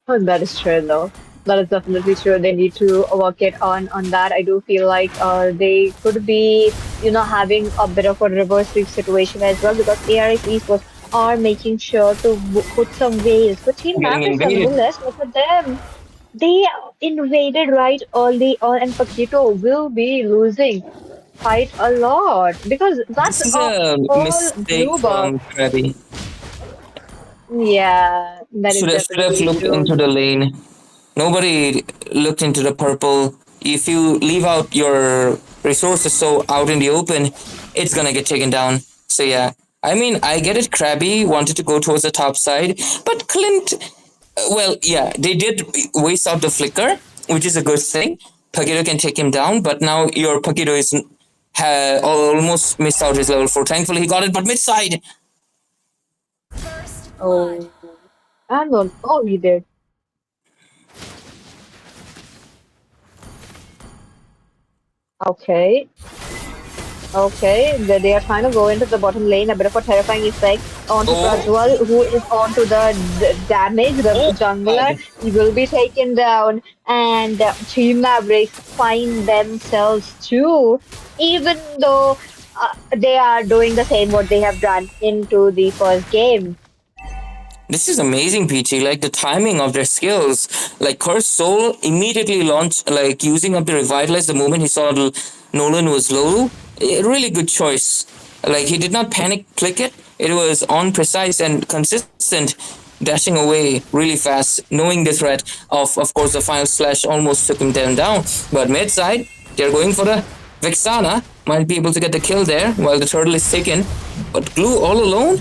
oh, that is true, though. That is definitely true. They need to work it on that. I do feel like they could be, having a bit of a reverse sweep situation as well, because ARX Esports are making sure to put some waves. But Team Mavericks are clueless. Look at them. They invaded right early on, and Paquito will be losing quite a lot, because that's This is a mistake from Krabby. Yeah, that is Should have looked into the lane. Nobody looked into the purple. If you leave out your resources so out in the open, it's gonna get taken down. So yeah, I mean, I get it. Krabby wanted to go towards the top side, but Clint, well, yeah, they did waste out the flicker, which is a good thing. Paquito can take him down, but now your Paquito is almost missed out his level 4. Thankfully, he got it, but mid-side. Oh, he did. Okay. They are trying to go into the bottom lane. A bit of a terrifying effect onto Rajwal, who is onto the damage. The jungler, he will be taken down, and Team Mavericks find themselves too, even though they are doing the same what they have done into the first game. This is amazing, Peachy. Like the timing of their skills. Like Cursed Soul immediately launched, like using up the Revitalize the moment he saw Nolan was low. A really good choice. Like he did not panic click it. It was on precise and consistent, dashing away really fast, knowing the threat of course, the final slash almost took him down. But mid side, they're going for the Vexana. Might be able to get the kill there while the turtle is taken. But Glue all alone?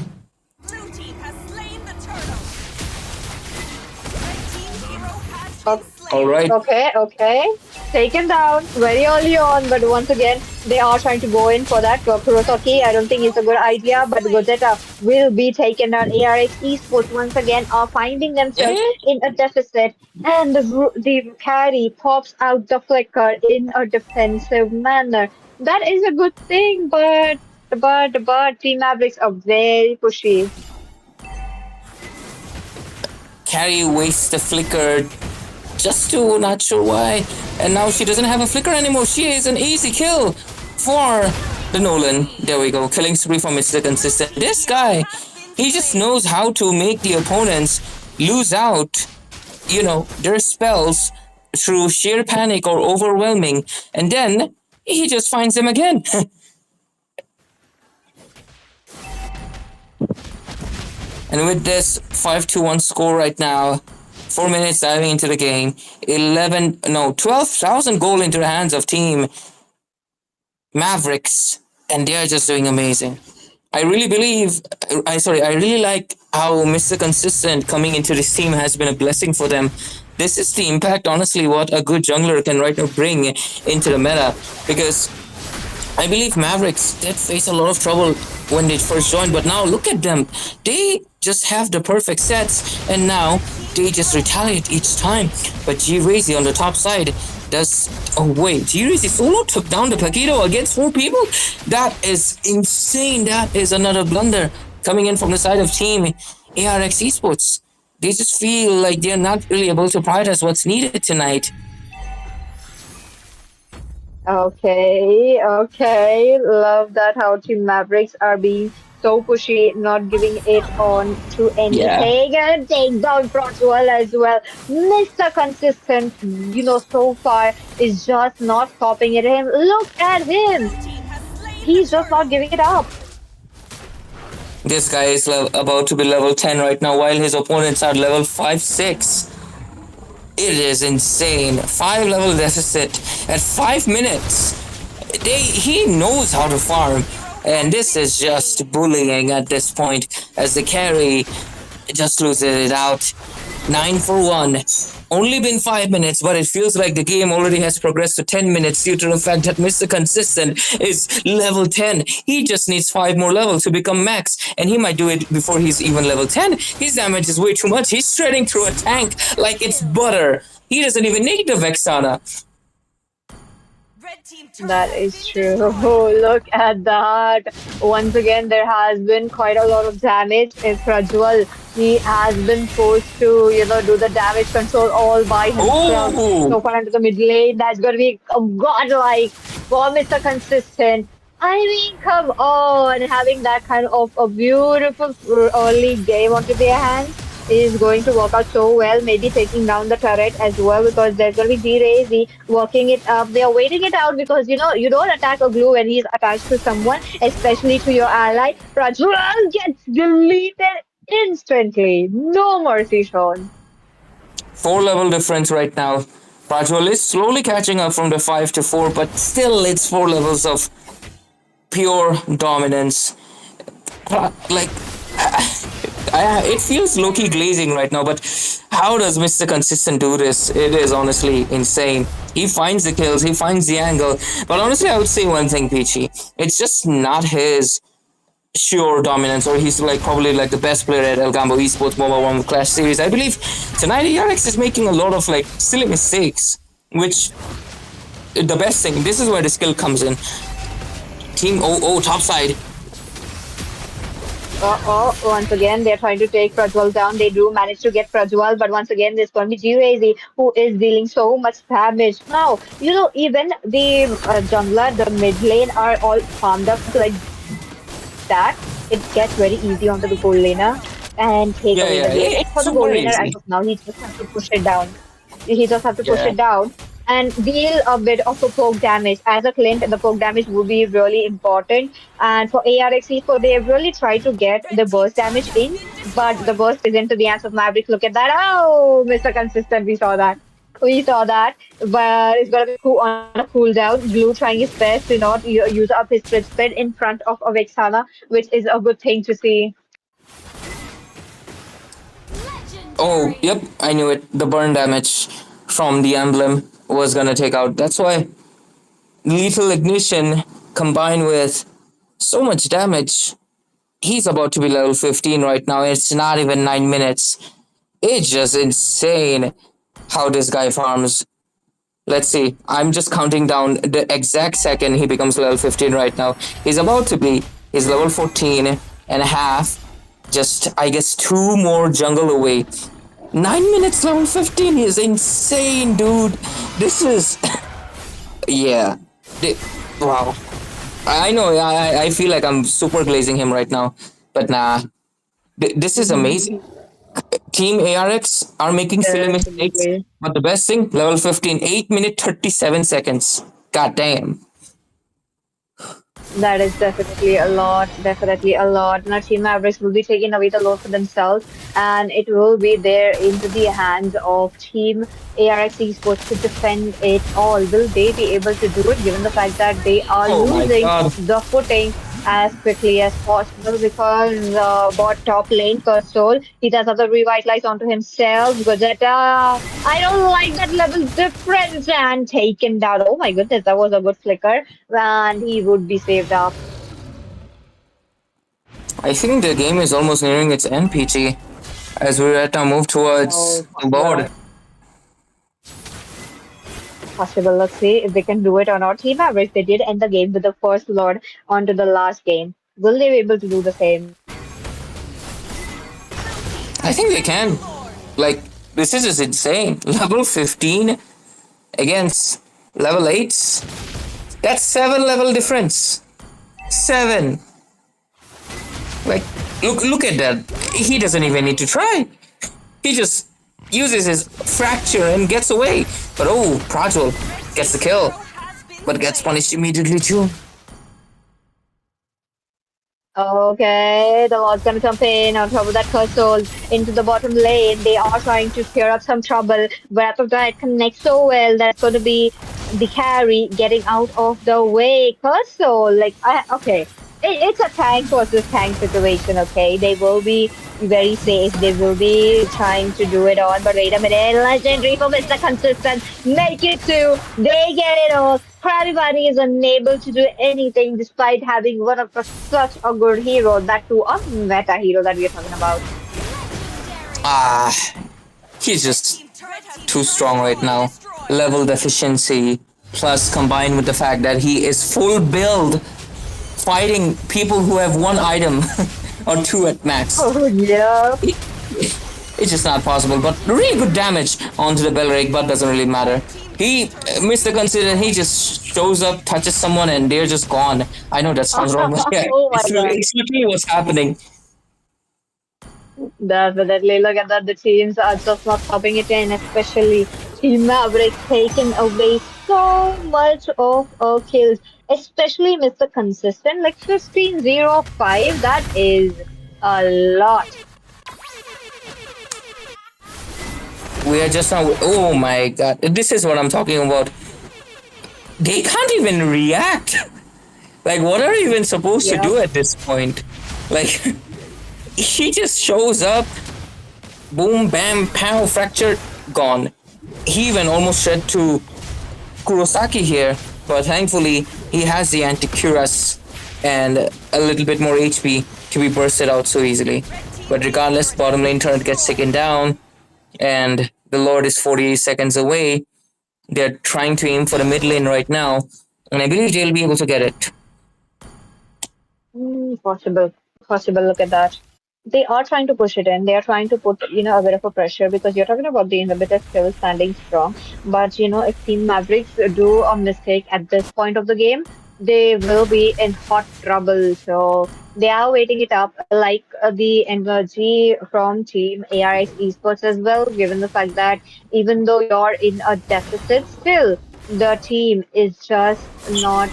Alright. Okay. Taken down very early on, but once again, they are trying to go in for that. Kurotoki, I don't think it's a good idea, but Gozeta will be taken down. ARX Esports once again are finding themselves in a deficit, and the carry pops out the flicker in a defensive manner. That is a good thing, but Team Mavericks are very pushy. Carry wastes the flicker just to not sure why, and now she doesn't have a flicker anymore. She is an easy kill for the Nolan. There we go, killing spree from Mr. Consistent. This guy, he just knows how to make the opponents lose out, their spells through sheer panic or overwhelming, and then he just finds them again. And with this 5-1 score right now, 4 minutes diving into the game, 12,000 gold into the hands of Team Mavericks, and they are just doing amazing. I really like how Mr. Consistent coming into this team has been a blessing for them. This is the impact, honestly, what a good jungler can right now bring into the meta, because I believe Mavericks did face a lot of trouble when they first joined, but now look at them. They just have the perfect sets, and now they just retaliate each time. But G-Razy on the top side does... Oh wait, G-Razy solo took down the Paquito against 4 people? That is insane. That is another blunder coming in from the side of Team ARX Esports. They just feel like they're not really able to prioritize what's needed tonight. Okay. Love that how Team Mavericks are being so pushy, not giving it on to anything. And take down Frostwall as well. Mr. Consistent, so far is just not stopping at him. Look at him. He's just not giving it up. This guy is about to be level 10 right now, while his opponents are level 5-6. It is insane. 5 level deficit. at 5 minutes. He knows how to farm, and this is just bullying at this point as the carry just loses it out. 9 for 1. Only been 5 minutes, but it feels like the game already has progressed to 10 minutes due to the fact that Mr. Consistent is level 10. He just needs 5 more levels to become max, and he might do it before he's even level 10. His damage is way too much. He's shredding through a tank like it's butter. He doesn't even need the Vexana. That is true. Oh, look at that. Once again, there has been quite a lot of damage. It's Prajwal. He has been forced to, do the damage control all by himself. Oh. So far into the mid lane, that's going to be godlike for Mr. Consistent. I mean, come on. Having that kind of a beautiful early game onto their hands is going to work out so well. Maybe taking down the turret as well, because there's going to be G-Razy working it up. They are waiting it out because, you don't attack a glue when he's attached to someone, especially to your ally. Prajwal gets deleted instantly. No mercy shown. 4 level difference right now. Prajwal is slowly catching up from the 5 to 4, but still it's 4 levels of pure dominance. It feels low-key glazing right now, but how does Mr. Consistent do this? It is honestly insane. He finds the kills, he finds the angle, but honestly I would say one thing, Peachy. It's just not his sure dominance, or he's probably the best player at Algambo Esports MOBA Warmup Clash Series. I believe tonight ERX is making a lot of silly mistakes, which the best thing, this is where the skill comes in. Team top side. Once again, they're trying to take Prajwal down. They do manage to get Prajwal, but once again, there's going to be G-Razy, who is dealing so much damage. Now, even the jungler, the mid lane are all farmed up like that. It gets very easy onto the gold laner and take away the game. For the gold laner, as of now, he just has to push it down. He just has to push it down and deal a bit of a poke damage. As a Clint, the poke damage would be really important. And for ARX Esports, they really try to get the burst damage in, but the burst is into the hands of Mavericks. Look at that. Oh, Mr. Consistent, we saw that. But it's going to be on a cooldown. Blue trying his best to not use up his split speed in front of a Vexana, which is a good thing to see. Oh, yep, I knew it. The burn damage from the emblem was gonna take out. That's why lethal ignition combined with so much damage. He's about to be level 15 right now. It's not even 9 minutes. It's just insane how this guy farms. Let's see. I'm just counting down the exact second he becomes level 15 right now. He's about to be. He's level 14 and a half. Just, I guess, 2 more jungle away. 9 minutes level 15 is insane, dude. This is... yeah. Wow. I know, I feel like I'm super glazing him right now. But nah. This is amazing. Team ARX are making silly mistakes. But the best thing, level 15, 8 minutes 37 seconds. God damn. That is definitely a lot. Now, Team Mavericks will be taking away the load for themselves, and it will be there into the hands of Team ARX Esports to defend it all. Will they be able to do it, given the fact that they are losing the footing as quickly as possible? Because bot top lane Cursol, he does have the revitalize onto himself. Gogeta, I don't like that level difference, and taken down. Oh my goodness, that was a good flicker, and he would be saved up. I think the game is almost nearing its end, PG, as we're at a move towards the board. Possible. Let's see if they can do it or not. Team Mavericks, they did end the game with the first Lord onto the last game. Will they be able to do the same? I think they can. This is just insane. Level 15 against level 8s. That's 7 level difference. 7. Look at that. He doesn't even need to try. He just uses his fracture and gets away. But Prajwal gets the kill, but gets punished immediately too. Okay, the Lord's gonna jump in on top of that Cursol into the bottom lane. They are trying to clear up some trouble. Breath of Diet connects so well. That's going to be the carry getting out of the way. Curso, okay, it's a tank versus tank situation, okay? They will be very safe. They will be trying to do it on, but wait a minute. Legendary for Mr. Consistent. Make it two. They get it all. Krabby Bunny is unable to do anything despite having one of such a good hero, that too a meta hero that we are talking about. He's just too strong right now. Level deficiency, plus combined with the fact that he is full build, fighting people who have one item or two at max. Oh yeah. It's just not possible, but really good damage onto the bell rake, but doesn't really matter. He, Mr. Consistent, he just shows up, touches someone, and they're just gone. I know that sounds wrong, but yeah, Oh my it's God. literally what's happening. Definitely. Look at that. The teams are just not stopping it in, especially Team Mavericks taking away so much of kills, especially Mr. Consistent. Like 15-0-5, that is a lot. We are just now. Oh my god, this is what I'm talking about. They can't even react. Like, what are you even supposed to do at this point? Like, he just shows up, boom, bam, pow, fracture, gone. He even almost shed to Kurosaki here, but thankfully he has the anti-cuirass and a little bit more HP to be bursted out so easily. But regardless, bottom lane turret gets taken down, and the Lord is 48 seconds away. They're trying to aim for the mid lane right now, and I believe they'll be able to get it. Possible. Look at that. They are trying to push it in. They are trying to put, a bit of a pressure, because you're talking about the inhibitor still standing strong. But, if Team Mavericks do a mistake at this point of the game, they will be in hot trouble. So they are waiting it up, like the energy from Team ARX Esports as well, given the fact that even though you're in a deficit, still the team is just not,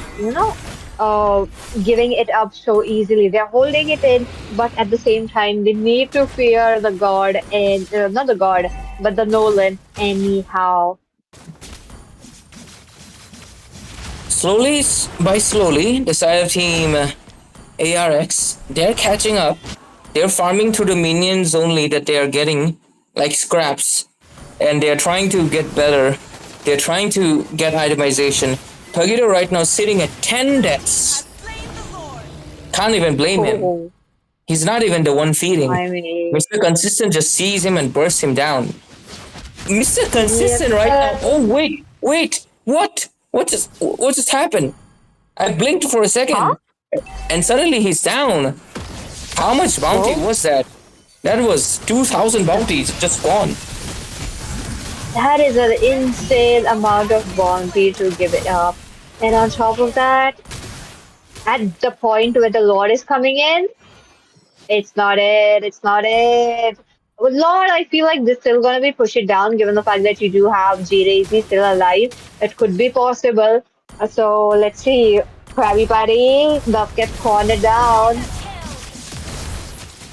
giving it up so easily. They're holding it in, but at the same time, they need to fear the god and not the god, but the Nolan anyhow. Slowly, the side of Team ARX, they're catching up. They're farming through the minions only that they are getting, like scraps, and they're trying to get better. They're trying to get itemization. Tagito right now sitting at 10 deaths. Can't even blame him. He's not even the one feeding. I mean, Mr. Consistent just sees him and bursts him down. Mr. Consistent right now. Oh wait, what? What just happened? I blinked for a second, and suddenly he's down. How much bounty was that? That was 2,000 bounties just gone. that is an insane amount of bounty to give it up. And on top of that, at the point where the Lord is coming in, it's not it. With Lord, I feel like this still gonna be push it down, given the fact that you do have G-Razy still alive. It could be possible. So let's see. Krabby Patty, Buff gets cornered down.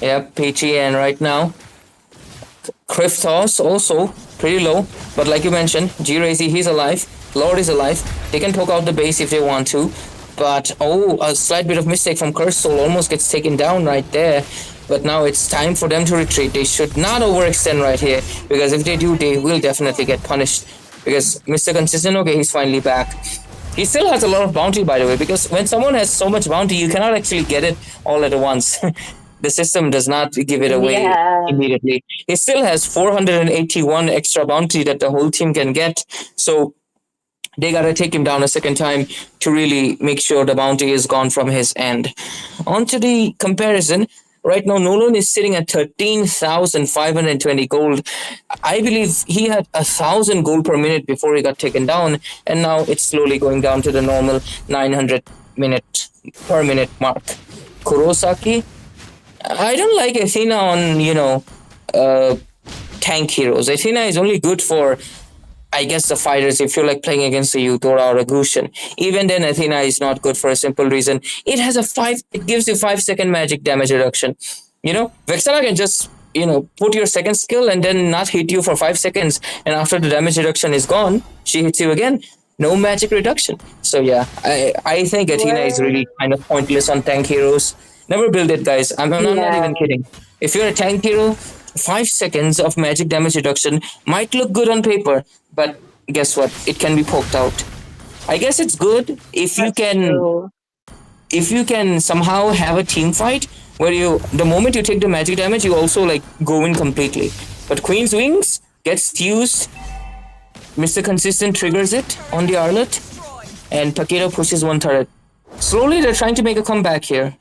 Yep, Peachy, and right now, Kriftos also pretty low. But like you mentioned, G-Razy, he's alive. Lord is alive. They can poke out the base if they want to. But, a slight bit of mistake from Cursed Soul, almost gets taken down right there. But now it's time for them to retreat. They should not overextend right here, because if they do, they will definitely get punished. Because Mr. Consistent, okay, he's finally back. He still has a lot of bounty, by the way, because when someone has so much bounty, you cannot actually get it all at once. The system does not give it away immediately. He still has 481 extra bounty that the whole team can get. So they gotta take him down a second time to really make sure the bounty is gone from his end. On to the comparison. Right now, Nolan is sitting at 13,520 gold. I believe he had 1,000 gold per minute before he got taken down, and now it's slowly going down to the normal 900 per minute mark. Kurosaki, I don't like Athena on, tank heroes. Athena is only good for, I guess, the fighters if you're like playing against a Euthora or a Gusion. Even then, Athena is not good for a simple reason. It gives you 5-second magic damage reduction. Vexana can just, put your second skill and then not hit you for 5 seconds. And after the damage reduction is gone, she hits you again. no magic reduction. So yeah, I think Athena is really kind of pointless on tank heroes. Never build it, guys. I'm not even kidding. If you're a tank hero, 5 seconds of magic damage reduction might look good on paper, but guess what? It can be poked out. I guess it's good if you can somehow have a team fight where the moment you take the magic damage, you also like go in completely. But Queen's Wings gets used. Mr. Consistent triggers it on the Arlet, and Paquito pushes one turret. Slowly, they're trying to make a comeback here.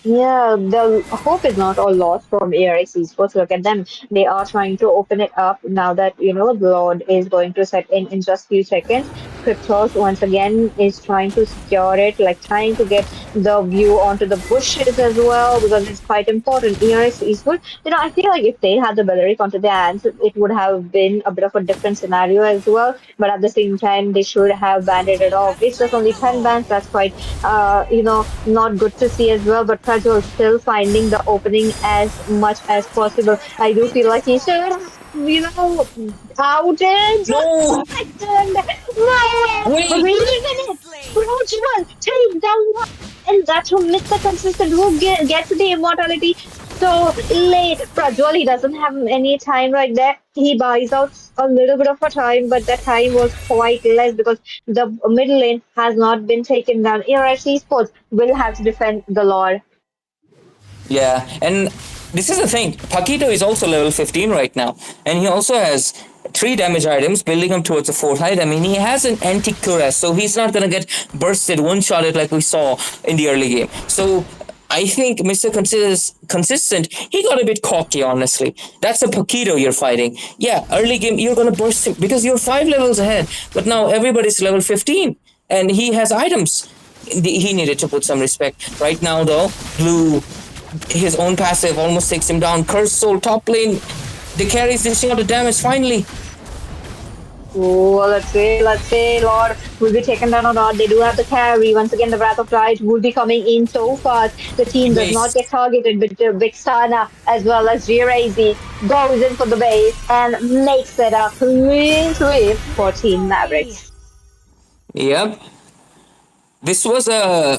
Yeah, the hope is not all lost from ARX Esports. Look at them. They are trying to open it up now that, the Lord is going to set in just few seconds. Cryptos once again is trying to secure it, like trying to get the view onto the bushes as well, because it's quite important. ARX Esports, I feel like if they had the Belleric onto their hands, it would have been a bit of a different scenario as well. But at the same time, they should have banded it off. It's just only 10 bans. That's quite, not good to see as well. But Prajwal still finding the opening as much as possible. I do feel like he should, outed. No! Wait a minute! Prajwal, take down one! And that's who Mr. Consistent who gets the immortality so late. Prajwal, he doesn't have any time right there. He buys out a little bit of a time, but that time was quite less because the middle lane has not been taken down. ARX Esports will have to defend the Lord. Yeah, and this is the thing. Paquito is also level 15 right now, and he also has 3 damage items, building him towards the 4th height. I mean, he has an anti-cuirass, so he's not gonna get bursted, one-shotted like we saw in the early game. So I think Mr. Consistent, he got a bit cocky, honestly. That's a Paquito you're fighting. Yeah, early game, you're gonna burst him because you're 5 levels ahead, but now everybody's level 15, and he has items. He needed to put some respect. Right now, though, Blue, his own passive almost takes him down. Cursed Soul top lane. The carry is dishing out the damage finally. Oh, let's say, Lord will be taken down or not. They do have the carry. Once again, the Wrath of Light will be coming in so fast. The team does not get targeted, but Vixana as well as G-Razy goes in for the base and makes it a clean sweep for Team Mavericks. Yep. This was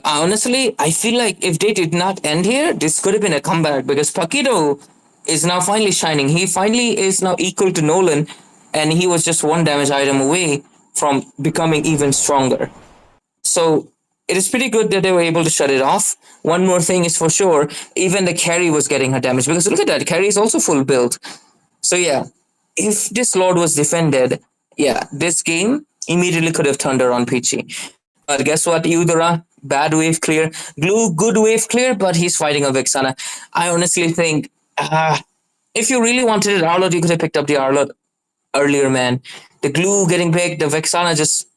honestly, I feel like if they did not end here, this could have been a comeback because Paquito is now finally shining. He finally is now equal to Nolan, and he was just 1 damage item away from becoming even stronger. So it is pretty good that they were able to shut it off. One more thing is for sure, even the carry was getting her damage because look at that, carry is also full build. So yeah, if this Lord was defended, yeah, this game immediately could have turned around Peachy. But guess what, Eudora, bad wave clear. Glue, good wave clear, but he's fighting a Vixana. I honestly think, if you really wanted an Arlot, you could have picked up the Arlot earlier, man. The Glue getting picked, the Vixana just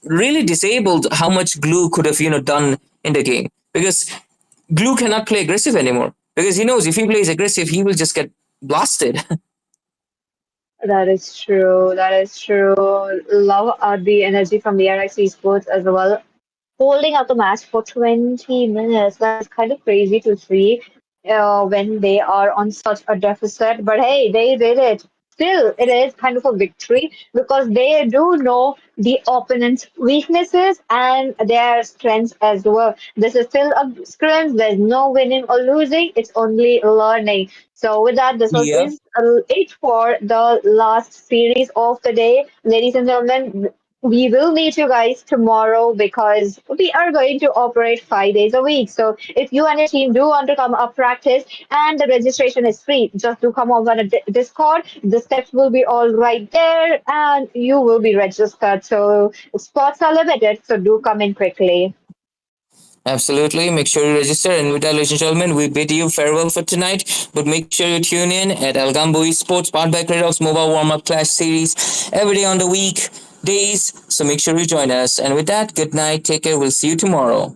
really disabled how much Glue could have, done in the game. Because Glue cannot play aggressive anymore. Because he knows if he plays aggressive, he will just get blasted. That is true. Love the energy from the ARX Esports as well. Holding out the match for 20 minutes. That's kind of crazy to see when they are on such a deficit. But hey, they did it. Still, it is kind of a victory because they do know the opponent's weaknesses and their strengths as well. This is still a scrims. There's no winning or losing. It's only learning. So with that, this was it for the last series of the day. Ladies and gentlemen, we will meet you guys tomorrow because we are going to operate 5 days a week. So if you and your team do want to come up practice and the registration is free, just do come over on a Discord. The steps will be all right there and you will be registered. So spots are limited, so do come in quickly. Absolutely. Make sure you register. And with that, ladies and gentlemen, we bid you farewell for tonight. But make sure you tune in at Algambo Esports, powered by kridox Mobile Warmup Clash Series every day on the week. Days, so make sure you join us. And with that, good night, take care, we'll see you tomorrow.